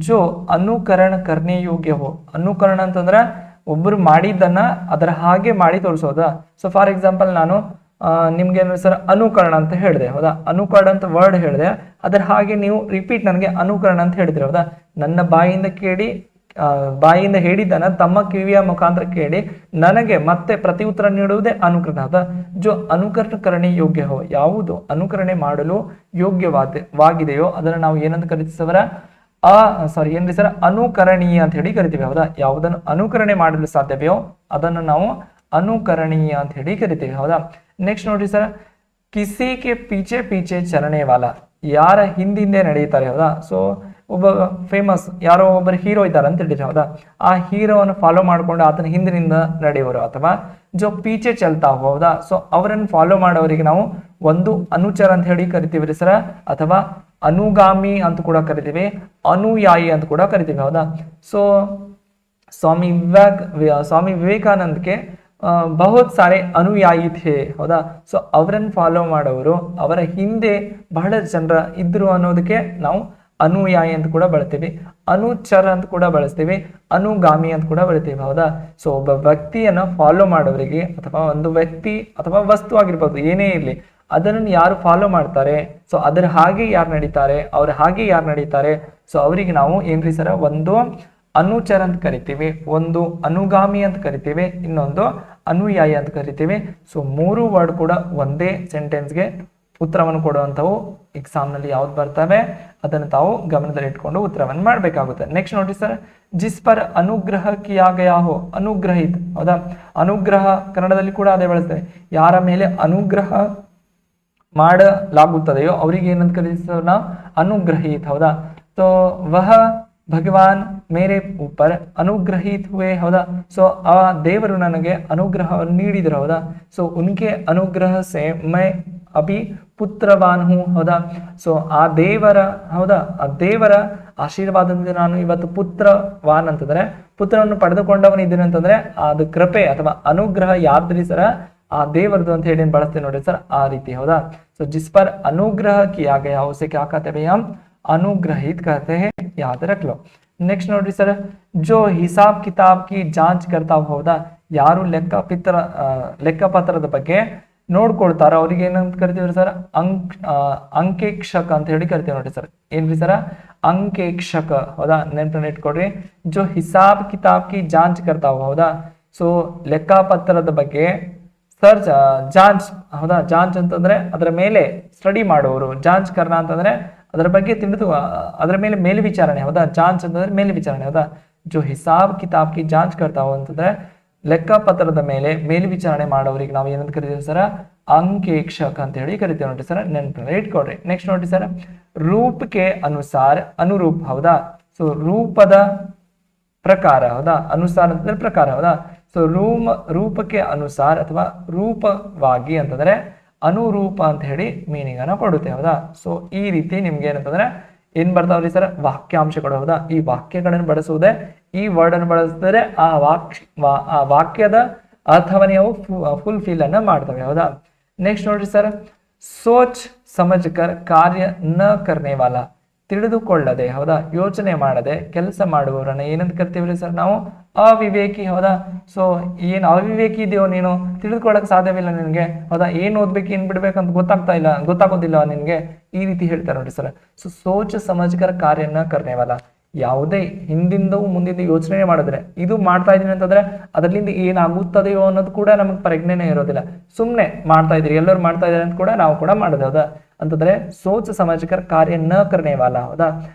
ಜೋ ಅನುಕರಣ ಕರ್ಣೆ ಯೋಗ್ಯ ಹೋ. ಅನುಕರಣ ಅಂತಂದ್ರೆ ಒಬ್ರು ಮಾಡಿದ್ದನ್ನ ಅದರ ಹಾಗೆ ಮಾಡಿ ತೋರಿಸೋದಾ. ಸೊ ಫಾರ್ ಎಕ್ಸಾಂಪಲ್ ನಾನು ನಿಮ್ಗೆ ಸರ್ ಅನುಕರಣ ಅಂತ ಹೇಳಿದೆ, ಹೌದಾ. ಅನುಕರಣ ಅಂತ ವರ್ಡ್ ಹೇಳಿದೆ, ಅದರ ಹಾಗೆ ನೀವು ರಿಪೀಟ್ ನನಗೆ ಅನುಕರಣ ಅಂತ ಹೇಳಿದ್ರಿ, ಹೌದಾ. ನನ್ನ ಬಾಯಿಯಿಂದ ಹೇಳಿದ್ದನ್ನ ತಮ್ಮ ಕಿವಿಯ ಮುಖಾಂತರ ಕೇಳಿ ನನಗೆ ಮತ್ತೆ ಪ್ರತಿ ಉತ್ತರ ನೀಡುವುದೇ ಅನುಕರಣ. ಹೌದಾ. ಜೋ ಅನುಕರಣೆ ಯೋಗ್ಯ ಹೋ, ಯಾವುದು ಅನುಕರಣೆ ಮಾಡಲು ಯೋಗ್ಯವಾಗಿದೆಯೋ ಅದನ್ನ ನಾವು ಏನಂತ ಕರಿತೀವರ, ಏನ್ರಿ ಸರ್, ಅನುಕರಣೀಯ ಅಂತ ಹೇಳಿ ಕರಿತೀವಿ. ಹೌದಾ. ಯಾವುದನ್ನು ಅನುಕರಣೆ ಮಾಡಲು ಸಾಧ್ಯವೋ ಅದನ್ನು ನಾವು ಅನುಕರಣೀಯ ಅಂತ ಹೇಳಿ ಕರಿತೀವಿ. ಹೌದಾ. ನೆಕ್ಸ್ಟ್ ನೋಡ್ರಿ ಸರ್, ಕಿಸಿ ಕೆ ಪೀಚೆ ಪೀಚೆ ಚಲನೆ ವಾಲ, ಯಾರ ಹಿಂದಿಂದೆ ನಡೆಯುತ್ತಾರೆ. ಹೌದಾ. ಸೊ ಒಬ್ಬ ಫೇಮಸ್ ಯಾರೋ ಒಬ್ಬರು ಹೀರೋ ಇದ್ದಾರೆ ಅಂತ ಹೇಳಿದ್ರೆ, ಹೌದಾ. ಆ ಹೀರೋವನ್ನು ಫಾಲೋ ಮಾಡ್ಕೊಂಡು ಆತನ ಹಿಂದಿನಿಂದ ನಡೆಯುವರು, ಅಥವಾ ಜೋ ಪೀಚೆ ಚಲ್ತಾ ಹೌದಾ. ಸೊ ಅವರನ್ನು ಫಾಲೋ ಮಾಡೋರಿಗೆ ನಾವು ಒಂದು ಅನುಚರ ಅಂತ ಹೇಳಿ ಕರಿತೀವಿ ಸರ, ಅಥವಾ ಅನುಗಾಮಿ ಅಂತ ಕೂಡ ಕರಿತೀವಿ, ಅನುಯಾಯಿ ಅಂತ ಕೂಡ ಕರಿತೀವಿ. ಹೌದಾ. ಸೊ ಸ್ವಾಮಿ ವಿವೇಕಾನಂದಕ್ಕೆ ಬಹುತ್ ಸಾರೆ ಅನುಯಾಯಿ ಥೇ. ಹೌದಾ. ಸೊ ಅವರನ್ನು ಫಾಲೋ ಮಾಡೋರು, ಅವರ ಹಿಂದೆ ಬಹಳ ಜನರ ಇದ್ರು ಅನ್ನೋದಕ್ಕೆ ನಾವು ಅನುಯಾಯಿ ಅಂತ ಕೂಡ ಬಳಸ್ತೀವಿ, ಅನುಚರ ಅಂತ ಕೂಡ ಬಳಸ್ತೀವಿ, ಅನುಗಾಮಿ ಅಂತ ಕೂಡ ಬಳಸ್ತೀವಿ. ಹೌದಾ. ಸೊ ಒಬ್ಬ ವ್ಯಕ್ತಿಯನ್ನ ಫಾಲೋ ಮಾಡೋರಿಗೆ, ಅಥವಾ ಒಂದು ವ್ಯಕ್ತಿ ಅಥವಾ ವಸ್ತು ಆಗಿರ್ಬೋದು, ಏನೇ ಇರಲಿ, ಅದನ್ನು ಯಾರು ಫಾಲೋ ಮಾಡ್ತಾರೆ, ಸೊ ಅದರ ಹಾಗೆ ಯಾರು ನಡೀತಾರೆ, ಅವ್ರ ಹಾಗೆ ಯಾರು ನಡೀತಾರೆ, ಸೊ ಅವರಿಗೆ ನಾವು ಏನ್ರಿ ಸರ, ಒಂದು ಅನುಚರ ಅಂತ ಕರಿತೀವಿ, ಒಂದು ಅನುಗಾಮಿ ಅಂತ ಕರಿತೀವಿ, ಇನ್ನೊಂದು ಅನುಯಾಯಿ ಅಂತ ಕರಿತೀವಿ. ಸೊ ಮೂರು ವರ್ಡ್ ಕೂಡ ಒಂದೇ ಸೆಂಟೆನ್ಸ್ಗೆ ಉತ್ತರವನ್ನು ಕೊಡುವಂಥವು ಎಕ್ಸಾಮ್ ನಲ್ಲಿ ಯಾವ್ದು ಬರ್ತವೆ ಅದನ್ನು ತಾವು ಗಮನದಲ್ಲಿ ಇಟ್ಕೊಂಡು ಉತ್ತರವನ್ನು ಮಾಡಬೇಕಾಗುತ್ತೆ. ನೆಕ್ಸ್ಟ್ ನೋಡಿ ಸರ್, ಜಿಸ್ ಪರ್ ಅನುಗ್ರಹ ಕಿಯಾ ಗಯಾ ಹೋ, ಅನುಗ್ರಹಿತ್. ಹೌದಾ. ಅನುಗ್ರಹ ಕನ್ನಡದಲ್ಲಿ ಕೂಡ ಅದೇ ಬಳಸ್ತೇವೆ, ಯಾರ ಮೇಲೆ ಅನುಗ್ರಹ ಮಾಡಲಾಗುತ್ತದೆಯೋ ಅವರಿಗೆ ಏನಂತ ಕರೀತೀವಿ ನಾವು, ಅನುಗ್ರಹಿತ್. ಹೌದಾ. ಸೊ ವಹ ಭಗವಾನ್ ಮೇರೆ ಊಪರ್ ಅನುಗ್ರಹಿತ್ ಹುವೆ. ಹೌದಾ. ಸೊ ಆ ದೇವರು ನನಗೆ ಅನುಗ್ರಹವನ್ನು ನೀಡಿದ್ರು. ಹೌದಾ. ಸೊ ಉನ್ಕೆ ಅನುಗ್ರಹ ಸೆ ಮೈ ಅಭಿ ಪುತ್ರವಾನ್ ಹೂ. ಹೌದಾ. ಸೊ ಆ ದೇವರ, ಹೌದಾ, ಆ ದೇವರ ಆಶೀರ್ವಾದದಿಂದ ನಾನು ಇವತ್ತು ಪುತ್ರವಾನ್ ಅಂತಂದ್ರೆ ಪುತ್ರವನ್ನು ಪಡೆದುಕೊಂಡವನಿದ್ದೀನಿ ಅಂತಂದ್ರೆ ಅದು ಕೃಪೆ ಅಥವಾ ಅನುಗ್ರಹ ಯಾರ್ದ್ರಿ ಸರ, ಆ ದೇವರದು ಅಂತ ಹೇಳಿ ಬಳಸ್ತೇವೆ ನೋಡಿ ಸರ್, ಆ ರೀತಿ. ಹೌದಾ. ಸೊ ಜಿಸ್ ಪರ್ ಅನುಗ್ರಹ ಕಿಯಾ ಗಯಾ ಉसे क्या कहते हैं भैया, अनुग्रहित कहते हैं, याद रख लो. नेक्स्ट ನೋಡ್ರಿ ಸರ್, जो हिसाब किताब की जांच करता ಹೌದಾ, ಯಾರು ಲೆಕ್ಕಪತ್ರದ ಬಗ್ಗೆ ನೋಡ್ಕೊಳ್ತಾರ ಅವ್ರಿಗೆ ಏನಂತ ಕರಿತೀವಿ ಸರ್, ಅಂಕೇಕ್ಷಕ ಅಂತ ಹೇಳಿ ಕರಿತೀವಿ ನೋಡಿ ಸರ್. ಏನ್ರಿ ಸರ, ಅಂಕೇಕ್ಷಕ. ಹೌದಾ. ನೆನಪನ್ನ ಇಟ್ಕೊಡ್ರಿ. ಜೋ ಹಿಸಾಬ್ ಕಿತಾಬ್ ಕಿ ಜಾಂಚ್ ಕರ್ತಾವ. ಹೌದಾ. ಸೊ ಲೆಕ್ಕಪತ್ರದ ಬಗ್ಗೆ ಜಾಂಚ್. ಹೌದಾ. ಜಾಂಚ್ ಅಂತಂದ್ರೆ ಅದರ ಮೇಲೆ ಸ್ಟಡಿ ಮಾಡೋರು, ಜಾಂಚ್ ಕರ್ನ ಅಂತಂದ್ರೆ ಅದರ ಬಗ್ಗೆ ತಿಳಿದು ಅದರ ಮೇಲೆ ಮೇಲ್ವಿಚಾರಣೆ. ಹೌದಾ. ಜಾಂಚ್ ಅಂತಂದ್ರೆ ಮೇಲ್ವಿಚಾರಣೆ. ಹೌದಾ. ಜೋ ಹಿಸಾಬ್ ಕಿತಾಬ್ ಕಿ ಜಾಂಚ್ ಕರ್ತಾವ ಅಂತಂದ್ರೆ ಲೆಕ್ಕಪತ್ರದ ಮೇಲೆ ಮೇಲ್ವಿಚಾರಣೆ ಮಾಡೋರಿಗೆ ನಾವು ಏನಂತ ಕರಿತೀವಿ ಸರ, ಅಂಕೇಕ್ಷಕ ಅಂತ ಹೇಳಿ ಕರಿತೀವಿ ನೋಡಿ ಸರ್, ನೆನಪಲ್ಲಿ ಇಟ್ಕೊಡ್ರಿ. ನೆಕ್ಸ್ಟ್ ನೋಡಿ ಸರ್, ರೂಪಕ್ಕೆ ಅನುಸಾರ ಅನುರೂಪ. ಹೌದಾ. ಸೊ ರೂಪದ ಪ್ರಕಾರ. ಹೌದಾ. ಅನುಸಾರ ಅಂತಂದ್ರೆ ಪ್ರಕಾರ. ಹೌದಾ. ಸೊ ರೂಪಕ್ಕೆ ಅನುಸಾರ ಅಥವಾ ರೂಪವಾಗಿ ಅಂತಂದ್ರೆ ಅನುರೂಪ ಅಂತ ಹೇಳಿ ಮೀನಿಂಗ್ ಅನ್ನ ಕೊಡುತ್ತೆ. ಹೌದಾ. ಸೊ ಈ ರೀತಿ ನಿಮ್ಗೆ ಏನಂತಂದ್ರೆ ಏನ್ ಬರ್ತಾವ್ರಿ ಸರ್, ವಾಕ್ಯಾಂಶಗಳು. ಹೌದಾ. ಈ ವಾಕ್ಯಗಳನ್ನು ಬಳಸುವುದೇ, ಈ ವರ್ಡ್ ಅನ್ನು ಬಳಸಿದರೆ ಆ ವಾಕ್ಯದ ಅರ್ಥವನ್ನ ನಾವು ಫುಲ್ಫಿಲ್ ಅನ್ನ ಮಾಡ್ತವೆ. ಹೌದಾ. ನೆಕ್ಸ್ಟ್ ನೋಡ್ರಿ ಸರ್, ಸೋಚ್ ಸಮಜ್ಕರ್ ಕಾರ್ಯ ನ ಕರ್ನೆ ವಾಲ, ತಿಳಿದುಕೊಳ್ಳದೆ, ಹೌದಾ, ಯೋಚನೆ ಮಾಡದೆ ಕೆಲಸ ಮಾಡುವವರನ್ನ ಏನಂತ ಕರಿತೀವ್ರಿ ಸರ್ ನಾವು, ಅವಿವೇಕಿ. ಹೌದಾ. ಸೊ ಏನ್ ಅವಿವೇಕಿ ಇದೆಯೋ ನೀನು, ತಿಳಿದುಕೊಳ್ಳಕ್ ಸಾಧ್ಯವಿಲ್ಲ ನಿನ್ಗೆ. ಹೌದಾ. ಏನ್ ಓದ್ಬೇಕು ಏನ್ ಬಿಡ್ಬೇಕಂತ ಗೊತ್ತಾಗೋದಿಲ್ಲ ನಿನ್ಗೆ, ಈ ರೀತಿ ಹೇಳ್ತಾರೆ ನೋಡಿ ಸರ್. ಸೊ ಸೋಚ ಸಮಜ್ಕರ ಕಾರ್ಯನ ಕರ್ನೇವಲ್ಲ, ಯಾವುದೇ ಹಿಂದಿಂದವು ಮುಂದಿಂದ ಯೋಚನೆ ಮಾಡಿದ್ರೆ ಇದು ಮಾಡ್ತಾ ಇದೀನಿ ಅಂತಂದ್ರೆ ಅದರಿಂದ ಏನಾಗುತ್ತದೆಯೋ ಅನ್ನೋದು ಕೂಡ ನಮಗೆ ಪ್ರಜ್ಞೆನೇ ಇರೋದಿಲ್ಲ. ಸುಮ್ನೆ ಮಾಡ್ತಾ ಇದ್ರಿ, ಎಲ್ಲರೂ ಮಾಡ್ತಾ ಇದಾರೆ ಅಂತ ಕೂಡ ನಾವು ಕೂಡ ಮಾಡೋದು. ಹೌದಾ. ಅಂತಂದ್ರೆ ಸೋಚ ಸಮಾಜಕರ ಕಾರ್ಯ ನ ಕರ್ನೇವಾಲ. ಹೌದಾ.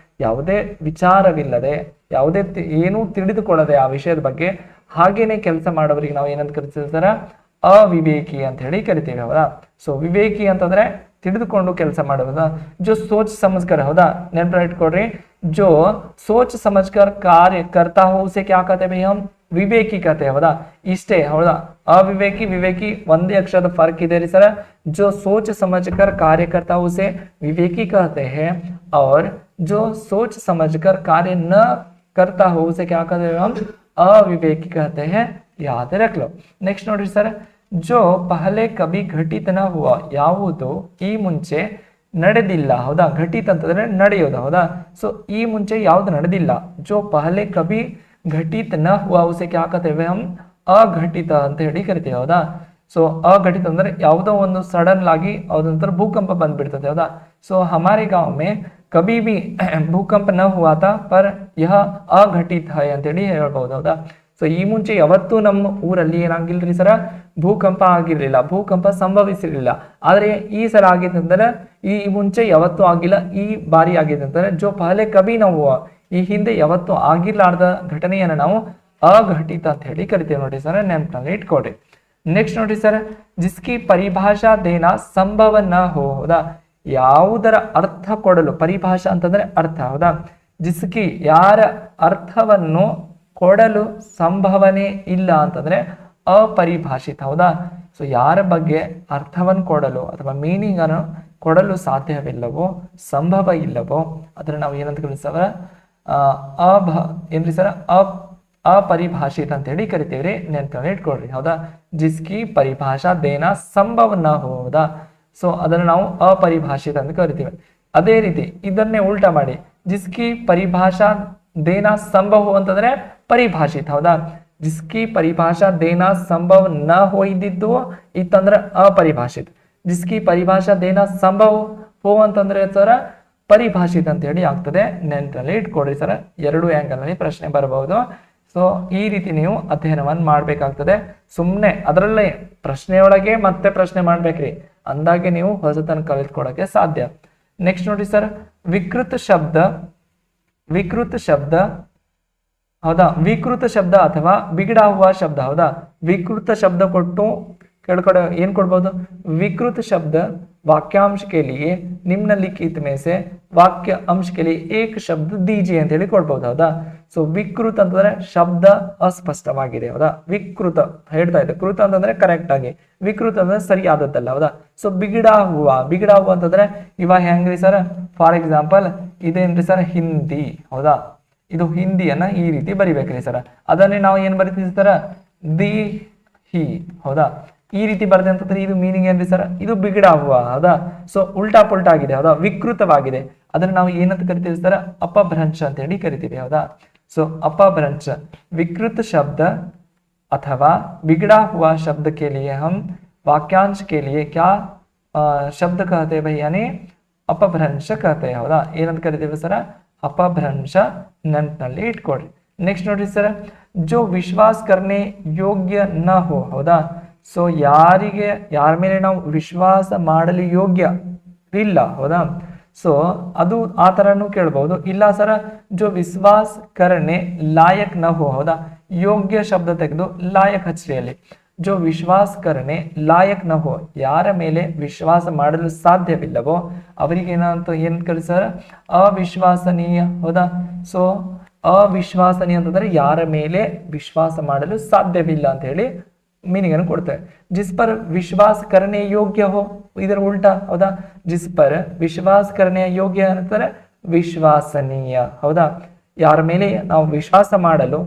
ಯಾವುದೇ ವಿಚಾರವಿಲ್ಲದೆ, ಯಾವುದೇ ಏನೂ ತಿಳಿದುಕೊಳ್ಳದೆ ಆ ವಿಷಯದ ಬಗ್ಗೆ ಹಾಗೇನೆ ಕೆಲಸ ಮಾಡೋರಿಗೆ ನಾವು ಏನಂತ ಕರಿತೀವಿ, ಅವಿವೇಕಿ ಅಂತ ಹೇಳಿ ಕರಿತೀವಿ. ಹೌದಾ. ಸೊ ವಿವೇಕಿ ಅಂತಂದ್ರೆ ತಿಳಿದುಕೊಂಡು ಕೆಲಸ ಮಾಡೋದ. ಜೋ ಸೋಚ್ ಸಮಜ್ಕರ್. ಹೌದಾ. ನೆನಪು ಇಟ್ಕೊಡ್ರಿ, ಜೋ ಸೋಚ್ ಸಮಜ್ಕರ್ ಕಾರ್ಯ ಕರ್ತಾ ಹೋ ಉसे क्या कहते हैं हम, ವಿವೇಕಿ ಕತೆ. ಹೌದಾ. ಇಷ್ಟೇ. ಹೌದಾ. ಅವಿವೇಕಿ ವಿವೇಕಿ ಒಂದೇ ಅಕ್ಷರದ ಫರ್ಕ್ ಇದೆ ರೀ ಸರ. जो सोच समझकर कार्य करता है उसे विवेकी कहते हैं, और जो सोच समझकर कार्य न करता हो उसे क्या कहते हैं हम, अविवेकी कहते हैं, याद रख लो। नेक्स्ट नोटिस सर, जो पहले कभी घटित न हुआ ಯಾವುದು ಈ ಮುಂಚೆ ನಡೆದಿಲ್ಲ, ಹೌದಾ, ಘಟಿತ ಅಂತಂದ್ರೆ ನಡೆಯೋದು, ಹೌದಾ, ಸೊ ಈ ಮುಂಚೆ ಯಾವ್ದು ನಡೆದಿಲ್ಲ, जो पहले कभी घटित न हुआ उसे क्या कहते हैं हम, ಅಘಟಿತ ಅಂತ ಹೇಳಿ ಕರಿತೀವಿ, ಹೌದಾ। ಸೊ ಅಘಟಿತ ಅಂದ್ರೆ ಯಾವುದೋ ಒಂದು ಸಡನ್ ಆಗಿ ಅದೊಂಥರ ಭೂಕಂಪ ಬಂದ್ಬಿಡ್ತದೆ, ಹೌದಾ। ಸೊ हमारे गांव में कभी भी भूकंप न हुआ था पर यह अघटित है ಅಂತ ಹೇಳಿ ಹೇಳ್ಬಹುದು, ಹೌದಾ। ಸೊ ಈ ಮುಂಚೆ ಯಾವತ್ತೂ ನಮ್ಮ ಊರಲ್ಲಿ ಏನಾಗಿಲ್ರಿ ಸರ, ಭೂಕಂಪ ಆಗಿರ್ಲಿಲ್ಲ, ಭೂಕಂಪ ಸಂಭವಿಸಿರ್ಲಿಲ್ಲ, ಆದ್ರೆ ಈ ಸಲ ಆಗಿದೆ ಅಂದ್ರೆ ಈ ಮುಂಚೆ ಯಾವತ್ತೂ ಆಗಿಲ್ಲ, ಈ ಬಾರಿ ಆಗಿದೆ ಅಂತಂದ್ರೆ ಜೋ ಪಹಲೆ ಕಬಿ ನಾವು ಈ ಹಿಂದೆ ಯಾವತ್ತೂ ಆಗಿರ್ಲಾರ್ದ ಘಟನೆಯನ್ನ ನಾವು ಅಘಟಿತ ಅಂತ ಹೇಳಿ ಕರಿತೀವಿ ನೋಡಿ ಸರ್, ನೆನಪಿನಲ್ಲಿ ಇಟ್ಕೊಡ್ರಿ। ನೆಕ್ಸ್ಟ್ ನೋಡಿ ಸರ್, ಜಿಸ್ಕಿ ಪರಿಭಾಷಾ ದೇನಾ ಸಂಭವ ನ ಹೋ, ಹೌದಾ, ಯಾವುದರ ಅರ್ಥ ಕೊಡಲು, ಪರಿಭಾಷಾ ಅಂತಂದ್ರೆ ಅರ್ಥ, ಹೌದಾ, ಜಿಸ್ಕಿ ಯಾರ ಅರ್ಥವನ್ನು ಕೊಡಲು ಸಂಭವನೆ ಇಲ್ಲ ಅಂತಂದ್ರೆ ಅಪರಿಭಾಷಿತ, ಹೌದಾ। ಸೊ ಯಾರ ಬಗ್ಗೆ ಅರ್ಥವನ್ನು ಕೊಡಲು ಅಥವಾ ಮೀನಿಂಗ್ ಅನ್ನು ಕೊಡಲು ಸಾಧ್ಯವಿಲ್ಲವೋ, ಸಂಭವ ಇಲ್ಲವೋ ಅದನ್ನ ನಾವು ಏನಂತ ಕರಿತೀವಿ, ಏನ್ರಿ ಸರ್, अपरिभाषित ಅಂತ ಹೇಳಿ ಕರಿತೀವ್ರಿ, ನೆನಪಲ್ಲಿ ಇಟ್ಕೊಳ್ರಿ, ಹೌದಾ। ಜಿಸ್ಕಿ ಪರಿಭಾಷಾ ದೇನಾ ಸಂಭವ ನ ಹೋ, ಹೌದಾ, ಸೊ ಅದನ್ನ ನಾವು ಅಪರಿಭಾಷಿತ ಅಂತ ಕರಿತೀವಿ। ಅದೇ ರೀತಿ ಇದನ್ನೇ ಉಲ್ಟಾ ಮಾಡಿ, ಜಿಸ್ಕಿ ಪರಿಭಾಷಾ ದೇನಾ ಸಂಭವ ಅಂತಂದ್ರೆ ಪರಿಭಾಷಿತ, ಹೌದಾ, ಜಿಸ್ಕಿ ಪರಿಭಾಷಾ ದೇನಾ ಸಂಭವ ನ ಹೋ ಇದ್ದಿದ್ದು ಇತ್ತಂದ್ರೆ ಅಪರಿಭಾಷಿತ, ಜಿಸ್ಕಿ ಪರಿಭಾಷಾ ದೇನಾ ಸಂಭವ ಹೋ ಅಂತಂದ್ರೆ ಸರ ಪರಿಭಾಷಿತ ಅಂತ ಹೇಳಿ ಆಗ್ತದೆ, ನೆನಪಲ್ಲಿ ಇಟ್ಕೊಡ್ರಿ ಸರ್, ಎರಡು ಆಂಗಲ್ ನಲ್ಲಿ ಪ್ರಶ್ನೆ ಬರಬಹುದು। ಸೊ ಈ ರೀತಿ ನೀವು ಅಧ್ಯಯನವನ್ನು ಮಾಡ್ಬೇಕಾಗ್ತದೆ, ಸುಮ್ಮನೆ ಅದರಲ್ಲೇ ಪ್ರಶ್ನೆಯೊಳಗೆ ಮತ್ತೆ ಪ್ರಶ್ನೆ ಮಾಡ್ಬೇಕ್ರಿ, ಅಂದಾಗೆ ನೀವು ಹೊಸತನ ಕಲಿತ್ಕೊಳಕ್ಕೆ ಸಾಧ್ಯ। ನೆಕ್ಸ್ಟ್ ನೋಡಿ ಸರ್, ವಿಕೃತ ಶಬ್ದ, ಹೌದಾ, ವಿಕೃತ ಶಬ್ದ ಅಥವಾ ಬಿಗಡ ಹುವ ಶಬ್ದ, ಹೌದಾ, ವಿಕೃತ ಶಬ್ದ ಕೊಟ್ಟು ಕೆಳಗಡೆ ಏನ್ ಕೊಡ್ಬೋದು, विकृत शब्द वाक्यांश के लिए निम्नलिखित में से वाक्य अंश के लिए एक शब्द दीजिए ಅಂತ ಹೇಳಿ ಕೊಡ್ಬೋದು, ಹೌದಾ। ಸೊ ವಿಕೃತ ಅಂತಂದ್ರೆ ಶಬ್ದ ಅಸ್ಪಷ್ಟವಾಗಿದೆ, ಹೌದಾ, ವಿಕೃತ ಹೇಳ್ತಾ ಇದೆ, ಕೃತ ಅಂತಂದ್ರೆ ಕರೆಕ್ಟ್ ಆಗಿ, ವಿಕೃತ ಅಂದ್ರೆ ಸರಿಯಾದದ್ದಲ್ಲ, ಹೌದಾ। ಸೊ ಬಿಗಡ ಹೂವ ಅಂತಂದ್ರೆ ಇವಾಗ ಹೆಂಗ್ರಿ ಸರ್, ಫಾರ್ ಎಕ್ಸಾಂಪಲ್ ಇದೇನ್ರಿ ಸರ್, ಹಿಂದಿ, ಹೌದಾ, ಇದು ಹಿಂದಿಯನ್ನ ಈ ರೀತಿ ಬರಿಬೇಕ್ರಿ ಸರ್, ಅದನ್ನೇ ನಾವು ಏನ್ ಬರಿತೀವಿ ಸರ್, ದಿ ಹಿ, ಹೌದಾ, ಈ ರೀತಿ ಬರ್ದೆ ಅಂತಂದ್ರೆ ಇದು ಮೀನಿಂಗ್ ಏನ್ರಿ ಸರ್, ಇದು ಬಿಗಡ ಹುವ, ಹೌದಾ। ಸೊ ಉಲ್ಟಾ ಪುಲ್ಟಾ ಆಗಿದೆ, ಹೌದಾ, ವಿಕೃತವಾಗಿದೆ, ಅದನ್ನ ನಾವು ಏನಂತ ಕರಿತೀವಿ ಸರ್, ಅಪಭ್ರಂಶ ಅಂತ ಹೇಳಿ ಕರಿತೀವಿ, ಹೌದಾ। ಸೊ ಅಪಭ್ರಂಶ विकृत शब्द अथवा बिगड़ा हुआ शब्द के लिए हम वाक्यांश के लिए क्या शब्द कहते हैं भाई, यानी अपभ्रंश कहते हैं, हौदा, ಏನಂತ ಕರಿತೀವಿ ಸರ್, अपभ्रंश, ನೆನಪಿನಲ್ಲಿ ಇಟ್ಕೊಡ್ರಿ। ನೆಕ್ಸ್ಟ್ ನೋಡಿ ಸರ್, जो विश्वास करने योग्य न हो, ಹೌದಾ, ಸೊ ಯಾರ ಮೇಲೆ ನಾವು ವಿಶ್ವಾಸ ಮಾಡಲು ಯೋಗ್ಯ ಇಲ್ಲ, ಹೌದಾ, ಸೊ ಅದು ಆ ತರನು ಕೇಳಬಹುದು, ಇಲ್ಲ ಸರ ಜೋ ವಿಶ್ವಾಸ ಕರಣೆ ಲಾಯಕ್ ನ ಹೋ, ಹೌದಾ, ಯೋಗ್ಯ ಶಬ್ದ ತೆಗೆದು ಲಾಯಕ್ ಹಚ್ಚಿರಿ ಅಲ್ಲಿ, ಜೋ ವಿಶ್ವಾಸ ಕರಣೆ ಲಾಯಕ್ ನ ಹೋ, ಯಾರ ಮೇಲೆ ವಿಶ್ವಾಸ ಮಾಡಲು ಸಾಧ್ಯವಿಲ್ಲವೋ ಅವರಿಗೆ ಏನಂತ ಏನ್ ಕಳಿಸ್ತಾರ, ಅವಿಶ್ವಾಸನೀಯ, ಹೌದಾ। ಸೊ ಅವಿಶ್ವಾಸನೀಯ ಅಂತಂದ್ರೆ ಯಾರ ಮೇಲೆ ವಿಶ್ವಾಸ ಮಾಡಲು ಸಾಧ್ಯವಿಲ್ಲ ಅಂತ ಹೇಳಿ मीनिंग अನ್ನು ಕೊಡ್ತಾರೆ। जिस पर विश्वास करने योग्य हो, ಇದರ ಉಲ್ಟಾ, ಹೌದಾ, जिस पर विश्वास करने योग्य ಅಂತಾರೆ ವಿಶ್ವಾಸನೀಯ, ಹೌದಾ, ಯಾರ ಮೇಲೆ ನಾವು ವಿಶ್ವಾಸ ಮಾಡಲು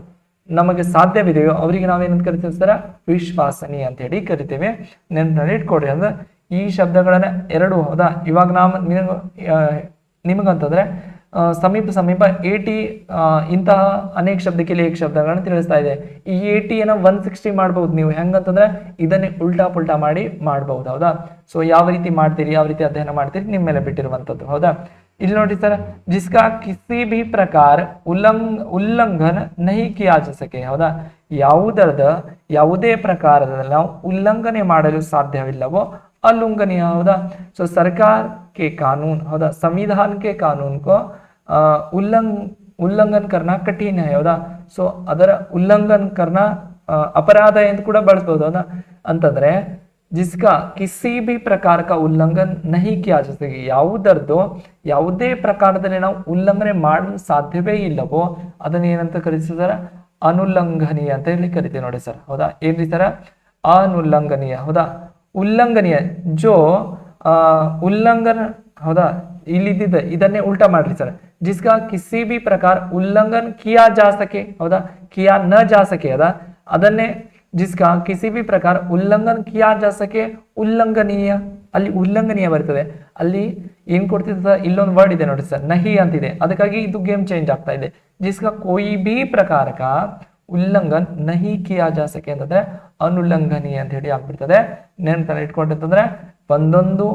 ನಮಗೆ ಸಾಧ್ಯವಿದೆಯೋ ಅವರಿಗೆ ನಾವೇನಂತ ಕರಿತೀವಿ ಸರ್, ವಿಶ್ವಾಸನೀಯ ಅಂತ ಹೇಳಿ ಕರಿತೇವೆ, ನೆನಪಿನಲ್ಲಿ ಇಟ್ಕೊಡ್ರಿ। ಅಂದ್ರೆ ಈ ಶಬ್ದಗಳನ್ನ ಎರಡು, ಹೌದಾ, ಇವಾಗ ನಾವು ನಿಮಗಂತಂದ್ರೆ ಸಮೀಪ 80 ಇಂತಹ ಅನೇಕ ಶಬ್ದಕ್ಕೆ एक ಶಬ್ದಗಳನ್ನು ತಿಳಿಸ್ತಾ ಇದೆ, ಈ 80 160 ಮಾಡಬಹುದು ನೀವು, ಹೆಂಗಂತಂದ್ರೆ ಇದನ್ನೇ ಉಲ್ಟಾ ಪುಲ್ಟಾ ಮಾಡಿ ಮಾಡಬಹುದು, ಹೌದಾ। ಸೊ ಯಾವ ರೀತಿ ಮಾಡ್ತೀರಿ, ಯಾವ ರೀತಿ ಅಧ್ಯಯನ ಮಾಡ್ತೀರಿ ನಿಮ್ಮ ಮೇಲೆ ಬಿಟ್ಟಿರುವಂತದ್ದು, ಹೌದಾ। ಇಲ್ಲಿ ನೋಡಿ ಸರ್, जिसका किसी भी प्रकार उल्लंघन नहीं किया जा सके, ಹೌದಾ, ಯಾವುದೇ ಪ್ರಕಾರದಲ್ಲಿ ನಾವು ಉಲ್ಲಂಘನೆ ಮಾಡಲು ಸಾಧ್ಯವಿಲ್ಲವೋ ಅಲ್ಲುಂಘನೀಯ, ಹೌದಾ। ಸೊ सरकार के कानून, हौदा, संविधान के कानून को उल्लंघन करना कठिन है, हौदा। सो ಅದರ उल्लंघन करना अपराध ಎಂದು ಕೂಡ ಬಳಸಬಹುದು, ಹೌದಾ। ಅಂತಂದ್ರೆ जिसका किसी भी प्रकार का उल्लंघन नहीं किया जा सके, ಯಾವುದರದು ಯಾವುದೇ ಪ್ರಕಾರದಲ್ಲಿ ನಾವು ಉಲ್ಲಂಘನೆ ಮಾಡಲು ಸಾಧ್ಯವೇ ಇಲ್ಲವೋ ಅದನ್ನ ಏನಂತ ಕರೀತಾರೆ, ಅನುಲ್ಲಂಘನೀಯ ಅಂತ ಹೇಳಿ ಕರಿತೀವಿ ನೋಡಿ ಸರ್, ಹೌದಾ। ಏನ್ರಿ ಸರ್, ಅನುಲ್ಲಂಘನೀಯ, ಹೌದಾ, ಉಲ್ಲಂಘನೀಯ ಜೋ ಉಲ್ಲಂಘನ ಹೌದಾ ಇಲ್ಲಿದ್ದ ಇದನ್ನೇ ಉಲ್ಟಾ ಮಾಡ್ರಿ ಸರ್ ಜಿಸ್ಕಾ ಕಿಸಿ ಬಿ ಪ್ರಕಾರ ಉಲ್ಲಂಘನ್ ಕಿಯಾ ಜಾ ಸಕೆ ಹೌದಾ ಕಿಯಾ ನ ಜಾ ಸಕೆ ಹೌದಾ ಅದನ್ನೇ ಜಿಸ್ಕಾ ಕಿಸಿ ಬಿ ಪ್ರಕಾರ ಉಲ್ಲಂಘನ್ ಕಿಯಾ ಜಾ ಸಕೆ ಉಲ್ಲಂಘನೀಯ ಅಲ್ಲಿ ಉಲ್ಲಂಘನೀಯ ಬರ್ತದೆ ಅಲ್ಲಿ ಏನ್ ಕೊಡ್ತಿದ್ದ ಇಲ್ಲೊಂದು ವರ್ಡ್ ಇದೆ ನೋಡಿ ಸರ್ ನಹಿ ಅಂತಿದೆ ಅದಕ್ಕಾಗಿ ಇದು ಗೇಮ್ ಚೇಂಜ್ ಆಗ್ತಾ ಇದೆ ಜಿಸ್ಕಾ ಕೋಯಿ ಬಿ ಪ್ರಕಾರ ಕಾ ಉಲ್ಲಂಘನ್ ನಹಿ ಕಿಯಾ ಜಾ ಸಕೆ ಅಂತಂದ್ರೆ ಅನುಲ್ಲಂಘನೀಯ ಅಂತ ಹೇಳಿ ಆಗ್ಬಿಡ್ತದೆ ನೆನಪಲ್ಲಿ ಇಟ್ಕೊಂಡಿರ್ತಂದ್ರೆ ಒಂದೊಂದು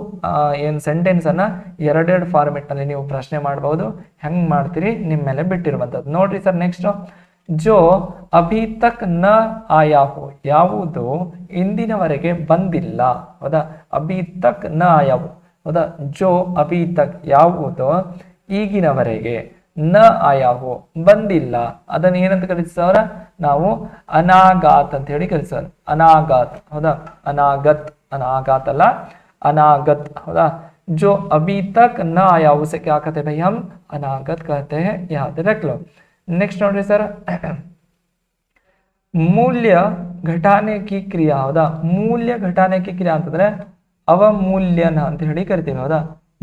ಏನ್ ಸೆಂಟೆನ್ಸ್ ಅನ್ನ ಎರಡೆರಡು ಫಾರ್ಮೆಟ್ ನಲ್ಲಿ ನೀವು ಪ್ರಶ್ನೆ ಮಾಡಬಹುದು ಹೆಂಗ್ ಮಾಡ್ತೀರಿ ನಿಮ್ಮ ಮೇಲೆ ಬಿಟ್ಟಿರುವಂತದ್ದು ನೋಡ್ರಿ ಸರ್ ನೆಕ್ಸ್ಟ್ ಜೋ ಅಭಿ ತಕ್ ನ ಆಯಾ ಹೋ ಯಾವುದು ಇಂದಿನವರೆಗೆ ಬಂದಿಲ್ಲ ಹೌದಾ ಅಭಿ ತಕ್ ನ ಆಯಾವು ಹೌದಾ ಜೋ ಅಭಿ ತಕ್ ಯಾವುದು ಈಗಿನವರೆಗೆ ನ ಆಯಾವು ಬಂದಿಲ್ಲ ಅದನ್ನ ಏನಂತ ಕಲಿಸ್ತಾವ್ರ ನಾವು ಅನಾಗಾತ್ ಅಂತ ಹೇಳಿ ಕಲಿಸ್ತಾರ ಅನಾಗಾತ್ ಹೌದಾ अनागत अल्ला अनागत हौदा जो अभी तक न आया उसे क्या कहते हैं भाई हम अनागत कहते हैं याद रख लो नेक्स्ट नोटिस सर मूल्य घटाने की क्रिया हौदा मूल्य घटाने की क्रिया ಅಂತಂದ್ರೆ ಅವಮೂಲ್ಯನ ಅಂತ ಹೇಳಿ ಕರಿತೀವಿ ಹೌದಾ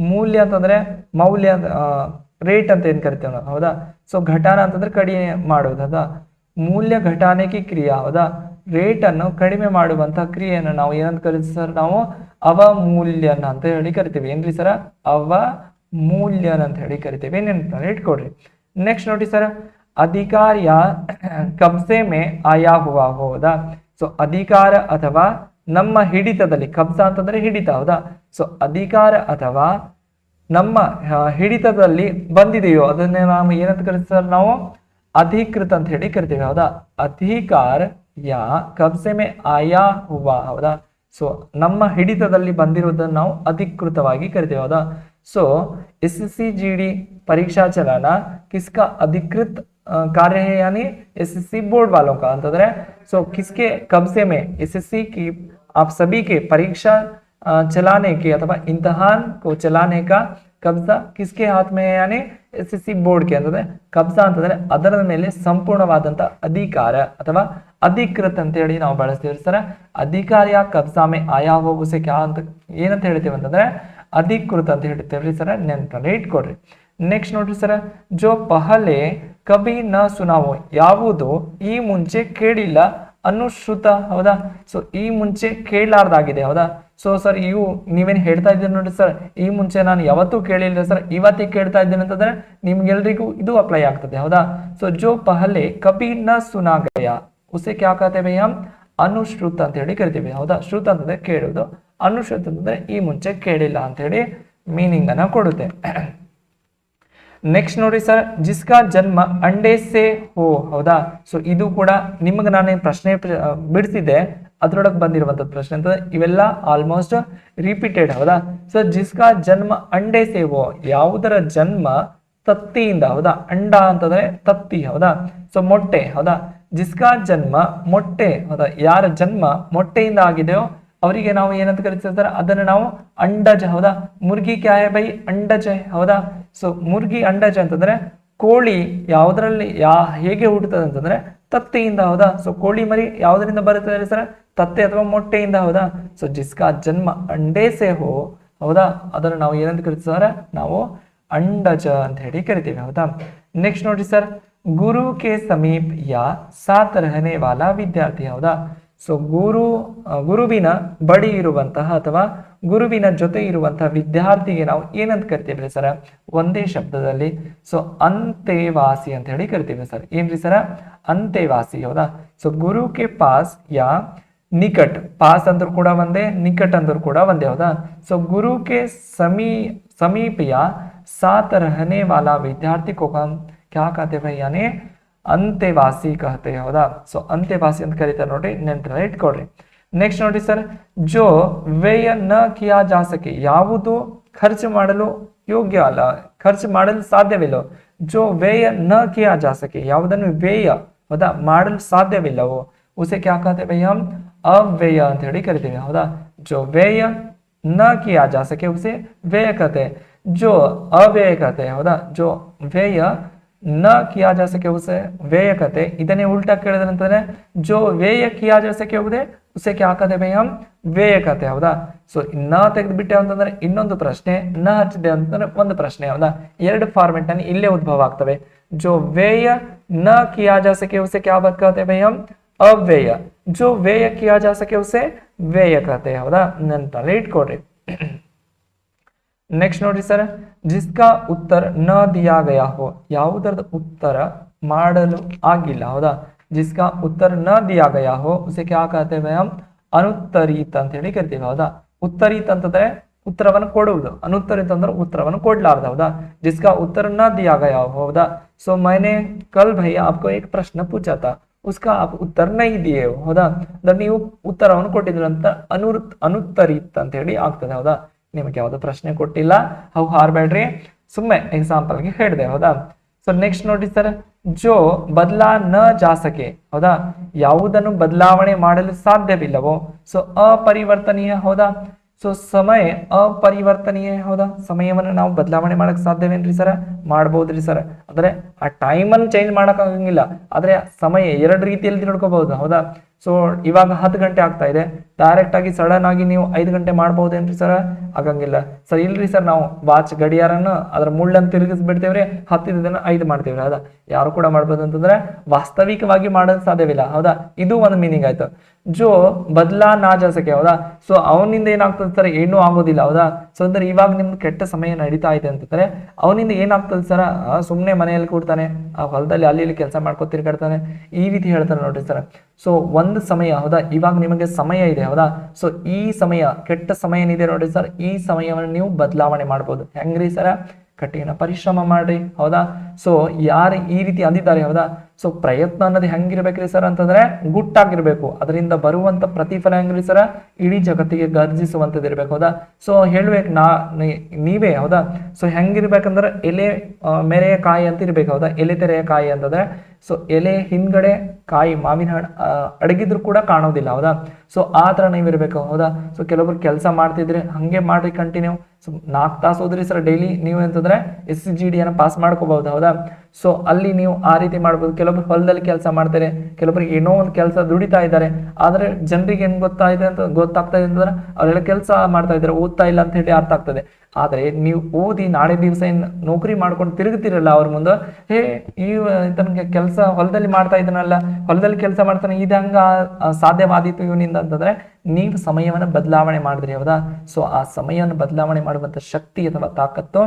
ಮೂಲ್ಯ ಅಂತಂದ್ರೆ ಮೌಲ್ಯ ರೇಟ್ ಅಂತ ಏನ್ ಕರಿತೀವಿ ನಾವು ಹೌದಾ ಸೊ ಘಟಾನ ಅಂತಂದ್ರೆ ಕಡಿಮೆ ಮಾಡೋದು ಹೌದಾ ಮೂಲ್ಯ ಘಟಾನೆ की क्रिया ಹೌದಾ ರೇಟ್ ಅನ್ನು ಕಡಿಮೆ ಮಾಡುವಂತ ಕ್ರಿಯೆಯನ್ನು ನಾವು ಏನಂತ ಕರಿತೀವಿ ಸರ್ ನಾವು ಅವಮೂಲ್ಯನ ಅಂತ ಹೇಳಿ ಕರಿತೀವಿ ಏನ್ರಿ ಸರ್ ಅವಮೂಲ್ಯನ ಅಂತ ಹೇಳಿ ಕರಿತೀವಿ ನೆನಪಲ್ಲಿ ಇಟ್ಕೊಡ್ರಿ ನೆಕ್ಸ್ಟ್ ನೋಡಿ ಸರ್ ಅಧಿಕಾರ ಯಾ ಕಬ್ಜೆ ಮೇ ಆಯಾ ಹುವಾ ಹೌದಾ ಸೊ ಅಧಿಕಾರ ಅಥವಾ ನಮ್ಮ ಹಿಡಿತದಲ್ಲಿ ಕಬ್ಜಾ ಅಂತಂದ್ರೆ ಹಿಡಿತ ಹೌದಾ ಸೊ ಅಧಿಕಾರ ಅಥವಾ ನಮ್ಮ ಹಿಡಿತದಲ್ಲಿ ಬಂದಿದೆಯೋ ಅದನ್ನೇ ನಾವು ಏನಂತ ಕರಿತೀವಿ ಸರ್ ನಾವು ಅಧಿಕೃತ ಅಂತ ಹೇಳಿ ಕರಿತೀವಿ ಹೌದಾ ಅಧಿಕಾರ ಯಾ ಕಬ್ಜೆ ಮೇ ಆಯಾ ಹುವಾ ಹೌದಾ ಸೊ ನಮ್ಮ ಹಿಡಿತದಲ್ಲಿ ಬಂದಿರುವುದನ್ನು ನಾವು ಅಧಿಕೃತವಾಗಿ ಕರಿತೀವಿ ಹೌದಾ ಸೊ SSC-GD परीक्षा चलाना किसका अधिकृत कार्य है यानी SSC बोर्ड वालों का ಅಂತಂದ್ರೆ ಸೊ किसके कब्जे में SSC की आप सभी के परीक्षा चलाने के अथवा इम्तिहान को चलाने का कब्जा किसके हाथ में है यानी SSC बोर्ड के ಅಂತಂದ್ರೆ ಕಬ್ಜಾ ಅಂತಂದ್ರೆ ಅದರ ಮೇಲೆ ಸಂಪೂರ್ಣವಾದಂತ ಅಧಿಕಾರ ಅಥವಾ ಅಧಿಕೃತ ಅಂತ ಹೇಳಿ ನಾವು ಬಳಸ್ತೀವಿ ಸರ್ ಅಧಿಕಾರಿಯ ಕಬ್ಜಾ ಮೇ ಆಯಾ ಹೋ ಉಸೆ ಕ್ಯಾ ಅಂತ ಏನಂತ ಹೇಳ್ತೀವಿ ಅಂತಂದ್ರೆ ಅಧಿಕೃತ ಅಂತ ಹೇಳ್ತೀವಿ ಸರ್ ನೆನಪಲ್ಲಿ ಇಟ್ಕೊಡ್ರಿ ನೆಕ್ಸ್ಟ್ ನೋಡ್ರಿ ಸರ್ ಜೋ ಪಹಲೆ ಕಬಿ ನ ಸುನಾವೋ ಯಾವುದು ಈ ಮುಂಚೆ ಕೇಳಿಲ್ಲ ಅನುಶ್ರುತ ಹೌದಾ ಸೊ ಈ ಮುಂಚೆ ಕೇಳಲಾರ್ದಾಗಿದೆ ಹೌದಾ ಸೊ ಸರ್ ಇವು ನೀವೇನು ಹೇಳ್ತಾ ಇದ್ದೀರಿ ನೋಡಿ ಸರ್ ಈ ಮುಂಚೆ ನಾನು ಯಾವತ್ತೂ ಕೇಳಿಲ್ಲ ಸರ್ ಇವತ್ತೇ ಕೇಳ್ತಾ ಇದ್ದೀನಿ ಅಂತಂದ್ರೆ ನಿಮ್ಗೆಲ್ರಿಗೂ ಇದು ಅಪ್ಲೈ ಆಗ್ತದೆ ಹೌದಾ ಸೊ ಜೋ ಪಹಲೆ ಕಬಿ ನ ಸುನಾ ಗಯಾ ಉಸೆ ಕ್ಯಾ कहते हैं हम ಅನುಶ್ರುತ ಅಂತ ಹೇಳಿ ಕರಿತೀವಿ ಹೌದಾ ಶ್ರುತ ಅಂತಂದ್ರೆ ಕೇಳುವುದು ಅನುಶ್ರುತ ಅಂತಂದ್ರೆ ಈ ಮುಂಚೆ ಕೇಳಿಲ್ಲ ಅಂತ ಹೇಳಿ ಮೀನಿಂಗ್ ಅನ್ನ ಕೊಡುತ್ತೆ ನೆಕ್ಸ್ಟ್ ನೋಡಿ ಸರ್ ಜಿಸ್ಕಾ ಜನ್ಮ ಅಂಡೇ ಸೆ ಹೋ ಹೌದಾ ಸೊ ಇದು ಕೂಡ ನಿಮಗೆ ನಾನು ಪ್ರಶ್ನೆ ಬಿಡಿಸಿದ್ದೆ ಅದರೊಳಗೆ ಬಂದಿರುವಂತದ್ದು ಪ್ರಶ್ನೆ ಅಂತ ಇವೆಲ್ಲ ಆಲ್ಮೋಸ್ಟ್ ರಿಪೀಟೆಡ್ ಹೌದಾ ಸೊ ಜಿಸ್ಕಾ ಜನ್ಮ ಅಂಡೇ ಸೆ ಹೋ ಯಾವುದರ ಜನ್ಮ ತತ್ತಿಯಿಂದ ಹೌದಾ ಅಂಡ ಅಂತಂದ್ರೆ ತತ್ತಿ ಹೌದಾ ಸೊ ಮೊಟ್ಟೆ ಹೌದಾ ಜಿಸ್ಕಾ ಜನ್ಮ ಮೊಟ್ಟೆ ಹೌದಾ ಯಾರ ಜನ್ಮ ಮೊಟ್ಟೆಯಿಂದ ಆಗಿದೆಯೋ ಅವರಿಗೆ ನಾವು ಏನಂತ ಕರಿತೀವಿ ಅದನ್ನ ನಾವು ಅಂಡಜ ಹೌದಾ ಮುರ್ಗಿ ಕ್ಯಾ ಹೈ ಬೈ ಅಂಡಜ ಹೌದಾ ಸೊ ಮುರ್ಗಿ ಅಂಡಜ ಅಂತಂದ್ರೆ ಕೋಳಿ ಯಾವುದರಲ್ಲಿ ಹೇಗೆ ಹುಟ್ಟುತ್ತದೆ ಅಂತಂದ್ರೆ ತತ್ತೆಯಿಂದ ಹೌದಾ ಸೊ ಕೋಳಿ ಮರಿ ಯಾವುದರಿಂದ ಬರುತ್ತದೆ ಸರ್ ತತ್ತೆ ಅಥವಾ ಮೊಟ್ಟೆಯಿಂದ ಹೌದಾ ಸೊ ಜಿಸ್ಕಾ ಜನ್ಮ ಅಂಡೇ ಸೆ ಹೋ ಹೌದಾ ಅದನ್ನ ನಾವು ಏನಂತ ಕರಿತೀವಿ ನಾವು ಅಂಡಜ ಅಂತ ಹೇಳಿ ಕರಿತೀವಿ ಹೌದಾ ನೆಕ್ಸ್ಟ್ ನೋಡಿ ಸರ್ ಗುರು ಕೆ ಸಮೀಪ್ ಯಾ ಸಾತ್ ರಹನೆ ವಾಲಾ ವಿದ್ಯಾರ್ಥಿ ಹೌದಾ ಸೊ ಗುರುವಿನ ಬಳಿ ಇರುವಂತಹ ಅಥವಾ ಗುರುವಿನ ಜೊತೆ ಇರುವಂತಹ ವಿದ್ಯಾರ್ಥಿಗೆ ನಾವು ಏನಂತ ಕರಿತೀವಿ ಸರ್ ಒಂದೇ ಶಬ್ದದಲ್ಲಿ ಸೊ ಅಂತೆವಾಸಿ ಅಂತ ಹೇಳಿ ಕರಿತೀವಿ ಸರ್ ಏನ್ರಿ ಸರ್ ಅಂತೆವಾಸಿ ಹೌದಾ ಸೊ ಗುರು ಕೆ ಪಾಸ್ ಯಾ ನಿಕಟ್ ಪಾಸ್ ಅಂದ್ರೂ ಕೂಡ ಒಂದೇ ನಿಕಟ್ ಅಂದ್ರೂ ಕೂಡ ಒಂದೇ ಹೌದಾ ಸೊ ಗುರು ಕೆ समीप या साथ रहने वाला विद्यार्थी को हम क्या कहते हैं यानी अंतेवासी कहते हैं ಹೌದಾ ಸೊ ಅಂತೆವಾಸಿ ಅಂತ ಕರೀತಾರೆ ನೋಡಿ ನೆನಪಲ್ಲಿ ಇಟ್ಕೊಳ್ರಿ ನೆಕ್ಸ್ಟ್ ನೋಡಿ ಸರ್ ಜೋ ವ್ಯಯ ನ ಕಿಯಾ ಜಾ ಸಕೆ ಯಾವುದು ಖರ್ಚು ಮಾಡಲು ಯೋಗ್ಯ ಅಲ್ಲ ಖರ್ಚು ಮಾಡಲು ಸಾಧ್ಯವಿಲ್ಲ ಜೋ ವ್ಯಯ ನ ಕಿಯಾ ಜಾ ಸಕೆ ಯಾವುದನ್ನು ವ್ಯಯ ಹೌದಾ ಮಾಡಲು ಸಾಧ್ಯವಿಲ್ಲವೋ ಉಸೆ ಕ್ಯಾ कहते हैं हम ಅವ್ಯಯ ಅಂತ ಹೇಳಿ ಕರಿತೀವಿ ಹೌದಾ ಜೋ ವ್ಯಯ न किया जा सके उसे व्यय कहते हैं जो अव्यय कहते हैं हौदा जो व्यय न किया जा सके उसे व्यय कहते हैं ಇದನ್ನೇ ಉಲ್ಟಾ ಕೇಳಿದ್ರೆ ಅಂತಂದ್ರೆ जो व्यय किया जा सके उसे उसे क्या कहते हैं भाई हम व्यय कहते हैं ಹೌದಾ ಸೊ ನ ತೆಗೆದುಬಿಟ್ಟೆ ಅಂತಂದ್ರೆ ಇನ್ನೊಂದು ಪ್ರಶ್ನೆ ನ ಹಚ್ಚಿದೆ ಅಂತಂದ್ರೆ ಒಂದು ಪ್ರಶ್ನೆ ಹೌದಾ ಎರಡು ಫಾರ್ಮೆಟ್ ಅಲ್ಲಿ ಇಲ್ಲೇ ಉದ್ಭವ ಆಗ್ತವೆ जो व्यय न किया जा सके उसे क्या बात कहते हैं भाई हम अव्यय जो व्यय किया जा सके उसे व्यय कहते हैं ಹೌದಾ ನಂತರ ಇಟ್ಕೊಡ್ರಿ नेक्स्ट नोड्री सर जिसका उत्तर न दिया गया हो ಯಾವುದರದ ಉತ್ತರ ಮಾಡಲು ಆಗಿಲ್ಲ ಹೌದಾ जिसका उत्तर न दिया गया हो उसे क्या कहते हैं हम अनुत्तरित ಅಂತ ಹೇಳಿ ಕರಿತೀವಿ ಹೌದಾ ಉತ್ತರಿತ ಅಂತಂದ್ರೆ उत्तरವನ್ನು ಕೊಡುವುದು अनुत्तरित ಅಂದ್ರೆ ಉತ್ತರವನ್ನು ಕೊಡಲಾರದು ಹೌದಾ जिसका उत्तर न दिया गया हो ಹೌದಾ सो मैंने कल भैया आपको एक प्रश्न पूछा था उसका आप उत्तर नहीं दिए हो ಹೌದಾ ಅಂದ್ರೆ ನೀವು ಉತ್ತರವನ್ನು ಕೊಟ್ಟಿದ್ದೀರ ಅಂತ अनुत्तरित ಅಂತ ಹೇಳಿ ಆಗ್ತದೆ ಹೌದಾ ನಿಮಗೆ ಯಾವುದು ಪ್ರಶ್ನೆ ಕೊಟ್ಟಿಲ್ಲ ಅವು ಹಾರಬೇಡ್ರಿ ಸುಮ್ಮನೆ ಎಕ್ಸಾಂಪಲ್ ಗೆ ಹೇಳಿದೆ ಹೌದಾ ಸೊ ನೆಕ್ಸ್ಟ್ ನೋಡಿ ಸರ್ जो बदला न जा सके ಹೌದಾ ಯಾವುದನ್ನು ಬದಲಾವಣೆ ಮಾಡಲು ಸಾಧ್ಯವಿಲ್ಲವೋ ಸೊ अपरिवर्तनीय ಹೌದಾ ಸೊ ಸಮಯ अपरिवर्तनीय ಹೌದಾ ಸಮಯವನ್ನು ನಾವು ಬದಲಾವಣೆ ಮಾಡಕ್ ಸಾಧ್ಯವೇನ್ರಿ ಸರ್ ಮಾಡಬಹುದ್ರಿ ಸರ್ ಅಂದ್ರೆ ಆ ಟೈಮ್ ಅನ್ನು ಚೇಂಜ್ ಮಾಡಕ್ ಆಗಂಗಿಲ್ಲ ಆದ್ರೆ ಸಮಯ ಎರಡು ರೀತಿಯಲ್ಲಿ ತಿಳ್ಕೊಬಹುದು ಹೌದಾ ಸೊ ಇವಾಗ 10 ಗಂಟೆ ಆಗ್ತಾ ಇದೆ ಡೈರೆಕ್ಟ್ ಆಗಿ ಸಡನ್ ಆಗಿ ನೀವು 5 ಗಂಟೆ ಮಾಡಬಹುದೇನ್ರಿ ಸರ್ ಆಗಂಗಿಲ್ಲ ಸರ್ ಇಲ್ರಿ ಸರ್ ನಾವು ವಾಚ್ ಗಡಿಯಾರನ್ನ ಅದರ ಮುಳ್ಳನ್ನು ತಿರುಗಿಸ್ಬಿಡ್ತೇವ್ರಿ 10 ದಿನ 5 ಮಾಡ್ತೇವ್ರಿ ಹೌದಾ ಯಾರು ಕೂಡ ಮಾಡ್ಬೋದು ಅಂತಂದ್ರೆ ವಾಸ್ತವಿಕವಾಗಿ ಮಾಡೋದು ಸಾಧ್ಯವಿಲ್ಲ ಹೌದಾ ಇದು ಒಂದು ಮೀನಿಂಗ್ ಆಯ್ತು जो बदला ना जा सके ಹೌದಾ ಸೊ ಅವನಿಂದ ಏನಾಗ್ತದೆ ಸರ್ ಏನೂ ಆಗೋದಿಲ್ಲ ಹೌದಾ ಸೊ ಅಂದ್ರೆ ಇವಾಗ ನಿಮ್ದು ಕೆಟ್ಟ ಸಮಯ ನಡೀತಾ ಇದೆ ಅಂತಂದ್ರೆ ಅವನಿಂದ ಏನಾಗ್ತದೆ ಸರ್ ಸುಮ್ಮನೆ ಮನೆಯಲ್ಲಿ ಕೂಡ್ತಾನೆ ಆ ಹೊಲದಲ್ಲಿ ಅಲ್ಲಿ ಇಲ್ಲಿ ಕೆಲಸ ಮಾಡ್ಕೊ ತಿರ್ಗಾಡ್ತಾನೆ ಈ ರೀತಿ ಹೇಳ್ತಾರೆ ನೋಡ್ರಿ ಸರ್ ಸೊ ಒಂದು ಸಮಯ ಹೌದಾ ಇವಾಗ ನಿಮಗೆ ಸಮಯ ಇದೆ ಹೌದಾ ಸೊ ಈ ಸಮಯ ಕೆಟ್ಟ ಸಮಯ ಏನಿದೆ ನೋಡ್ರಿ ಸರ್ ಈ ಸಮಯವನ್ನು ನೀವು ಬದಲಾವಣೆ ಮಾಡ್ಬೋದು ಹೆಂಗ್ರಿ ಸರ್ ಕಠಿಣ ಪರಿಶ್ರಮ ಮಾಡ್ರಿ ಹೌದಾ ಸೊ ಯಾರು ಈ ರೀತಿ ಅಂದಿದ್ದಾರೆ ಹೌದಾ ಸೊ ಪ್ರಯತ್ನ ಅನ್ನೋದು ಹೆಂಗಿರ್ಬೇಕ್ರಿ ಸರ್ ಅಂತಂದ್ರೆ ಗುಟ್ಟಾಗಿರ್ಬೇಕು ಅದರಿಂದ ಬರುವಂತ ಪ್ರತಿಫಲ ಹೆಂಗ್ರಿ ಸರ್ ಇಡೀ ಜಗತ್ತಿಗೆ ಗರ್ಜಿಸುವಂತದ್ದು ಇರ್ಬೇಕು ಹೌದಾ ಸೊ ಹೇಳ್ಬೇಕು ನೀವೇ ಹೌದಾ ಸೊ ಹೆಂಗಿರ್ಬೇಕಂದ್ರೆ ಎಲೆ ಮೆರೆಯ ಕಾಯಿ ಅಂತ ಇರ್ಬೇಕು ಹೌದಾ ಎಲೆ ತೆರೆಯ ಕಾಯಿ ಅಂತಂದ್ರೆ ಸೊ ಎಲೆ ಹಿಂದ್ಗಡೆ ಕಾಯಿ ಮಾವಿನ ಹಣ್ಣು ಅಡಗಿದ್ರು ಕೂಡ ಕಾಣೋದಿಲ್ಲ ಹೌದಾ ಸೊ ಆ ತರ ನೀವು ಇರ್ಬೇಕು ಹೌದಾ ಸೊ ಕೆಲವೊಬ್ರು ಕೆಲಸ ಮಾಡ್ತಿದ್ರೆ ಹಂಗೆ ಮಾಡ್ರಿ ಕಂಟಿನ್ಯೂ ಸೊ 4 ತಾಸು ಹೋದ್ರಿ ಸರ್ ಡೈಲಿ ನೀವು ಅಂತಂದ್ರೆ SCGD ಅನ್ನ ಪಾಸ್ ಮಾಡ್ಕೋಬಹುದು ಹೌದಾ ಸೊ ಅಲ್ಲಿ ನೀವು ಆ ರೀತಿ ಮಾಡ್ಬೋದು ಕೆಲವೊಬ್ರು ಹೊಲದಲ್ಲಿ ಕೆಲಸ ಮಾಡ್ತಾರೆ ಕೆಲವೊಬ್ರಿಗೆ ಏನೋ ಒಂದು ಕೆಲಸ ದುಡಿತಾ ಇದ್ದಾರೆ ಆದ್ರೆ ಜನರಿಗೆ ಏನ್ ಗೊತ್ತಾಗ್ತಾ ಇದೆ ಅಂತಂದ್ರೆ ಅವರೆಲ್ಲ ಕೆಲಸ ಮಾಡ್ತಾ ಇದ್ದಾರೆ ಓದ್ತಾ ಇಲ್ಲ ಅಂತ ಹೇಳಿ ಅರ್ಥ ಆಗ್ತದೆ ಆದ್ರೆ ನೀವು ಓದಿ ನಾಳೆ ದಿವಸ ಏನ್ ನೌಕರಿ ಮಾಡ್ಕೊಂಡು ತಿರುಗುತ್ತಿರಲ್ಲ ಅವ್ರ ಮುಂದೆ ಹೇ ಈ ತನಗೆ ಕೆಲಸ ಹೊಲದಲ್ಲಿ ಮಾಡ್ತಾ ಇದ್ದಾನಲ್ಲ ಹೊಲದಲ್ಲಿ ಕೆಲಸ ಮಾಡ್ತಾನೆ ಇದಂಗ ಸಾಧ್ಯವಾದೀತು ಇವನಿಂದ ಅಂತಂದ್ರೆ ನೀವು ಸಮಯವನ್ನು ಬದಲಾವಣೆ ಮಾಡಿದ್ರಿ ಹೌದಾ ಸೊ ಆ ಸಮಯವನ್ನು ಬದಲಾವಣೆ ಮಾಡುವಂತ ಶಕ್ತಿ ಅಥವಾ ತಾಕತ್ತು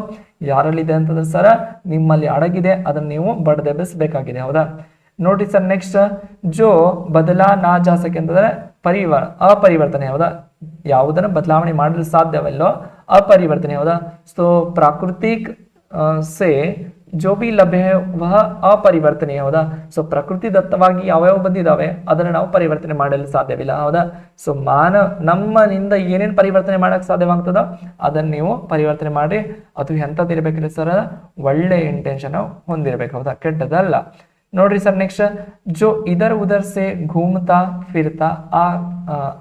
ಯಾರಲ್ಲಿದೆ ಅಂತಂದ್ರೆ ಸರ್ ನಿಮ್ಮಲ್ಲಿ ಅಡಗಿದೆ ಅದನ್ನ ನೀವು ಬಡದೆಬ್ಬಿಸಬೇಕಾಗಿದೆ ಹೌದಾ ನೋಡ್ರಿ ಸರ್ ನೆಕ್ಸ್ಟ್ ಜೋ ಬದಲಾ ನಾ ಜಾ ಸಕೆ ಅಂತಂದ್ರೆ अपरिवर्तने ಹೌದಾ ಯಾವುದನ್ನು ಬದಲಾವಣೆ ಮಾಡಲು ಸಾಧ್ಯವಲ್ಲೋ अपरिवर्तने ಹೌದಾ ಸೊ ಪ್ರಾಕೃತಿಕ್ से जो भी लभ्य है वह अपरिवर्तनीय ಹೌದಾ ಸೊ ಪ್ರಕೃತಿ ದತ್ತವಾಗಿ ಯಾವ್ಯಾವ ಬಂದಿದಾವೆ ಅದನ್ನ ನಾವು ಪರಿವರ್ತನೆ ಮಾಡಲು ಸಾಧ್ಯವಿಲ್ಲ ಹೌದಾ ಸೊ ನಮ್ಮನಿಂದ ಏನೇನ್ ಪರಿವರ್ತನೆ ಮಾಡಕ್ ಸಾಧ್ಯವಾಗ್ತದೋ ಅದನ್ನ ನೀವು ಪರಿವರ್ತನೆ ಮಾಡಿ ಅದು ಎಂತದ್ದು ಇರ್ಬೇಕ್ರಿ ಸರ್ ಒಳ್ಳೆ ಇಂಟೆನ್ಷನ್ ಹೊಂದಿರ್ಬೇಕು ಹೌದಾ ಕೆಟ್ಟದಲ್ಲ ನೋಡ್ರಿ ಸರ್ ನೆಕ್ಸ್ಟ್ जो इधर उधर से घूमता फिरता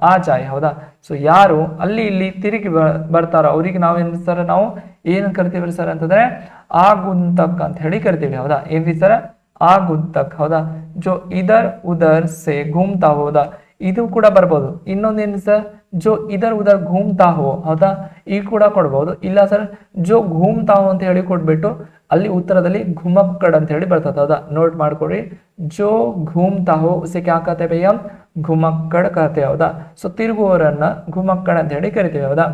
आ जाए ಹೌದಾ ಸೊ ಯಾರು ಅಲ್ಲಿ ಇಲ್ಲಿ ತಿರುಗಿ ಬರ್ತಾರೋ ಅವ್ರಿಗೆ ನಾವೇನ್ ಸರ್ ನಾವು ಏನ್ ಕರಿತೀವಿ ಸರ್ ಅಂತಂದ್ರೆ ಆಗುಂತಕ್ ಅಂತ ಹೇಳಿ ಕರಿತೀವಿ ಹೌದಾ ಏನ್ರಿ ಸರ್ ಆಗುಂತಕ್ ಹೌದಾ जो इधर उधर से घूमता ಹೌದಾ ಇದು ಕೂಡ ಬರ್ಬೋದು ಇನ್ನೊಂದೇನು ಸರ್ जो इधर उधर घूमता हो ಹೌದಾ ಈ ಕೂಡ ಕೊಡ್ಬೋದು ಇಲ್ಲ ಸರ್ जो घूमता हो ಅಂತ ಹೇಳಿ ಕೊಟ್ಬಿಟ್ಟು ಅಲ್ಲಿ ಉತ್ತರದಲ್ಲಿ घुमक्कड़ ಅಂತ ಹೇಳಿ ಬರ್ತದೆ ಹೌದಾ ನೋಟ್ ಮಾಡ್ಕೊಡಿ जो घूमता हो उसे क्या कहते हैं भैया घुमक्कड़ कहते हैं ಹೌದಾ ಸೊ ತಿರುಗುವವರನ್ನ घुमक्कड़ ಅಂತ ಹೇಳಿ ಕರಿತೀವಿ ಹೌದಾ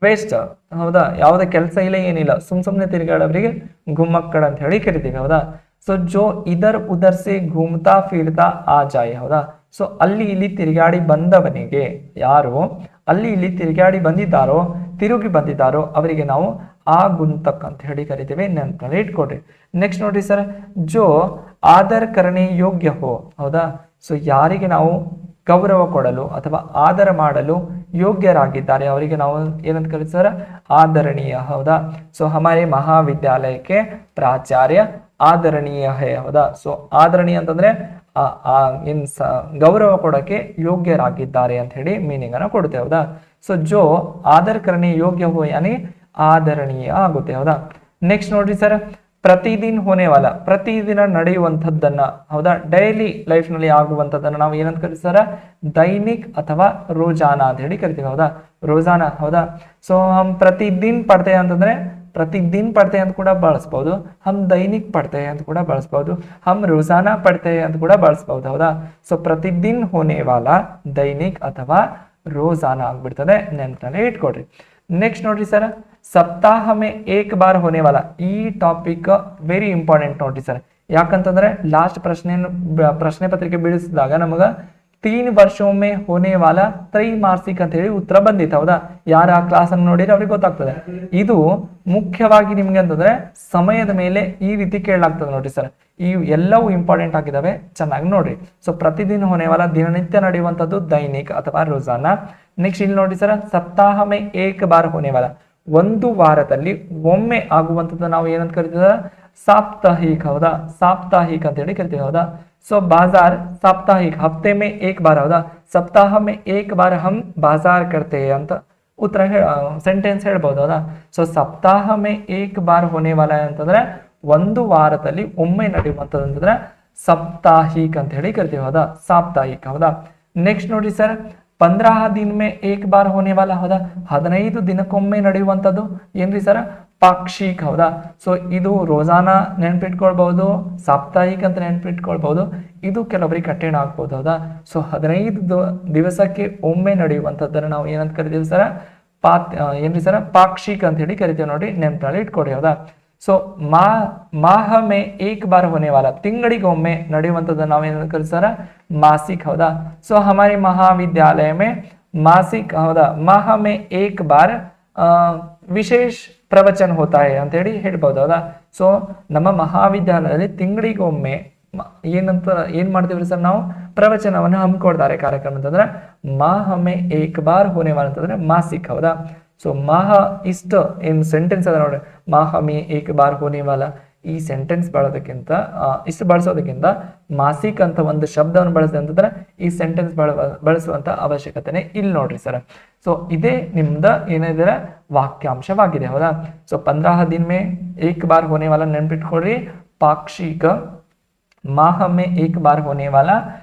ವೇಸ್ಟ್ ಹೌದಾ ಯಾವುದೇ ಕೆಲಸ ಇಲ್ಲ ಏನಿಲ್ಲ ಸುಮ್ಮನೆ ತಿರುಗಾಡೋರಿಗೆ घुमक्कड़ ಅಂತ ಹೇಳಿ ಕರಿತೀವಿ ಹೌದಾ ಸೊ जो इधर उधर से घूमता फिरता आ जाए ಹೌದಾ ಸೊ ಅಲ್ಲಿ ಇಲ್ಲಿ ತಿರುಗಾಡಿ ಬಂದವನಿಗೆ ಯಾರು ಅಲ್ಲಿ ಇಲ್ಲಿ ತಿರುಗಾಡಿ ಬಂದಿದ್ದಾರೋ ತಿರುಗಿ ಬಂದಿದ್ದಾರೋ ಅವರಿಗೆ ನಾವು ಆಗುಂತಕ್ ಅಂತ ಹೇಳಿ ಕರಿತೀವಿ ನೆನಪಲ್ಲಿ ಇಟ್ಕೊಡ್ರಿ ನೆಕ್ಸ್ಟ್ ನೋಡ್ರಿ ಸರ್ जो ಆದರ ಕರಣೆ ಯೋಗ್ಯ ಹೋ ಹೌದಾ ಸೊ ಯಾರಿಗೆ ನಾವು ಗೌರವ ಕೊಡಲು ಅಥವಾ ಆದರ ಮಾಡಲು ಯೋಗ್ಯರಾಗಿದ್ದಾರೆ ಅವರಿಗೆ ನಾವು ಏನಂತ ಕರಿತೀವಿ ಸರ್ ಆದರಣೀಯ ಹೌದಾ ಸೊ ಹಮಾರೆ ಮಹಾವಿದ್ಯಾಲಯಕ್ಕೆ ಪ್ರಾಚಾರ್ಯ ಆದರಣೀಯ ಹೇ ಹೌದಾ ಸೊ ಆದರಣೀಯ ಅಂತಂದ್ರೆ ಏನ್ ಗೌರವ ಕೊಡಕ್ಕೆ ಯೋಗ್ಯರಾಗಿದ್ದಾರೆ ಅಂತ ಹೇಳಿ ಮೀನಿಂಗ್ ಅನ್ನ ಕೊಡುತ್ತೆ ಹೌದಾ ಸೊ जो ಆದರ ಕರಣೆ ಯೋಗ್ಯ ಹೋ ಯಾನಿ ಆದರಣೀಯ ಆಗುತ್ತೆ ಹೌದಾ ನೆಕ್ಸ್ಟ್ ನೋಡ್ರಿ ಸರ್ ಪ್ರತಿದಿನ ಹೋನೆ ವಾಲ, ಪ್ರತಿದಿನ ನಡೆಯುವಂಥದ್ದನ್ನ, ಹೌದಾ, ಡೈಲಿ ಲೈಫ್ ನಲ್ಲಿ ಆಗುವಂಥದ್ದನ್ನ ನಾವು ಏನಂತ ಕರಿತೀವಿ ಸರ್? ದೈನಿಕ್ ಅಥವಾ ರೋಜಾನಾ ಅಂತ ಹೇಳಿ ಕರಿತೀವಿ, ಹೌದಾ, ರೋಜಾನಾ, ಹೌದಾ. ಸೊ ಹಮ್ ಪ್ರತಿದಿನ್ ಪಡ್ತೆ ಅಂತಂದ್ರೆ ಪ್ರತಿದಿನ್ ಪಡ್ತೆ ಅಂತ ಕೂಡ ಬಳಸ್ಬೋದು, ಹಮ್ ದೈನಿಕ್ ಪಡ್ತೆ ಅಂತ ಕೂಡ ಬಳಸ್ಬೋದು, ಹಮ್ ರೋಜಾನಾ ಪಡ್ತೆ ಅಂತ ಕೂಡ ಬಳಸ್ಬೋದು, ಹೌದಾ. ಸೊ ಪ್ರತಿದಿನ್ ಹೋನೆ ವಾಲ ದೈನಿಕ್ ಅಥವಾ ರೋಜಾನಾ ಆಗ್ಬಿಡ್ತದೆ, ನೆನಪಿನಲ್ಲಿ ಇಟ್ಕೊಡ್ರಿ. ನೆಕ್ಸ್ಟ್ ನೋಡ್ರಿ ಸರ್, ಸಪ್ತಾಹ ಮೇ ಏಕ್ ಬಾರ್ ಹೋನೆ ವಾಲ. ಈ ಟಾಪಿಕ್ ವೆರಿ ಇಂಪಾರ್ಟೆಂಟ್ ನೋಡ್ರಿ ಸರ್. ಯಾಕಂತಂದ್ರೆ ಲಾಸ್ಟ್ ಪ್ರಶ್ನೆ ಪತ್ರಿಕೆ ಬಿಡಿಸಿದಾಗ ನಮಗ 3 ವರ್ಷೊಮ್ಮೆ ಹೋನೆ ವಾಲ ತ್ರೈಮಾಸಿಕ ಅಂತ ಹೇಳಿ ಉತ್ತರ ಬಂದಿತ್ತು, ಹೌದಾ. ಯಾರ ಆ ಕ್ಲಾಸ್ ಅನ್ನು ನೋಡಿದ್ರೆ ಅವ್ರಿಗೆ ಗೊತ್ತಾಗ್ತದೆ. ಇದು ಮುಖ್ಯವಾಗಿ ನಿಮ್ಗೆ ಅಂತಂದ್ರೆ ಸಮಯದ ಮೇಲೆ ಈ ರೀತಿ ಕೇಳಲಾಗ್ತದೆ ನೋಡ್ರಿ ಸರ್. ಈ ಎಲ್ಲವೂ ಇಂಪಾರ್ಟೆಂಟ್ ಆಗಿದಾವೆ, ಚೆನ್ನಾಗಿ ನೋಡ್ರಿ. ಸೊ ಪ್ರತಿದಿನ ಹೋನೆ ವಾಲ ದಿನನಿತ್ಯ ನಡೆಯುವಂಥದ್ದು ದೈನಿಕ್ ಅಥವಾ ರೋಜಾನಾ. ನೆಕ್ಸ್ಟ್ ಇಲ್ಲಿ ನೋಡಿ ಸರ್, ಸಪ್ತಾಹ ಮೇ ಏಕ್ ಬಾರ್ ಹೋನೆ ವಾಲ, ಒಂದು ವಾರದಲ್ಲಿ ಒಮ್ಮೆ ಆಗುವಂಥದ್ದು ನಾವು ಏನಂತ ಕರಿತೀವಿ? ಸಾಪ್ತಾಹಿಕ್, ಹೌದಾ, ಸಾಪ್ತಾಹಿಕ್ ಅಂತ ಹೇಳಿ ಕರಿತೀವಿ, ಹೌದಾ. ಸೊ ಬಾಜಾರ್ ಸಾಪ್ತಾಹಿಕ್, ಹಫ್ತೆ ಮೇ ಏಕ್ ಬಾರ್, ಹೌದಾ. ಸಪ್ತಾಹ ಮೇ ಏಕ್ ಬಾರ್ ಹಮ್ ಬಾಜಾರ್ ಕರ್ತೆ ಅಂತ ಉತ್ತರ ಸೆಂಟೆನ್ಸ್ ಹೇಳ್ಬೋದು, ಹೌದಾ. ಸೊ ಸಪ್ತಾಹ ಮೇ ಏಕ್ ಬಾರ್ ಹೋನೆ ವಾಲ ಅಂತಂದ್ರೆ ಒಂದು ವಾರದಲ್ಲಿ ಒಮ್ಮೆ ನಡೆಯುವಂಥದ್ದು ಅಂತಂದ್ರೆ ಸಪ್ತಾಹಿಕ್ ಅಂತ ಹೇಳಿ ಕರಿತೀವಿ, ಹೌದಾ, ಸಾಪ್ತಾಹಿಕ್, ಹೌದಾ. ನೆಕ್ಸ್ಟ್ ನೋಡ್ರಿ ಸರ್, 15 ದಿನ ಮೇ ಏಕ್ ಬಾರ್ ಹೋನೆ ವಾಲ, ಹೌದಾ, 15 ದಿನಕ್ಕೊಮ್ಮೆ ನಡೆಯುವಂಥದ್ದು ಏನ್ರಿ ಸರ್? ಪಾಕ್ಷಿಕ್, ಹೌದಾ. ಸೊ ಇದು ರೋಜಾನಾ ನೆನ್ಪಿಟ್ಕೊಳ್ಬಹುದು, ಸಾಪ್ತಾಹಿಕ್ ಅಂತ ನೆನ್ಪಿಟ್ಕೊಳ್ಬಹುದು. ಇದು ಕೆಲವರಿಗೆ ಕಠಿಣ ಆಗ್ಬೋದು, ಹೌದಾ. ಸೊ 15 ದಿವಸಕ್ಕೆ ಒಮ್ಮೆ ನಡೆಯುವಂಥದ್ದನ್ನ ನಾವು ಏನಂತ ಕರಿತೀವಿ ಸರ್? ಏನ್ರಿ ಸರ್? ಪಾಕ್ಷಿಕ್ ಅಂತ ಹೇಳಿ ಕರಿತೀವಿ ನೋಡಿ, ನೆನಪಲ್ಲಿ ಇಟ್ಕೊಡಿ, ಹೌದಾ. ಸೊ ಮಾಹ ಮೇ ಏಕ್ ಬಾರ್ ಹೋನೆ ವಾಲ, ತಿಂಗಳಿಗೊಮ್ಮೆ ನಡೆಯುವಂಥದ್ದನ್ನ ನಾವು ಏನಂತ ಕರಿತೀವಿ ಸರ್? ಮಾಸಿಕ್, ಹೌದಾ. ಸೊ ಹಮಾರಿ ಮಹಾವಿದ್ಯಾಲಯ ಮೇ ಮಾಸಿಕ್, ಹೌದಾ, ಮಾಹ ಮೇ ಏಕ್ ಬಾರ್ ವಿಶೇಷ ಪ್ರವಚನ ಹೋತಾ ಹೈ ಅಂತ ಹೇಳಿ ಹೇಳ್ಬೋದು, ಹೌದಾ. ಸೊ ನಮ್ಮ ಮಹಾವಿದ್ಯಾಲಯದಲ್ಲಿ ತಿಂಗಳಿಗೊಮ್ಮೆ ಏನ್ ಮಾಡ್ತೀವಿ ಸರ್? ನಾವು ಪ್ರವಚನವನ್ನು ಹಮ್ಮಿಕೊಡ್ತಾರೆ ಕಾರ್ಯಕ್ರಮ ಅಂತಂದ್ರೆ ಮಾಹ ಮೇ ಏಕ್ ಬಾರ್ ಹೋನೆ ವಾಲ ಅಂತಂದ್ರೆ ಮಾಸಿಕ್, ಹೌದಾ. ಸೊ ಮಾಹ ಇಷ್ಟ ಏನ್ ಸೆಂಟೆನ್ಸ್ ಅದ ನೋಡಿ, ಮಾಹ ಮೇ ಏಕ್ ಬಾರ್ ಹೋನೆ ವಾಲ, ಈ ಸೆಂಟೆನ್ಸ್ ಬಳೋದಕ್ಕಿಂತ ಇಷ್ಟು ಬಳಸೋದಕ್ಕಿಂತ ಮಾಸಿಕ್ ಅಂತ ಒಂದು ಶಬ್ದವನ್ನು ಬಳಸಿದೆ ಅಂತಂದ್ರೆ ಈ ಸೆಂಟೆನ್ಸ್ ಬಳಸುವಂತ ಅವಶ್ಯಕತೆನೆ ಇಲ್ಲಿ ನೋಡ್ರಿ ಸರ್. ಸೊ ಇದೇ ನಿಮ್ದ ಏನಿದೆ ವಾಕ್ಯಾಂಶವಾಗಿದೆ, ಹೌದಾ. ಸೊ 15 ದಿನ ಮೇ ಏಕ್ ಬಾರ್ ಹೋನೆ ವಾಲ ನೆನ್ಪಿಟ್ಕೊಡ್ರಿ, ಪಾಕ್ಷಿಕ. ಮಾಹ ಮೇ ಏಕ್ ಬಾರ್ ಹೋನೆ ವಾಲ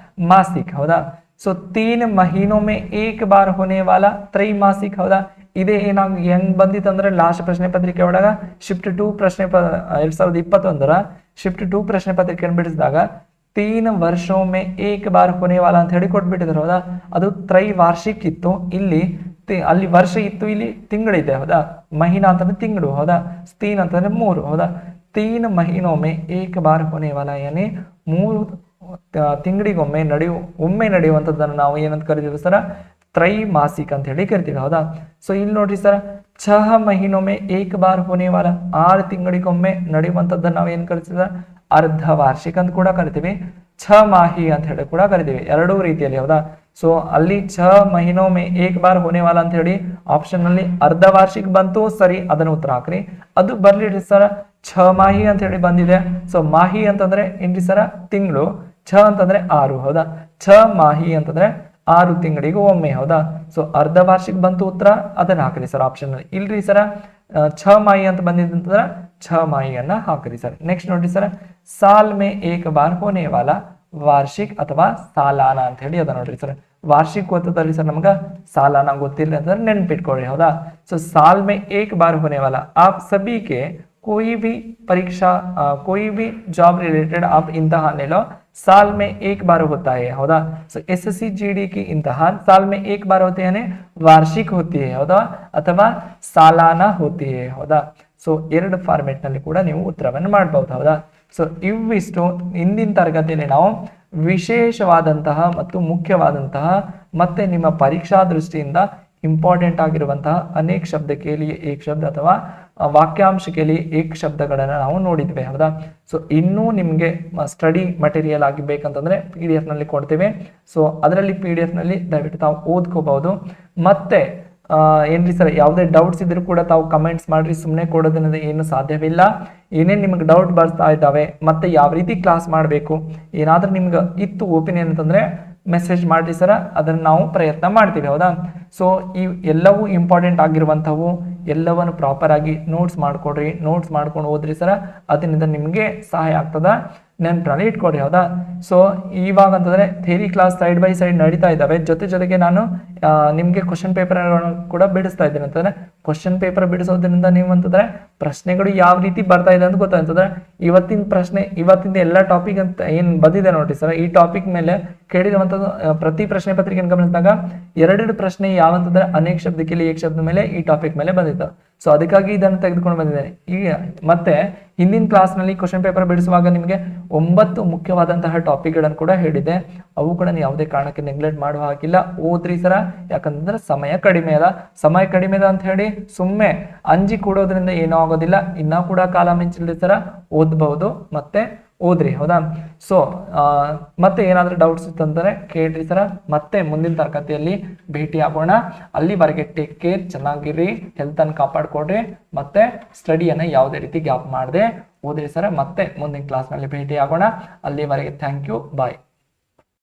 ಮಾಸಿಕ್, ಹೌದಾ. ಸೊ 3 ಮಹೀನೋ ಮೇ ಏಕ್ ಬಾರ್ ಹೋನೆ ವಾಲ ತ್ರೈಮಾಸಿಕ್, ಹೌದಾ. ಇದೇ ಹೆಂಗ್ ಬಂದಿತ್ತಂದ್ರೆ ಲಾಸ್ಟ್ ಪ್ರಶ್ನೆ ಪತ್ರಿಕೆ ಒಳಗ ಶಿಫ್ಟ್ 2 ಪ್ರಶ್ನೆ 2021 ಶಿಫ್ಟ್ 2 ಪ್ರಶ್ನೆ ಪತ್ರಿಕೆಯನ್ನು ಬಿಡಿಸಿದಾಗ 3 ವರ್ಷೋं में एक बार होने वाला ಅಂತ ಹೇಳಿ ಕೊಟ್ಬಿಟ್ಟಿದ್ರು, ಹೌದಾ. ಅದು ತ್ರೈವಾರ್ಷಿಕ್ ಇತ್ತು, ಇಲ್ಲಿ ಅಲ್ಲಿ ವರ್ಷ ಇತ್ತು, ಇಲ್ಲಿ ತಿಂಗಳಿದೆ, ಹೌದಾ. ಮಹೀನಾ ಅಂತಂದ್ರೆ ತಿಂಗಳು, ಹೌದಾ. ತೀನ್ ಅಂತಂದ್ರೆ 3, ಹೌದಾ. 3 ಮಹೀನೋ ಮೇ ಏಕ್ ಬಾರ್ ಹೋನೆ ವಾಲ, ಯಾನಿ 3 ತಿಂಗಳಿಗೊಮ್ಮೆ ಒಮ್ಮೆ ನಡೆಯುವಂಥದ್ದನ್ನು ನಾವು ಏನಂತ ಕರಿತೀವಿ ಸರ್? ತ್ರೈಮಾಸಿಕ್ ಅಂತ ಹೇಳಿ ಕರಿತೀವಿ, ಹೌದಾ. ಸೊ ಇಲ್ಲಿ ನೋಡ್ರಿ ಸರ್, 6 ಮಹೀನೋ ಮೇ ಏಕ್ ಬಾರ್ ಹೋನೆ ವಾಲ, 6 ತಿಂಗಳಿಗೊಮ್ಮೆ ನಡೆಯುವಂಥದ್ದನ್ನು ನಾವು ಏನ್ ಕರಿತೀವಿ? ಅರ್ಧ ವಾರ್ಷಿಕ ಅಂತ ಕೂಡ ಕರಿತೀವಿ, 6 ಮಾಹಿ ಅಂತ ಹೇಳಿ ಕೂಡ ಕರಿತೀವಿ, ಎರಡೂ ರೀತಿಯಲ್ಲಿ, ಹೌದಾ. ಸೊ ಅಲ್ಲಿ 6 ಮಹೀನೋ ಮೇ ಏಕ್ ಬಾರ್ ಹೋನೆ ವಾಲ ಅಂತ ಹೇಳಿ ಆಪ್ಷನ್ ನಲ್ಲಿ ಅರ್ಧ ವಾರ್ಷಿಕ ಬಂತು, ಸರಿ, ಅದನ್ನ ಉತ್ತರ ಹಾಕ್ರಿ. ಅದು ಬರ್ಲಿರಿ ಸರ್, 6 ಮಾಹಿ ಅಂತ ಹೇಳಿ ಬಂದಿದೆ. ಸೊ ಮಾಹಿ ಅಂತಂದ್ರೆ ಏನ್ರಿ ಸರ? ತಿಂಗಳು. ಅಂತಂದ್ರೆ 6, ಹೌದಾ. 6 ಮಾಹಿ ಅಂತಂದ್ರೆ 6 ತಿಂಗಳಿಗೆ ಒಮ್ಮೆ, ಹೌದಾ. ಸೊ ಅರ್ಧ ವಾರ್ಷಿಕ ಬಂತು ಉತ್ತರ, ಅದನ್ನ ಹಾಕ್ರಿ ಸರ್ ಆಪ್ಷನ್ ನಲ್ಲಿ. ಇಲ್ರಿ ಸರ 6 ಮಾಹಿ ಅಂತ ಬಂದಿದ್ದಂತಂದ್ರೆ 6 ಮಾಹಿಯನ್ನ ಹಾಕ್ರಿ ಸರ್. ನೆಕ್ಸ್ಟ್ ನೋಡ್ರಿ ಸರ್, ಸಾಲ್ ಮೇ ಏಕ್ ಬಾರ್ ಹೋನೆ ವಾಲ ವಾರ್ಷಿಕ್ ಅಥವಾ ಸಾಲಾನ ಅಂತ ಹೇಳಿ ಅದ ನೋಡ್ರಿ ಸರ್. ವಾರ್ಷಿಕ್ ಗೊತ್ತದಲ್ರಿ ಸರ್ ನಮ್ಗ, सालाना ಗೊತ್ತಿಲ್ಲ ಅಂತಂದ್ರೆ ನೆನ್ಪಿಟ್ಕೊಳ್ಳಿ, ಹೌದಾ. ಸೊ साल में एक बार होने वाला, आप सभी के कोई भी परीक्षा कोई भी जॉब रिलेटेड आप इम्तिहान ले लो, साल में एक बार होता है, हौदा. सो एसएससी जीडी की इम्तिहान साल में एक बार होते हैं, वार्षिक होती है, हौदा, अथवा सालाना होती है, हौदा. ಸೊ 2 ಫಾರ್ಮೆಟ್ ನಲ್ಲಿ ಕೂಡ ನೀವು ಉತ್ತರವನ್ನು ಮಾಡಬಹುದು, ಹೌದಾ. ಸೊ ಇವಿಷ್ಟು ಇಂದಿನ ತರಗತಿಯಲ್ಲಿ ನಾವು ವಿಶೇಷವಾದಂತಹ ಮತ್ತು ಮುಖ್ಯವಾದಂತಹ ಮತ್ತೆ ನಿಮ್ಮ ಪರೀಕ್ಷಾ ದೃಷ್ಟಿಯಿಂದ ಇಂಪಾರ್ಟೆಂಟ್ ಆಗಿರುವಂತಹ ಅನೇಕ ಶಬ್ದ ಕೇಳಿ ಏಕ್ ಶಬ್ದ ಅಥವಾ ವಾಕ್ಯಾಂಶ ಕೇಳಿ ಏಕ್ ಶಬ್ದಗಳನ್ನ ನಾವು ನೋಡಿದ್ವಿ, ಹೌದಾ. ಸೊ ಇನ್ನೂ ನಿಮ್ಗೆ ಸ್ಟಡಿ ಮಟೀರಿಯಲ್ ಆಗಿ ಬೇಕಂತಂದ್ರೆ PDF ನಲ್ಲಿ ಕೊಡ್ತೇವೆ. ಸೊ ಅದರಲ್ಲಿ PDF ನಲ್ಲಿ ದಯವಿಟ್ಟು ತಾವು ಓದ್ಕೋಬಹುದು. ಮತ್ತೆ ಏನ್ರಿ ಸರ್, ಯಾವುದೇ ಡೌಟ್ಸ್ ಇದ್ರೂ ಕೂಡ ತಾವು ಕಮೆಂಟ್ಸ್ ಮಾಡ್ರಿ, ಸುಮ್ಮನೆ ಕೊಡೋದನ್ನ ಏನು ಸಾಧ್ಯವಿಲ್ಲ. ಏನೇನು ನಿಮ್ಗೆ ಡೌಟ್ ಬರ್ತಾ ಇದ್ದಾವೆ, ಮತ್ತೆ ಯಾವ ರೀತಿ ಕ್ಲಾಸ್ ಮಾಡಬೇಕು, ಏನಾದ್ರೂ ನಿಮ್ಗೆ ಇತ್ತು ಒಪಿನಿಯನ್ ಅಂತಂದ್ರೆ ಮೆಸೇಜ್ ಮಾಡ್ರಿ ಸರ, ಅದನ್ನ ನಾವು ಪ್ರಯತ್ನ ಮಾಡ್ತೀವಿ, ಹೌದಾ. ಸೊ ಈ ಎಲ್ಲವೂ ಇಂಪಾರ್ಟೆಂಟ್ ಆಗಿರುವಂಥವು ಎಲ್ಲವನ್ನು ಪ್ರಾಪರ್ ಆಗಿ ನೋಟ್ಸ್ ಮಾಡ್ಕೊಡ್ರಿ, ನೋಟ್ಸ್ ಮಾಡ್ಕೊಂಡು ಓದ್ರಿ ಸರ. ಅದರಿಂದ ನಿಮಗೆ ಸಹಾಯ ಆಗ್ತದ, ನೆನಪಲ್ಲಿ ಇಟ್ಕೊಡ್ರಿ. ಹೌದಾ? ಸೊ ಇವಾಗ ಅಂತಂದ್ರೆ theory class side by side ನಡೀತಾ ಇದ್ದಾವೆ. ಜೊತೆಗೆ ನಾನು ನಿಮ್ಗೆ ಕ್ವಶನ್ ಪೇಪರ್ ಕೂಡ ಬಿಡಿಸ್ತಾ ಇದ್ದೀನಿ. ಅಂತಂದ್ರೆ ಕ್ವಶನ್ ಪೇಪರ್ ಬಿಡಿಸೋದ್ರಿಂದ ನೀವು ಅಂತಂದ್ರೆ ಪ್ರಶ್ನೆಗಳು ಯಾವ ರೀತಿ ಬರ್ತಾ ಇದೆ ಅಂತ ಗೊತ್ತಾಗ್ತದೆ. ಇವತ್ತಿನ ಎಲ್ಲ ಟಾಪಿಕ್ ಅಂತ ಏನ್ ಬಂದಿದೆ ನೋಡಿ ಸರ್, ಈ ಟಾಪಿಕ್ ಮೇಲೆ ಕೇಳಿರುವಂತದ್ದು ಪ್ರತಿ ಪ್ರಶ್ನೆ ಪತ್ರಿಕೆಯನ್ನು ಗಮನಿಸಿದಾಗ 2 ಪ್ರಶ್ನೆ ಯಾವಂತಂದ್ರೆ ಅನೇಕ ಶಬ್ದಕ್ಕೆ ಏಕ ಶಬ್ದ ಮೇಲೆ ಈ ಟಾಪಿಕ್ ಮೇಲೆ ಬಂದಿತ್ತು. ಸೊ ಅದಕ್ಕಾಗಿ ಇದನ್ನು ತೆಗೆದುಕೊಂಡು ಬಂದಿದ್ದೇನೆ. ಈಗ ಮತ್ತೆ ಹಿಂದಿನ ಕ್ಲಾಸ್ ನಲ್ಲಿ ಕ್ವಶನ್ ಪೇಪರ್ ಬಿಡಿಸುವಾಗ ನಿಮಗೆ 9 ಮುಖ್ಯವಾದಂತಹ ಟಾಪಿಕ್ ಗಳನ್ನು ಕೂಡ ಹೇಳಿದೆ. ಅವು ಕೂಡ ಯಾವುದೇ ಕಾರಣಕ್ಕೆ ನೆಗ್ಲೆಕ್ಟ್ ಮಾಡುವ ಹಾಗಿಲ್ಲ, ಓದ್ರಿ ಸರ. ಯಾಕಂತಂದ್ರೆ ಸಮಯ ಕಡಿಮೆ ಅದ ಅಂತ ಹೇಳಿ ಸುಮ್ಮನೆ ಅಂಜಿ ಕೂಡೋದ್ರಿಂದ ಏನೂ ಆಗೋದಿಲ್ಲ. ಇನ್ನ ಕೂಡ ಕಾಲ ಮಿಂಚಿಲ್ರಿ ಸರ, ಓದ್ಬಹುದು, ಮತ್ತೆ ಓದ್ರಿ. ಹೌದಾ? ಸೊ ಮತ್ತೆ ಏನಾದ್ರೂ ಡೌಟ್ಸ್ ಇತ್ತಂದ್ರೆ ಕೇಳ್ರಿ ಸರ. ಮತ್ತೆ ಮುಂದಿನ ತರಗತಿಯಲ್ಲಿ ಭೇಟಿ ಆಗೋಣ. ಅಲ್ಲಿವರೆಗೆ ಟೇಕ್ ಕೇರ್, ಚೆನ್ನಾಗಿರಿ, ಹೆಲ್ತ್ ಅನ್ನು ಕಾಪಾಡ್ಕೊಡ್ರಿ, ಮತ್ತೆ ಸ್ಟಡಿಯನ್ನ ಯಾವುದೇ ರೀತಿ ಗ್ಯಾಪ್ ಮಾಡದೆ ಓದ್ರಿ ಸರ. ಮತ್ತೆ ಮುಂದಿನ ಕ್ಲಾಸ್ ನಲ್ಲಿ ಭೇಟಿ ಆಗೋಣ. ಅಲ್ಲಿವರೆಗೆ ಥ್ಯಾಂಕ್ ಯು, ಬಾಯ್.